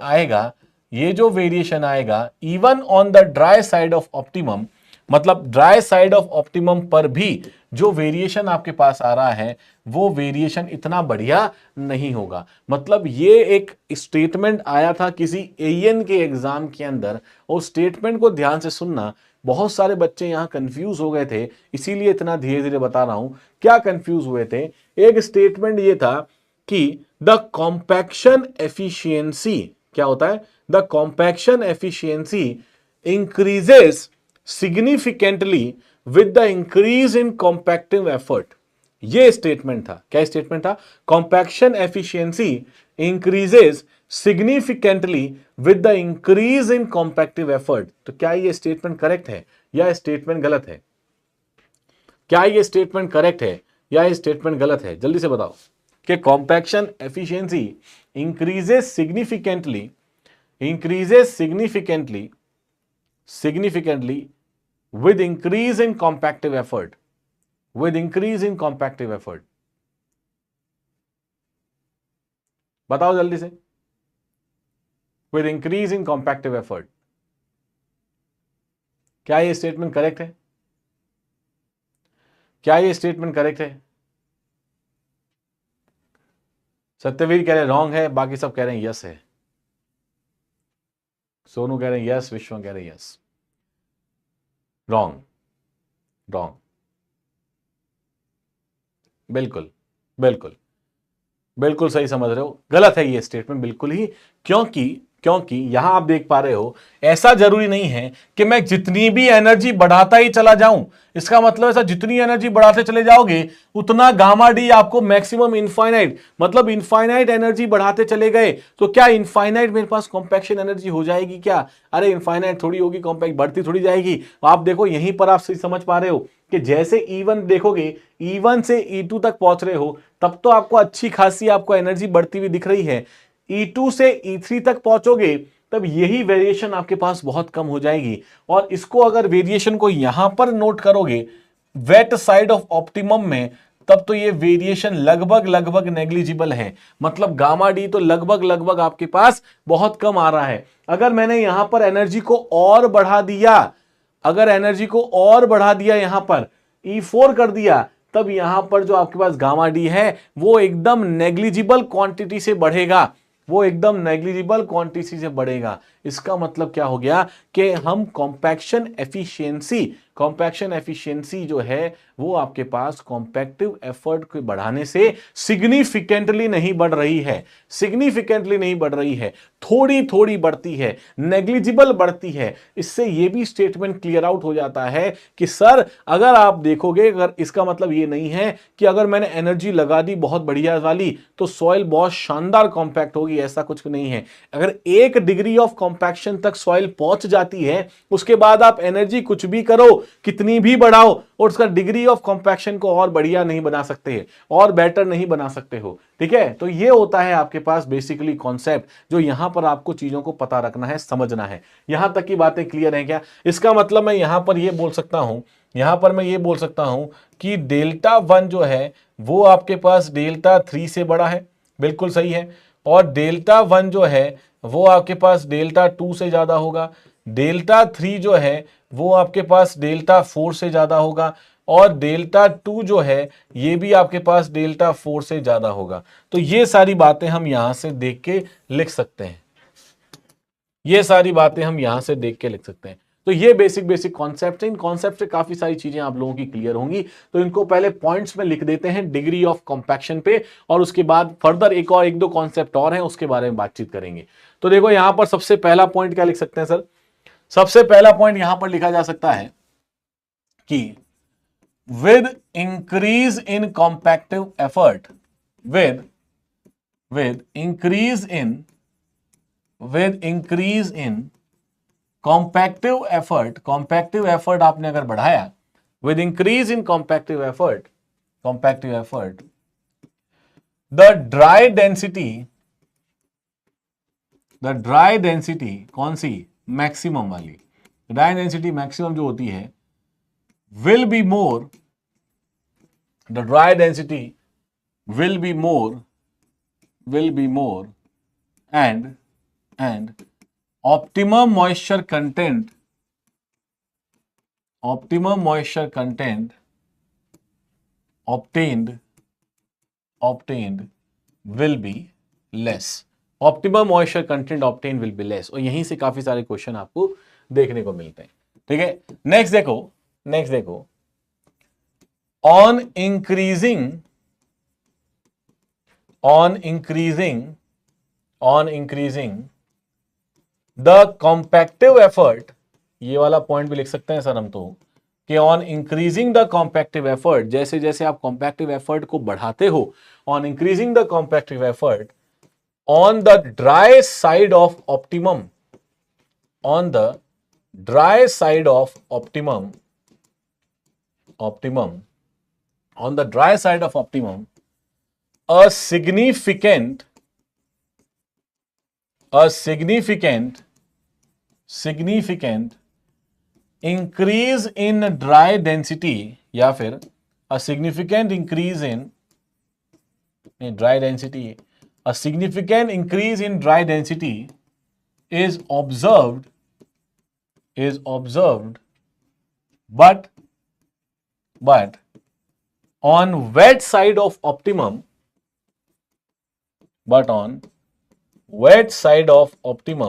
आएगा even on the dry side of optimum, मतलब ड्राई साइड ऑफ ऑप्टिमम पर भी जो वेरिएशन आपके पास आ रहा है वो वेरिएशन इतना बढ़िया नहीं होगा। मतलब ये एक स्टेटमेंट आया था किसी एएन के एग्जाम के अंदर, और स्टेटमेंट को ध्यान से सुनना, बहुत सारे बच्चे यहां कंफ्यूज हो गए थे, इसीलिए इतना धीरे धीरे बता रहा हूं क्या कंफ्यूज हुए थे। एक स्टेटमेंट ये था कि द कॉम्पैक्शन एफिशिएंसी, क्या होता है, the compaction efficiency increases significantly with the increase in compactive effort. ये स्टेटमेंट था, क्या स्टेटमेंट था, compaction efficiency increases significantly with the increase in compactive effort. तो क्या ये स्टेटमेंट करेक्ट है या स्टेटमेंट गलत है? क्या ये स्टेटमेंट करेक्ट है या ये स्टेटमेंट गलत है? जल्दी से बताओ कि compaction efficiency increases significantly with increase in compactive effort, बताओ जल्दी से, with increase in compactive effort, क्या ये स्टेटमेंट करेक्ट है? क्या ये स्टेटमेंट करेक्ट है? सत्यवीर कह रहे रॉन्ग है, बाकी सब कह रहे हैं यस है। सोनू कह रहे हैं यस, विश्व कह रहे हैं यस। रॉन्ग, बिल्कुल सही समझ रहे हो, गलत है ये स्टेटमेंट बिल्कुल ही। क्योंकि यहां आप देख पा रहे हो, ऐसा जरूरी नहीं है कि मैं जितनी भी एनर्जी बढ़ाता ही चला जाऊं, इसका मतलब ऐसा जितनी एनर्जी बढ़ाते चले जाओगे उतना गामा डी आपको मैक्सिमम इनफाइनाइट, मतलब इनफाइनाइट एनर्जी बढ़ाते चले गए तो क्या इनफाइनाइट मेरे पास कॉम्पैक्शन एनर्जी हो जाएगी क्या? अरे इनफाइनाइट थोड़ी होगी, कॉम्पैक्ट बढ़ती थोड़ी जाएगी। आप देखो यहीं पर आप सही समझ पा रहे हो कि जैसे E1 देखोगे, E1 से E2 तक पहुंच रहे हो, तब तो आपको अच्छी खासी आपको एनर्जी बढ़ती हुई दिख रही है। E2 से E3 तक पहुंचोगे तब यही वेरिएशन आपके पास बहुत कम हो जाएगी, और इसको अगर वेरिएशन को यहां पर नोट करोगे वेट साइड ऑफ ऑप्टिमम में, तब तो ये वेरिएशन लगभग नेग्लिजिबल है। मतलब गामा डी तो लगभग आपके पास बहुत कम आ रहा है। अगर मैंने यहां पर एनर्जी को और बढ़ा दिया, यहां पर E4 कर दिया, तब यहां पर जो आपके पास गामा डी है वो एकदम नेग्लिजिबल क्वांटिटी से बढ़ेगा, इसका मतलब क्या हो गया कि हम कॉम्पैक्शन एफिशिएंसी जो है वो आपके पास कॉम्पैक्टिव एफर्ट को बढ़ाने से सिग्निफिकेंटली नहीं बढ़ रही है, थोड़ी बढ़ती है, नेग्लिजिबल बढ़ती है। इससे ये भी स्टेटमेंट क्लियर आउट हो जाता है कि सर अगर आप देखोगे, अगर इसका मतलब ये नहीं है कि अगर मैंने एनर्जी लगा दी बहुत बढ़िया वाली तो सॉइल बहुत शानदार कॉम्पैक्ट होगी, ऐसा कुछ नहीं है। अगर 1 डिग्री ऑफ कॉम्पैक्शन तक सॉइल पहुंच जाती है, उसके बाद आप एनर्जी कुछ भी करो, कितनी भी बढ़ाओ, और उसका डिग्री ऑफ कॉम्पैक्शन को और बढ़िया नहीं बना सकते और बेटर नहीं बना सकते हो। ठीक है, तो ये होता है आपके पास बेसिकली कॉन्सेप्ट, जो यहां पर आपको चीजों को पता रखना है, समझना है। यहां तक की बातें क्लियर है क्या? इसका मतलब मैं यहां पर ये बोल सकता हूं कि डेल्टा 1 जो है वो आपके पास डेल्टा 3 से बड़ा है, बिल्कुल सही है, और डेल्टा 1 जो है वो आपके पास डेल्टा 2 से ज्यादा होगा, डेल्टा 3 जो है वो आपके पास डेल्टा 4 से ज्यादा होगा, और डेल्टा 2 जो है ये भी आपके पास डेल्टा 4 से ज्यादा होगा। तो ये सारी बातें हम यहां से देख के लिख सकते हैं, तो ये बेसिक बेसिक कॉन्सेप्ट है। इन कॉन्सेप्ट से काफी सारी चीजें आप लोगों की क्लियर होंगी। तो इनको पहले पॉइंट्स में लिख देते हैं डिग्री ऑफ कॉम्पैक्शन पे, और उसके बाद फर्दर एक दो कॉन्सेप्ट और हैं, उसके बारे में बातचीत करेंगे। तो देखो यहां पर सबसे पहला पॉइंट क्या लिख सकते हैं सर? सबसे पहला पॉइंट यहां पर लिखा जा सकता है कि with increase in compactive effort, with increase in compactive effort आपने अगर बढ़ाया, with increase in compactive effort, the dry density कौन सी? मैक्सिमम वाली ड्राई डेंसिटी मैक्सिमम जो होती है, will be more, the dry density will be more and optimum moisture content obtained will be less. Optimum moisture content obtained will be less. और यहीं से काफी सारे क्वेश्चन आपको देखने को मिलते हैं। ठीक है, नेक्स्ट देखो on increasing the compactive effort, ये वाला पॉइंट भी लिख सकते हैं सर हम तो, कि on increasing the compactive effort, जैसे जैसे आप कॉम्पैक्टिव एफर्ट को बढ़ाते हो, on increasing the compactive effort on the dry side of optimum, on the dry side of optimum, on the dry side of optimum, a significant increase in dry density, या फिर a significant increase in dry density, a significant increase in dry density is observed, but on wet side of optimum, wet side of optimum,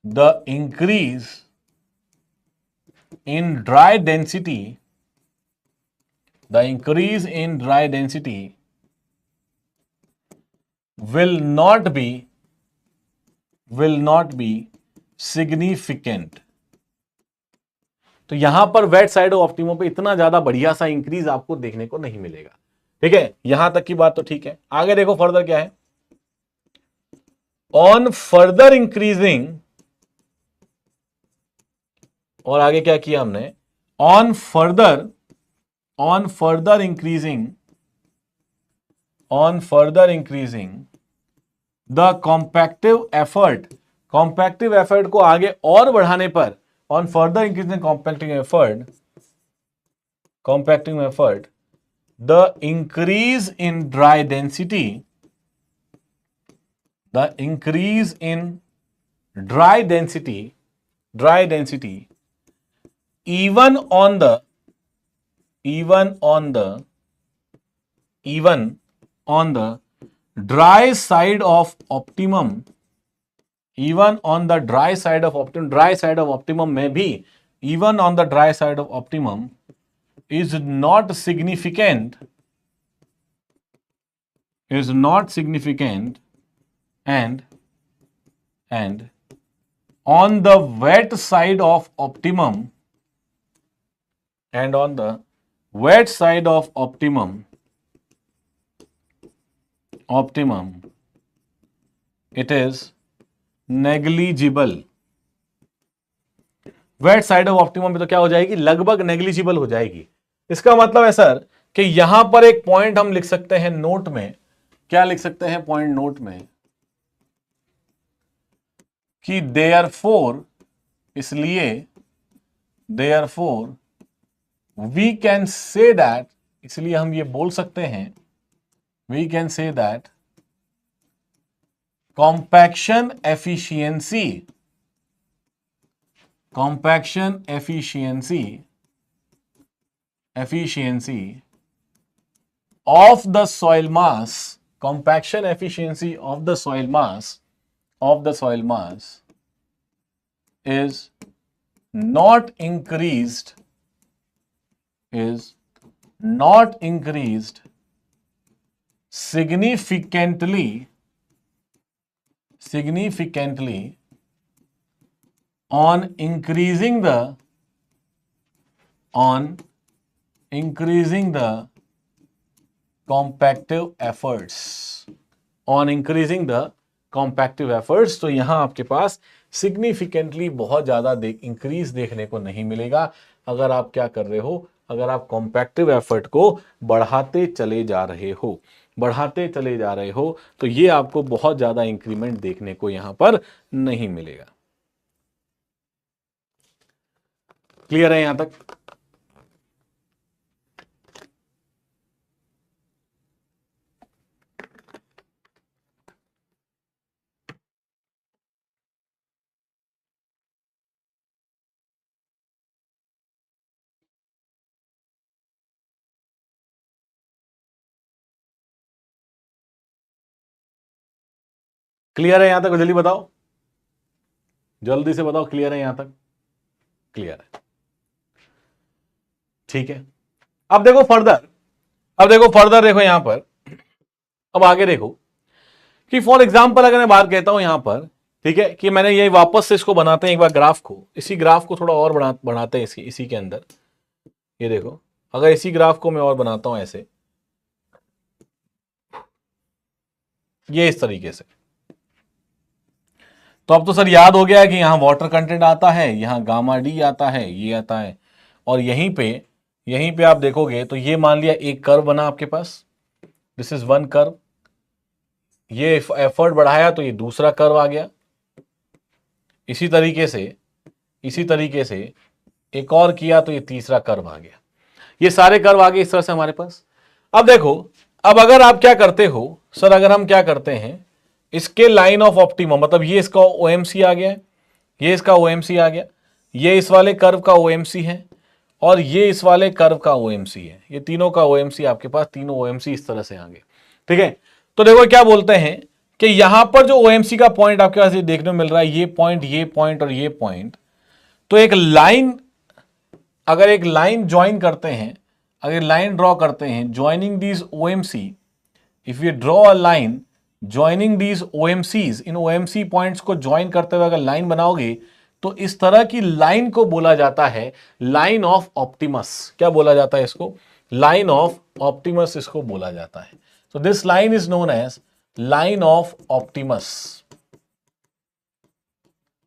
the increase in dry density, will not be significant. तो यहां पर wait side of optimum पे इतना ज्यादा बढ़िया सा increase आपको देखने को नहीं मिलेगा। ठीक है, यहां तक की बात तो ठीक है। आगे देखो फर्दर क्या है, ऑन फर्दर इंक्रीजिंग, और आगे क्या किया हमने, on further increasing the compactive effort, को आगे और बढ़ाने पर, on further increasing compacting effort, the increase in dry density, even on the dry side of optimum, even on the dry side of optimum, में भी, even on the dry side of optimum is not significant, and on the wet side of optimum, it is negligible. Wet side of optimum में तो क्या हो जाएगी, लगभग negligible हो जाएगी। इसका मतलब है सर कि यहां पर एक पॉइंट हम लिख सकते हैं नोट में, क्या लिख सकते हैं पॉइंट नोट में, कि देयरफॉर, इसलिए therefore we can say that, इसलिए हम ये बोल सकते हैं, we can say that compaction efficiency of the soil mass, compaction efficiency of the soil mass of the soil mass is not increased significantly on increasing the compactive efforts, तो यहां आपके पास significantly बहुत ज्यादा इंक्रीज देखने को नहीं मिलेगा अगर आप क्या कर रहे हो, अगर आप कॉम्पैक्टिव एफर्ट को बढ़ाते चले जा रहे हो तो ये आपको बहुत ज्यादा इंक्रीमेंट देखने को यहां पर नहीं मिलेगा। क्लियर है यहां तक? क्लियर है यहां तक? जल्दी बताओ, जल्दी से बताओ, क्लियर है यहां तक? क्लियर है, ठीक है। अब देखो फर्दर देखो यहां पर, अब आगे देखो कि फॉर एग्जांपल अगर मैं बात कहता हूं यहां पर, ठीक है, कि मैंने ये वापस से इसको बनाते हैं एक बार ग्राफ को, इसी ग्राफ को थोड़ा और बनाते हैं इसी के अंदर। ये देखो, अगर इसी ग्राफ को मैं और बनाता हूं ऐसे, ये इस तरीके से, तो अब तो सर याद हो गया है कि यहां वाटर कंटेंट आता है, यहां गामा डी आता है, ये आता है, और यहीं पे आप देखोगे तो ये मान लिया एक कर्व बना आपके पास, दिस इज वन कर्व, ये एफर्ट बढ़ाया तो ये दूसरा कर्व आ गया, इसी तरीके से एक और किया तो ये तीसरा कर्व आ गया, ये सारे कर्व आ गए इस तरह से हमारे पास। अब देखो, अब अगर आप क्या करते हो सर, अगर हम क्या करते हैं, इसके लाइन ऑफ ऑप्टिमम, मतलब ये इसका OMC आ गया है, ये इसका OMC आ गया, ये इस वाले कर्व का OMC है, और ये इस वाले कर्व का OMC है, ये तीनों का OMC आपके पास, तीनों OMC इस तरह से आगे, ठीक है। तो देखो क्या बोलते हैं कि यहां पर जो OMC का पॉइंट आपके पास ये देखने को मिल रहा है, ये पॉइंट और ये पॉइंट, तो एक लाइन, अगर एक लाइन ज्वाइन करते हैं, अगर लाइन ड्रॉ करते हैं joining these OMC, if you draw a line joining these OMCs, in OMC points को ज्वाइन करते हुए अगर लाइन बनाओगे तो इस तरह की लाइन को बोला जाता है लाइन ऑफ ऑप्टिमस। क्या बोला जाता है इसको? लाइन ऑफ ऑप्टिमस इसको बोला जाता है। So this line is known as line of optimus,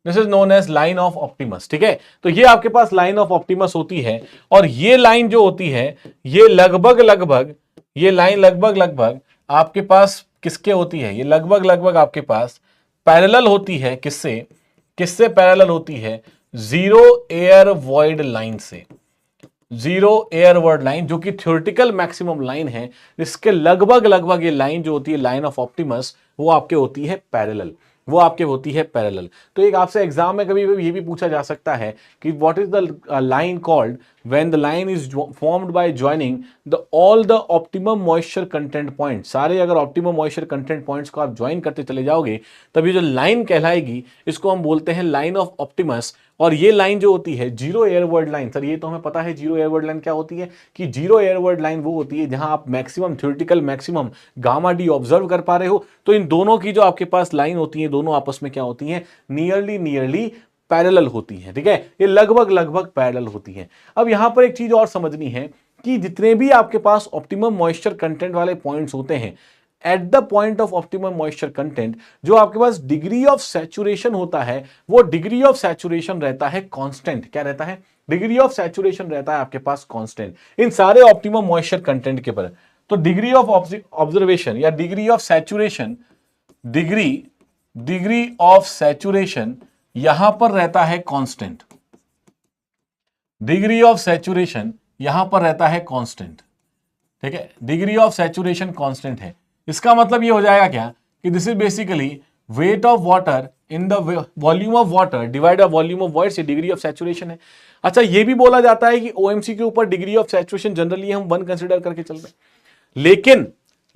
this is known as line of optimus, ठीक है। तो ये आपके पास लाइन ऑफ ऑप्टिमस होती है, और ये लाइन जो होती है ये ये लाइन लगभग आपके पास किसके होती है? ये लगभग आपके पास पैरेलल होती है, किससे पैरेलल होती है? जीरो एयर वॉइड लाइन से, जीरो एयर वॉइड लाइन, जो कि थ्योरेटिकल मैक्सिमम लाइन है, इसके लगभग ये लाइन जो होती है लाइन ऑफ ऑप्टिमस, वो आपके होती है पैरेलल, तो एक आपसे एग्जाम में कभी ये भी पूछा जा सकता है कि what is the line called when the line is formed by joining the all the optimum moisture content point. सारे अगर ऑप्टिमम मॉइस्चर कंटेंट पॉइंट्स को आप ज्वाइन करते चले जाओगे तब ये जो लाइन कहलाएगी इसको हम बोलते हैं लाइन ऑफ ऑप्टिमस। और ये लाइन जो होती है zero air word line, sir ये तो हमें पता है जीरो एयर वर्ड लाइन क्या होती है, कि जीरो एयर वर्ड लाइन वो होती है जहां आप maximum theoretical maximum gamma D observe कर पा रहे हो। तो इन दोनों की जो आपके पास लाइन होती है, दोनों आपस में क्या होती है? नियरली पैरेलल होती है, ठीक है, ये लगभग पैरेलल होती है। अब यहां पर एक चीज और समझनी है कि जितने भी आपके पास ऑप्टिमम मॉइस्चर कंटेंट वाले पॉइंट्स होते हैं, at the point of optimum moisture content जो आपके पास डिग्री ऑफ सैचुरेशन होता है, वो डिग्री ऑफ सैचुरेशन रहता है कांस्टेंट। क्या रहता है? डिग्री ऑफ सैचुरेशन रहता है आपके पास कांस्टेंट इन सारे ऑप्टिमम मॉइस्चर कंटेंट के पर। तो डिग्री ऑफ ऑब्जर्वेशन या degree of saturation, degree of saturation यहां पर रहता है कांस्टेंट, डिग्री ऑफ सैचुरेशन यहां पर रहता है कांस्टेंट, ठीक है, डिग्री ऑफ सैचुरेशन कांस्टेंट है। इसका मतलब ये हो जाएगा क्या कि this is basically weight of water in the volume of water divide by volume of voids, ये डिग्री ऑफ सैचुरेशन है। अच्छा, ये भी बोला जाता है कि OMC के ऊपर डिग्री ऑफ सैचुरेशन जनरली हम 1 कंसीडर करके चल रहे हैं,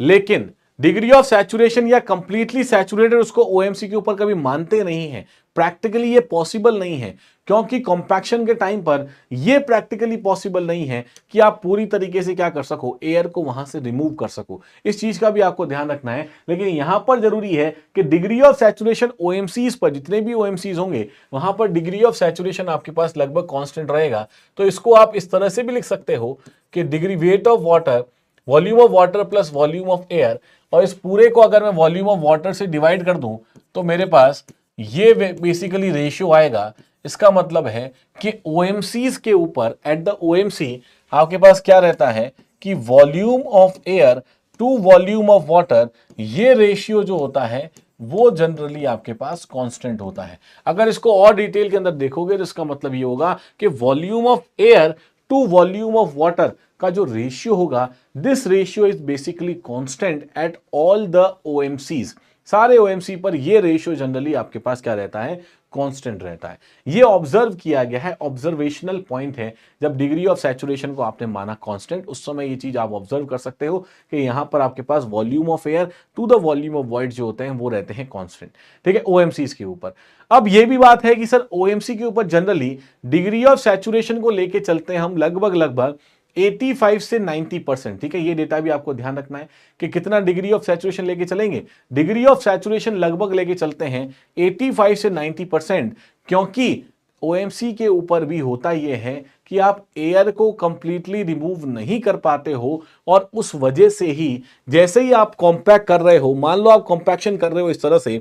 लेकिन डिग्री ऑफ सैचुरेशन या कंप्लीटली सैचुरेटेड उसको ओएमसी के ऊपर कभी मानते नहीं है। प्रैक्टिकली ये पॉसिबल नहीं है, क्योंकि कॉम्पैक्शन के टाइम पर ये प्रैक्टिकली पॉसिबल नहीं है कि आप पूरी तरीके से क्या कर सको, एयर को वहां से रिमूव कर सको। इस चीज का भी आपको ध्यान रखना है। लेकिन यहां पर जरूरी है कि डिग्री ऑफ सैचुरेशन ओएमसीज पर, जितने भी ओएमसीज होंगे वहां पर डिग्री ऑफ सैचुरेशन आपके पास लगभग कांस्टेंट रहेगा। तो इसको आप इस तरह से भी लिख सकते हो कि degree weight of water, volume of water plus volume of air, और इस पूरे को अगर मैं वॉल्यूम ऑफ वाटर से डिवाइड कर दूं तो मेरे पास ये बेसिकली रेशियो आएगा। इसका मतलब है कि ओएमसीज के ऊपर एट द ओएमसी आपके पास क्या रहता है कि volume of air to volume of water, ये रेशियो जो होता है वो जनरली आपके पास कांस्टेंट होता है। अगर इसको और डिटेल के अंदर देखोगे तो इसका मतलब ये होगा कि volume of air to volume of water का जो रेशियो होगा, this ratio is basically constant at all the OMCs. सारे ओएमसी पर ये रेशियो जनरली आपके पास क्या रहता है, कांस्टेंट रहता है। ये ऑब्जर्व किया गया है, ऑब्जर्वेशनल पॉइंट है। जब डिग्री ऑफ सैचुरेशन को आपने माना कांस्टेंट, उस समय ये चीज आप ऑब्जर्व कर सकते हो कि यहां पर आपके पास volume of air to the volume of void जो होते हैं वो रहते हैं कांस्टेंट, ठीक है, ओएमसीज के ऊपर। अब ये भी बात है कि सर ओएमसी के ऊपर जनरली डिग्री ऑफ सैचुरेशन को लेके चलते हैं हम लगभग 85 से 90%, ठीक है। ये डेटा भी आपको ध्यान रखना है कि कितना डिग्री ऑफ सैचुरेशन लेके चलेंगे। डिग्री ऑफ सैचुरेशन लगभग लेके चलते हैं 85 से 90%, क्योंकि ओएमसी के ऊपर भी होता यह है कि आप एयर को कंप्लीटली रिमूव नहीं कर पाते हो, और उस वजह से ही जैसे ही आप कॉम्पैक्ट कर रहे हो, मान लो आप कॉम्पैक्शन कर रहे हो इस तरह से,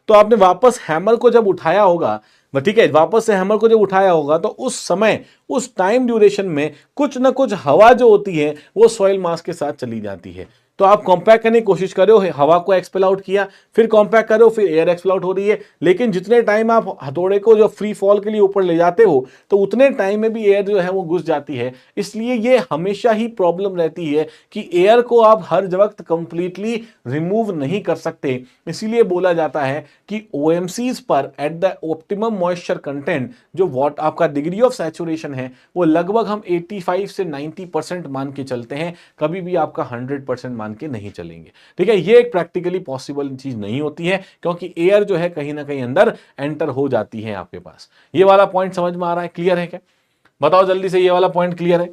तो आपने वापस हैमर को जब उठाया होगा, ठीक है, वापस से हैमर को जब उठाया होगा तो उस समय, उस टाइम ड्यूरेशन में कुछ ना कुछ हवा जो होती है वो सॉइल मास के साथ चली जाती है। तो आप कॉम्पैक्ट करने की कोशिश कर रहे हो, हवा को एक्सपेल आउट किया, फिर कॉम्पैक्ट कर रहे हो, फिर एयर एक्सपेल आउट हो रही है। लेकिन जितने टाइम आप हथौड़े को जो फ्री फॉल के लिए ऊपर ले जाते हो तो उतने टाइम में भी एयर जो है वो घुस जाती है। इसलिए ये हमेशा ही प्रॉब्लम रहती है कि एयर को आप हर वक्त कंप्लीटली रिमूव नहीं कर सकते। इसीलिए बोला जाता है कि ओएमसीज पर at the optimum moisture content जो वॉट आपका डिग्री ऑफ सैचुरेशन है वो लगभग हम 85 से 90% मान के चलते हैं, कभी भी आपका 100% मान के नहीं चलेंगे, ठीक है। ये एक प्रैक्टिकली पॉसिबल चीज नहीं होती है, क्योंकि एयर जो है कहीं ना कहीं अंदर एंटर हो जाती है आपके पास। ये वाला पॉइंट समझ में आ रहा है, क्लियर है क्या? बताओ जल्दी से, ये वाला पॉइंट क्लियर है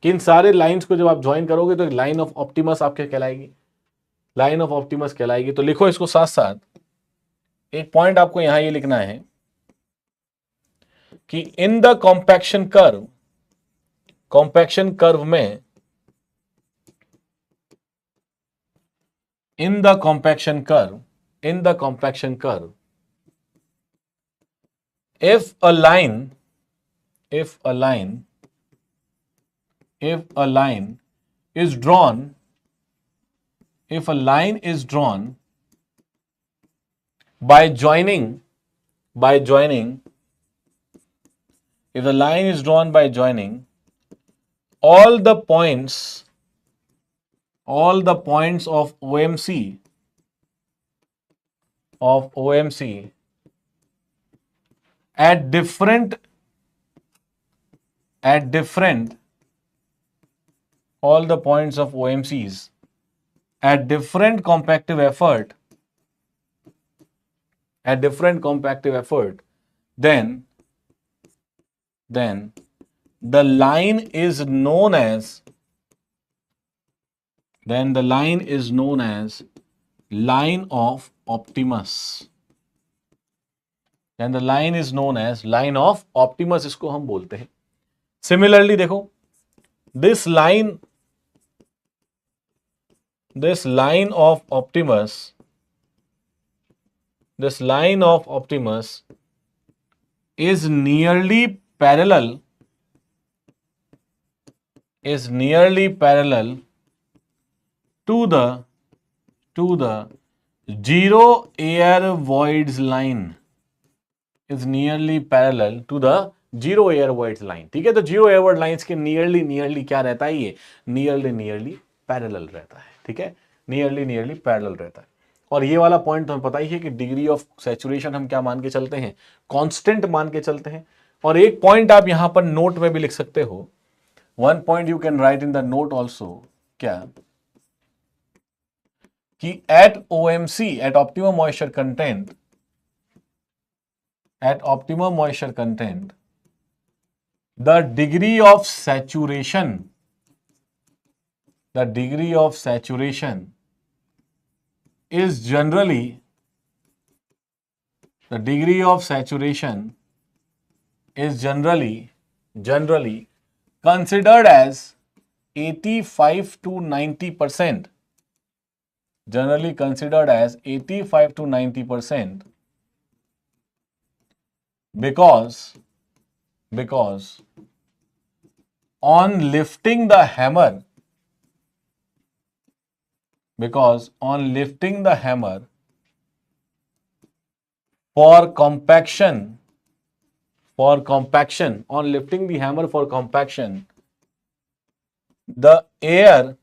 कि इन सारे लाइंस को जब आप ज्वाइन करोगे तो लाइन ऑफ ऑप्टिमस आपके कहलाएगी, लाइन ऑफ ऑप्टिमस कहलाएगी। तो लिखो इसको साथ साथ, एक पॉइंट आपको यहां ये लिखना है कि in the compaction curve, compaction curve में, in the compaction curve, if a line is drawn, by joining, if the line is drawn by joining all the points of OMC at different all the points of OMCs at different compactive effort, then the line is known as line of optimus. And the line is known as line of optimus, इसको हम बोलते हैं। Similarly देखो, this line of optimus is nearly parallel to the zero air voids line, is nearly parallel to the zero air voids line, ठीक है। तो zero air void lines के nearly क्या रहता है, ये नियरली पैरेलल रहता है, ठीक है, नियरली पैरेलल रहता है। और ये वाला पॉइंट तो हमें पता ही है कि डिग्री ऑफ सैचुरेशन हम क्या मान के चलते हैं, कांस्टेंट मान के चलते हैं। और एक पॉइंट आप यहां पर नोट में भी लिख सकते हो, one point you can write in the note also, क्या कि at OMC, at optimum moisture content, at optimum moisture content, the degree of saturation is generally, the degree of saturation is generally considered as 85 to 90%, generally considered as 85 to 90%, because on lifting the hammer, for compaction, on lifting the hammer for compaction, the air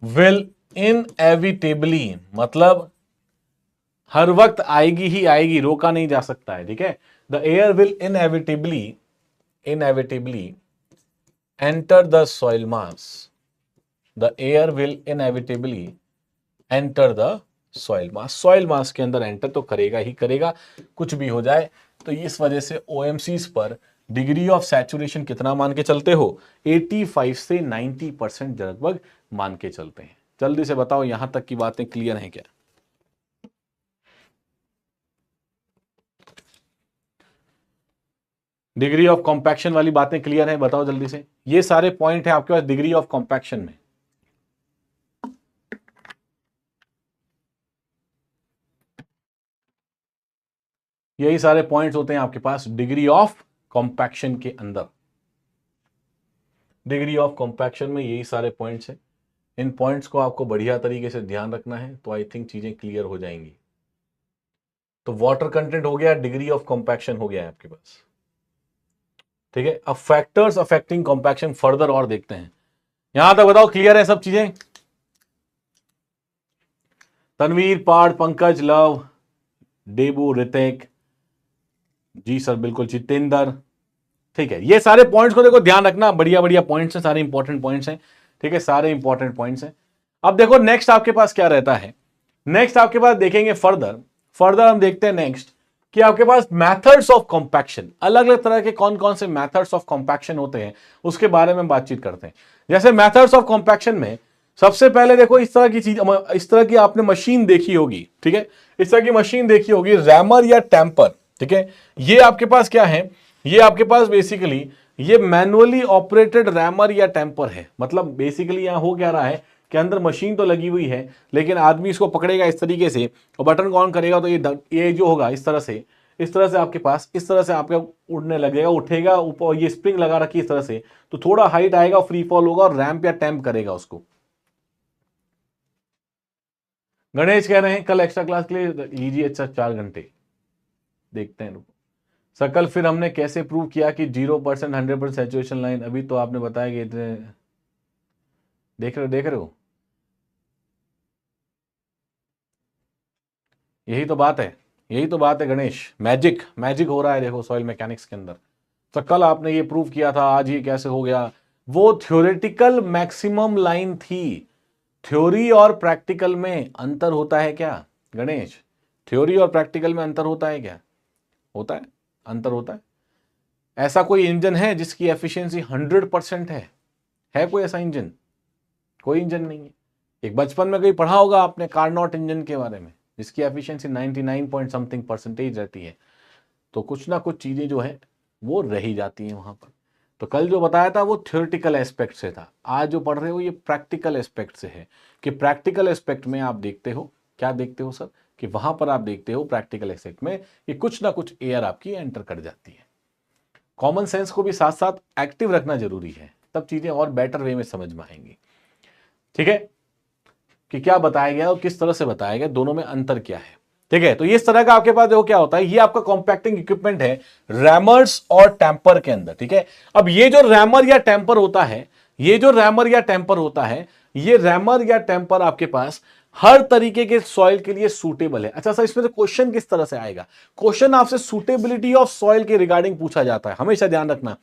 will inevitably, मतलब हर वक्त आएगी ही आएगी, रोका नहीं जा सकता है, ठीक है। The air will inevitably enter the soil mass. The air will inevitably enter the soil mass. soil mass के अंदर एंटर तो करेगा ही करेगा, कुछ भी हो जाए। तो इस वजह से OMCs पर डिग्री ऑफ सैचुरेशन कितना मान के चलते हो? 85 से 90% लगभग मान के चलते हैं। जल्दी से बताओ, यहां तक की बातें क्लियर हैं क्या? डिग्री ऑफ कॉम्पैक्शन वाली बातें क्लियर है? बताओ जल्दी से। ये सारे पॉइंट है आपके पास डिग्री ऑफ कॉम्पैक्शन में। यही सारे पॉइंट्स होते हैं आपके पास डिग्री ऑफ कॉम्पैक्शन के अंदर। डिग्री ऑफ कॉम्पैक्शन में यही सारे पॉइंट्स हैं। इन पॉइंट्स को आपको बढ़िया तरीके से ध्यान रखना है, तो आई थिंक चीजें क्लियर हो जाएंगी। तो वाटर कंटेंट हो गया, डिग्री ऑफ कॉम्पैक्शन हो गया है आपके पास, ठीक है। अब फैक्टर्स अफेक्टिंग कॉम्पैक्शन फर्दर और देखते हैं। यहां तक बताओ क्लियर है सब चीजें? तनवीर, पार्थ, पंकज, लव, डेबू, ऋतिक, जी सर बिल्कुल, जितेंद्र, ठीक है। ये सारे पॉइंट्स को देखो, ध्यान रखना, बढ़िया बढ़िया पॉइंट्स हैं, सारे इंपॉर्टेंट पॉइंट्स हैं, ठीक है, सारे इंपॉर्टेंट पॉइंट्स हैं। अब देखो नेक्स्ट आपके पास क्या रहता है। नेक्स्ट आपके पास देखेंगे फर्दर हम देखते हैं नेक्स्ट कि आपके पास मेथड्स ऑफ कॉम्पैक्शन, अलग अलग तरह के कौन कौन से मेथड्स ऑफ कॉम्पैक्शन होते हैं, उसके बारे में बातचीत करते हैं। जैसे मेथड्स ऑफ कॉम्पैक्शन में सबसे पहले देखो, इस तरह की चीज, इस तरह की आपने मशीन देखी होगी, ठीक है, इस तरह की मशीन देखी होगी, रैमर या टेम्पर, ठीक है। ये आपके पास क्या है? ये आपके पास बेसिकली ये मैनुअली ऑपरेटेड रैमर या टेम्पर है। मतलब बेसिकली यहां हो क्या रहा है कि अंदर मशीन तो लगी हुई है, लेकिन आदमी इसको पकड़ेगा इस तरीके से और बटन को ऑन करेगा तो ये जो होगा इस तरह से आपके पास इस तरह से आपका उड़ने लगेगा, उठेगा ऊपर, ये स्प्रिंग लगा रखी इस तरह से, तो थोड़ा हाइट आएगा, फ्री फॉल होगा और रैंप या टेम्प करेगा उसको। गणेश कह रहे हैं कल एक्स्ट्रा क्लास के लिए लीजिए, अच्छा 4 घंटे देखते हैं। सकल, फिर हमने कैसे प्रूव किया कि 0% 100% सैचुरेशन लाइन? अभी तो आपने बताया कि इतने, देख रहे हो, यही तो बात है गणेश। मैजिक हो रहा है देखो सॉइल मैकेनिक्स के अंदर। तो कल आपने ये प्रूव किया था, आज ये कैसे हो गया? वो थ्योरेटिकल मैक्सिमम लाइन थी। थ्योरी और प्रैक्टिकल में अंतर होता है क्या गणेश? थ्योरी और प्रैक्टिकल में अंतर होता है क्या? होता है, अंतर होता है। ऐसा कोई इंजन है जिसकी एफिशिएंसी 100% है कोई ऐसा इंजन? कोई इंजन नहीं है। एक बचपन में कहीं पढ़ा होगा आपने कार्नोट इंजन के बारे में, जिसकी एफिशिएंसी 99 पॉइंट समथिंग परसेंटेज रहती है। तो कुछ ना कुछ चीजें जो है वो रही जाती हैं वहां पर। तो कल जो बताया था वो थ्योरेटिकल एस्पेक्ट से था, आज जो पढ़ रहे हो ये प्रैक्टिकल एस्पेक्ट से है। कि प्रैक्टिकल एस्पेक्ट में आप देखते हो, क्या देखते हो सर? कि वहां पर आप देखते हो प्रैक्टिकल एस्पेक्ट में कि कुछ ना कुछ एयर आपकी एंटर कर जाती है। कॉमन सेंस को भी साथ साथ एक्टिव रखना जरूरी है, तब चीजें और बेटर वे में समझ में आएंगी, ठीक है। कि क्या बताया गया और किस तरह से बताया गया, दोनों में अंतर क्या है, ठीक है। तो इस तरह का आपके पास देखो क्या होता है, ये आपका कॉम्पैक्टिंग इक्विपमेंट है रैमर्स और टेम्पर के अंदर, ठीक है। अब ये जो रैमर या टेम्पर होता है, ये रैमर या टेम्पर आपके पास हर तरीके के सॉइल के लिए सूटेबल है। अच्छा सर, इसमें तो क्वेश्चन किस तरह से आएगा? क्वेश्चन आपसे सूटेबिलिटी ऑफ सॉइल के रिगार्डिंग पूछा जाता है, हमेशा ध्यान रखना।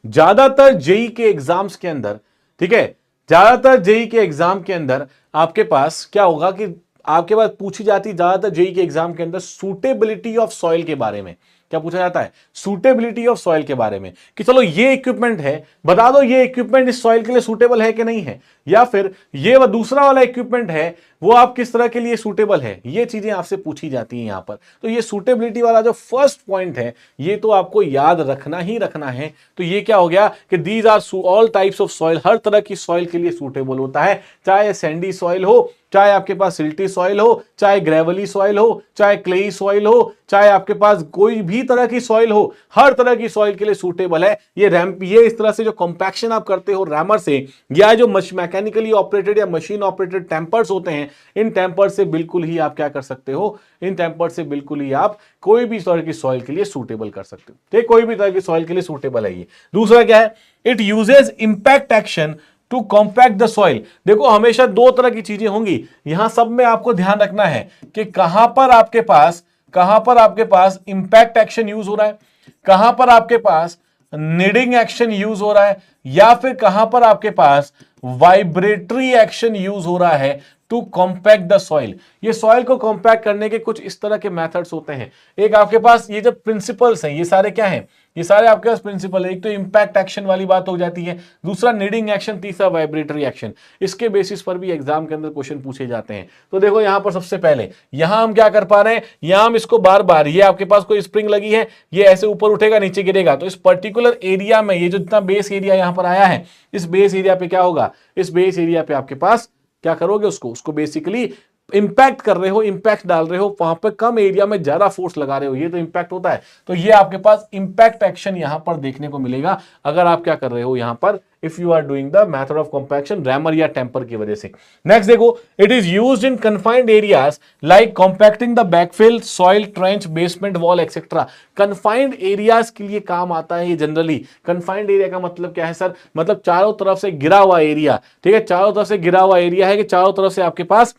ज्यादातर जेई के एग्जाम्स के अंदर, ठीक है, ज्यादातर जेई के एग्जाम के अंदर आपके पास क्या होगा कि आपके पास पूछी जाती ज्यादातर जेई के एग्जाम के अंदर सूटेबिलिटी ऑफ सॉइल के बारे में। क्या पूछा जाता है? सूटेबिलिटी ऑफ सॉइल के बारे में, कि चलो ये इक्विपमेंट है, बता दो ये इक्विपमेंट इस सॉइल के लिए सूटेबल है कि नहीं है, या फिर ये दूसरा वाला इक्विपमेंट है वो आप किस तरह के लिए सूटेबल है। ये चीजें आपसे पूछी जाती हैं यहां पर। तो ये सूटेबिलिटी वाला जो फर्स्ट पॉइंट है ये तो आपको याद रखना ही रखना है। तो ये क्या हो गया कि these are all types of soil, हर तरह की सॉइल के लिए सूटेबल होता है, चाहे सैंडी सॉइल हो, चाहे आपके पास सिल्टी सॉइल हो, चाहे ग्रेवली सॉइल हो, चाहे क्लेई सॉइल हो, चाहे आपके पास कोई भी तरह की सॉइल हो, हर तरह की सॉइल के लिए सूटेबल है। ये रैम्प, ये इस तरह से जो कॉम्पैक्शन आप करते हो रैमर से, या जो मैकेनिकली ऑपरेटेड या मशीन ऑपरेटेड टेम्पर्स होते हैं, इन टेम्पर से बिल्कुल ही आप क्या कर सकते हो, इन टेम्पर से बिल्कुल ही आप कोई भी तरह की सॉइल के लिए सूटेबल कर सकते हो। ठीक, कोई भी तरह की सॉइल के लिए सूटेबल है ये। दूसरा क्या है? It uses impact action to compact the soil. देखो हमेशा दो तरह की चीजें होंगी यहां, सब में आपको ध्यान रखना है कि कहां पर आपके पास इंपैक्ट एक्शन यूज हो रहा है, कहां पर आपके पास निडिंग एक्शन यूज हो रहा है, या फिर कहां पर आपके पास वाइब्रेटरी एक्शन यूज हो रहा है टू कॉम्पैक्ट द सॉइल। ये सॉइल को कॉम्पैक्ट करने के कुछ इस तरह के मेथड्स होते हैं। एक आपके पास ये जो प्रिंसिपल्स हैं, ये सारे क्या हैं? ये सारे आपके पास प्रिंसिपल है। एक तो इंपैक्ट एक्शन वाली बात हो जाती है, दूसरा नीडिंग एक्शन, तीसरा वाइब्रेटरी एक्शन। इसके बेसिस पर भी एग्जाम के अंदर क्वेश्चन पूछे जाते हैं। तो देखो यहां पर सबसे पहले यहां हम क्या कर पा रहे हैं, यहां हम इसको बार बार, ये आपके पास कोई स्प्रिंग लगी है, ये ऐसे ऊपर उठेगा नीचे गिरेगा, तो इस पर्टिकुलर एरिया में ये जो इतना बेस एरिया यहां पर आया है, इस बेस एरिया पे क्या होगा, इस बेस एरिया पे आपके पास क्या करोगे, उसको बेसिकली इंपैक्ट कर रहे हो, इंपैक्ट डाल रहे हो, वहां पर कम एरिया में ज्यादा फोर्स लगा रहे हो, ये तो इंपैक्ट होता है। तो ये आपके पास इंपैक्ट एक्शन यहां पर देखने को मिलेगा अगर आप क्या कर रहे हो यहां पर, if you are doing the method of compaction rammer या टेम्पर की वजह से। नेक्स्ट देखो, it is used in confined areas like compacting the backfill, soil, trench, basement wall etcetera. Confined areas के लिए काम आता है ये जनरली। कन्फाइंड एरिया का मतलब क्या है सर? मतलब चारों तरफ से गिरा हुआ एरिया। ठीक है, चारों तरफ से गिरा हुआ एरिया है कि चारों तरफ से आपके पास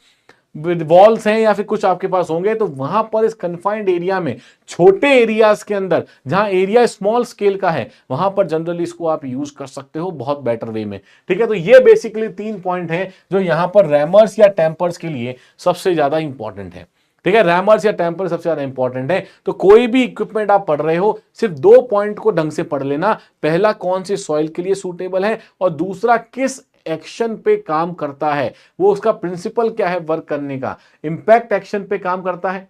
वॉल्स हैं या फिर कुछ आपके पास होंगे, तो वहां पर इस कन्फाइंड एरिया में, छोटे एरियाज के अंदर जहां एरिया स्मॉल स्केल का है, वहां पर जनरली इसको आप यूज कर सकते हो बहुत बेटर वे में। ठीक है, तो ये बेसिकली 3 पॉइंट हैं जो यहां पर रैमर्स या टेम्पर्स के लिए सबसे ज्यादा इंपॉर्टेंट है। ठीक है, रैमर्स या टेम्पर सबसे ज्यादा इंपॉर्टेंट है। तो कोई भी इक्विपमेंट आप पढ़ रहे हो, सिर्फ 2 पॉइंट को ढंग से पढ़ लेना। पहला, कौन सी सॉइल के लिए सूटेबल है, और दूसरा, किस एक्शन पे काम करता है, वो उसका प्रिंसिपल क्या है वर्क करने का। इंपैक्ट एक्शन पे काम करता है,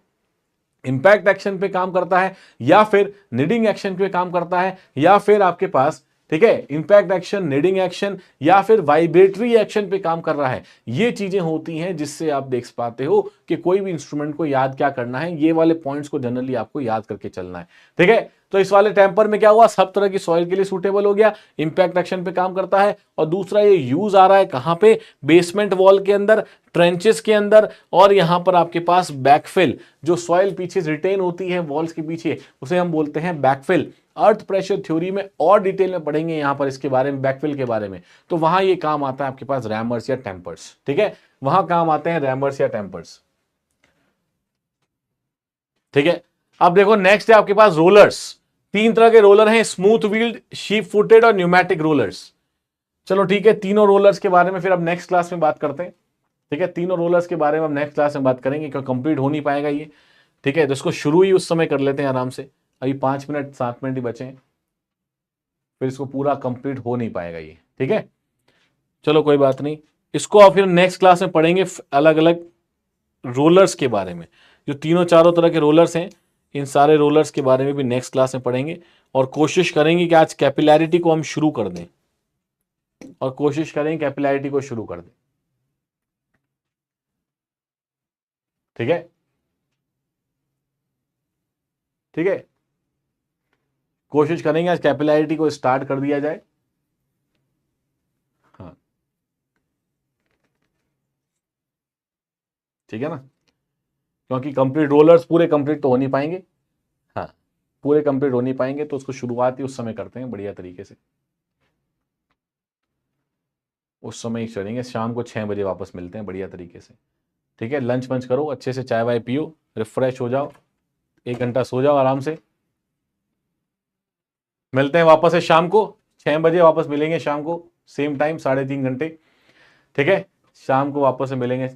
इंपैक्ट एक्शन पे काम करता है, या फिर नीडिंग एक्शन पे काम करता है, या फिर आपके पास, ठीक है, इंपैक्ट एक्शन, नीडिंग एक्शन, या फिर वाइब्रेटरी एक्शन पे काम कर रहा है। ये चीजें होती हैं जिससे आप देख पाते हो कि कोई भी इंस्ट्रूमेंट को याद क्या करना है। ये वाले पॉइंट्स को जनरली आपको याद करके चलना है। ठीक है, तो इस वाले टेम्पर में क्या हुआ, सब तरह की सॉइल के लिए सूटेबल हो गया, इंपैक्ट एक्शन पे काम करता है, और दूसरा ये यूज आ रहा है कहां पे, बेसमेंट वॉल के अंदर, ट्रेंचेस के अंदर, और यहां पर आपके पास बैकफिल, जो सॉइल पीछे रिटेन होती है वॉल्स के पीछे, उसे हम बोलते हैं बैकफिल। अर्थ प्रेशर थ्योरी में और डिटेल में पढ़ेंगे यहां पर इसके बारे में, बैकफिल के बारे में। तो वहां ये काम आता है आपके पास रैमर्स या टेम्पर्स। ठीक है, वहां काम आते हैं रैमर्स या टेम्पर्स। ठीक है, अब देखो नेक्स्ट है आपके पास रोलर्स। 3 तरह के रोलर हैं, स्मूथ व्हील्ड, शीप फुटेड और न्यूमैटिक रोलर्स। चलो ठीक है, तीनों रोलर्स के बारे में फिर अब नेक्स्ट क्लास में बात करते हैं। ठीक है, तीनों रोलर्स के बारे में अब नेक्स्ट क्लास में बात करेंगे क्योंकि कंप्लीट हो नहीं पाएगा ये। ठीक है, तो इसको शुरू ही उस समय कर लेते हैं आराम से। अभी 5 मिनट 7 मिनट ही बचे हैं, फिर इसको पूरा कंप्लीट हो नहीं पाएगा ये। ठीक है, चलो कोई बात नहीं, इसको आप फिर नेक्स्ट क्लास में पढ़ेंगे अलग अलग रोलर्स के बारे में। जो तीनों चारों तरह के रोलर्स हैं, इन सारे रोलर्स के बारे में भी नेक्स्ट क्लास में पढ़ेंगे, और कोशिश करेंगे कि आज कैपिलैरिटी को हम शुरू कर दें, और कोशिश करें कैपिलैरिटी को शुरू कर दें। ठीक है, ठीक है, कोशिश करेंगे आज कैपिलैरिटी को स्टार्ट कर दिया जाए। हाँ, ठीक है ना, क्योंकि कंप्लीट रोलर्स पूरे कंप्लीट तो हो नहीं पाएंगे। हाँ, पूरे कंप्लीट हो नहीं पाएंगे, तो उसको शुरुआत ही उस समय करते हैं बढ़िया तरीके से। उस समय ही चलेंगे, शाम को 6 बजे वापस मिलते हैं बढ़िया तरीके से। ठीक है, लंच वंच करो, अच्छे से चाय वाय पियो, रिफ्रेश हो जाओ, 1 घंटा सो जाओ आराम से। मिलते हैं वापस से शाम को 6 बजे, वापस मिलेंगे शाम को सेम टाइम 3.5 घंटे। ठीक है, शाम को वापस से मिलेंगे।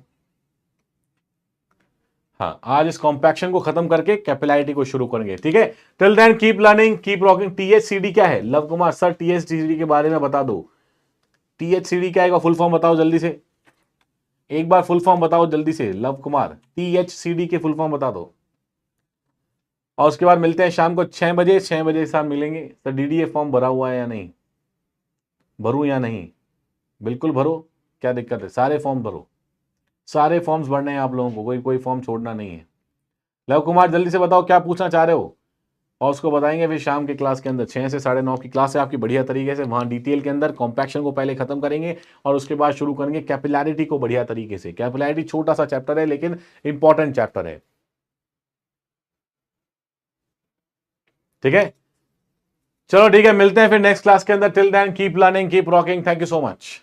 हाँ, आज इस कॉम्पैक्शन को खत्म करके कैपिलैरिटी को शुरू करेंगे। ठीक है, till then keep learning, keep rocking. THCD क्या है? लव कुमार सर टीएचसीडी के बारे में बता दो। टीएचसीडी क्या है, फुल फॉर्म बताओ जल्दी से, एक बार फुल फॉर्म बताओ जल्दी से लव कुमार, टीएचसीडी के फुल फॉर्म बता दो। और उसके बाद मिलते हैं शाम को 6 बजे। 6 बजे के साथ मिलेंगे। सर डीडीए फॉर्म भरा हुआ है या नहीं? भरूं या नहीं? बिल्कुल भरो, क्या दिक्कत है? सारे फॉर्म भरो, सारे फॉर्म्स भरने हैं आप लोगों को, कोई फॉर्म छोड़ना नहीं है। लव कुमार जल्दी से बताओ क्या पूछना चाह रहे हो, और उसको बताएंगे फिर शाम के क्लास के अंदर। 6 से 9:30 की क्लास है आपकी, बढ़िया तरीके से वहाँ डिटेल के अंदर कॉम्पैक्शन को पहले खत्म करेंगे और उसके बाद शुरू करेंगे कैपिलैरिटी को बढ़िया तरीके से। कैपिलैरिटी छोटा सा चैप्टर है लेकिन इंपॉर्टेंट चैप्टर है। ठीक है, चलो ठीक है, मिलते हैं फिर नेक्स्ट क्लास के अंदर। Till then keep learning, keep rocking. Thank you so much.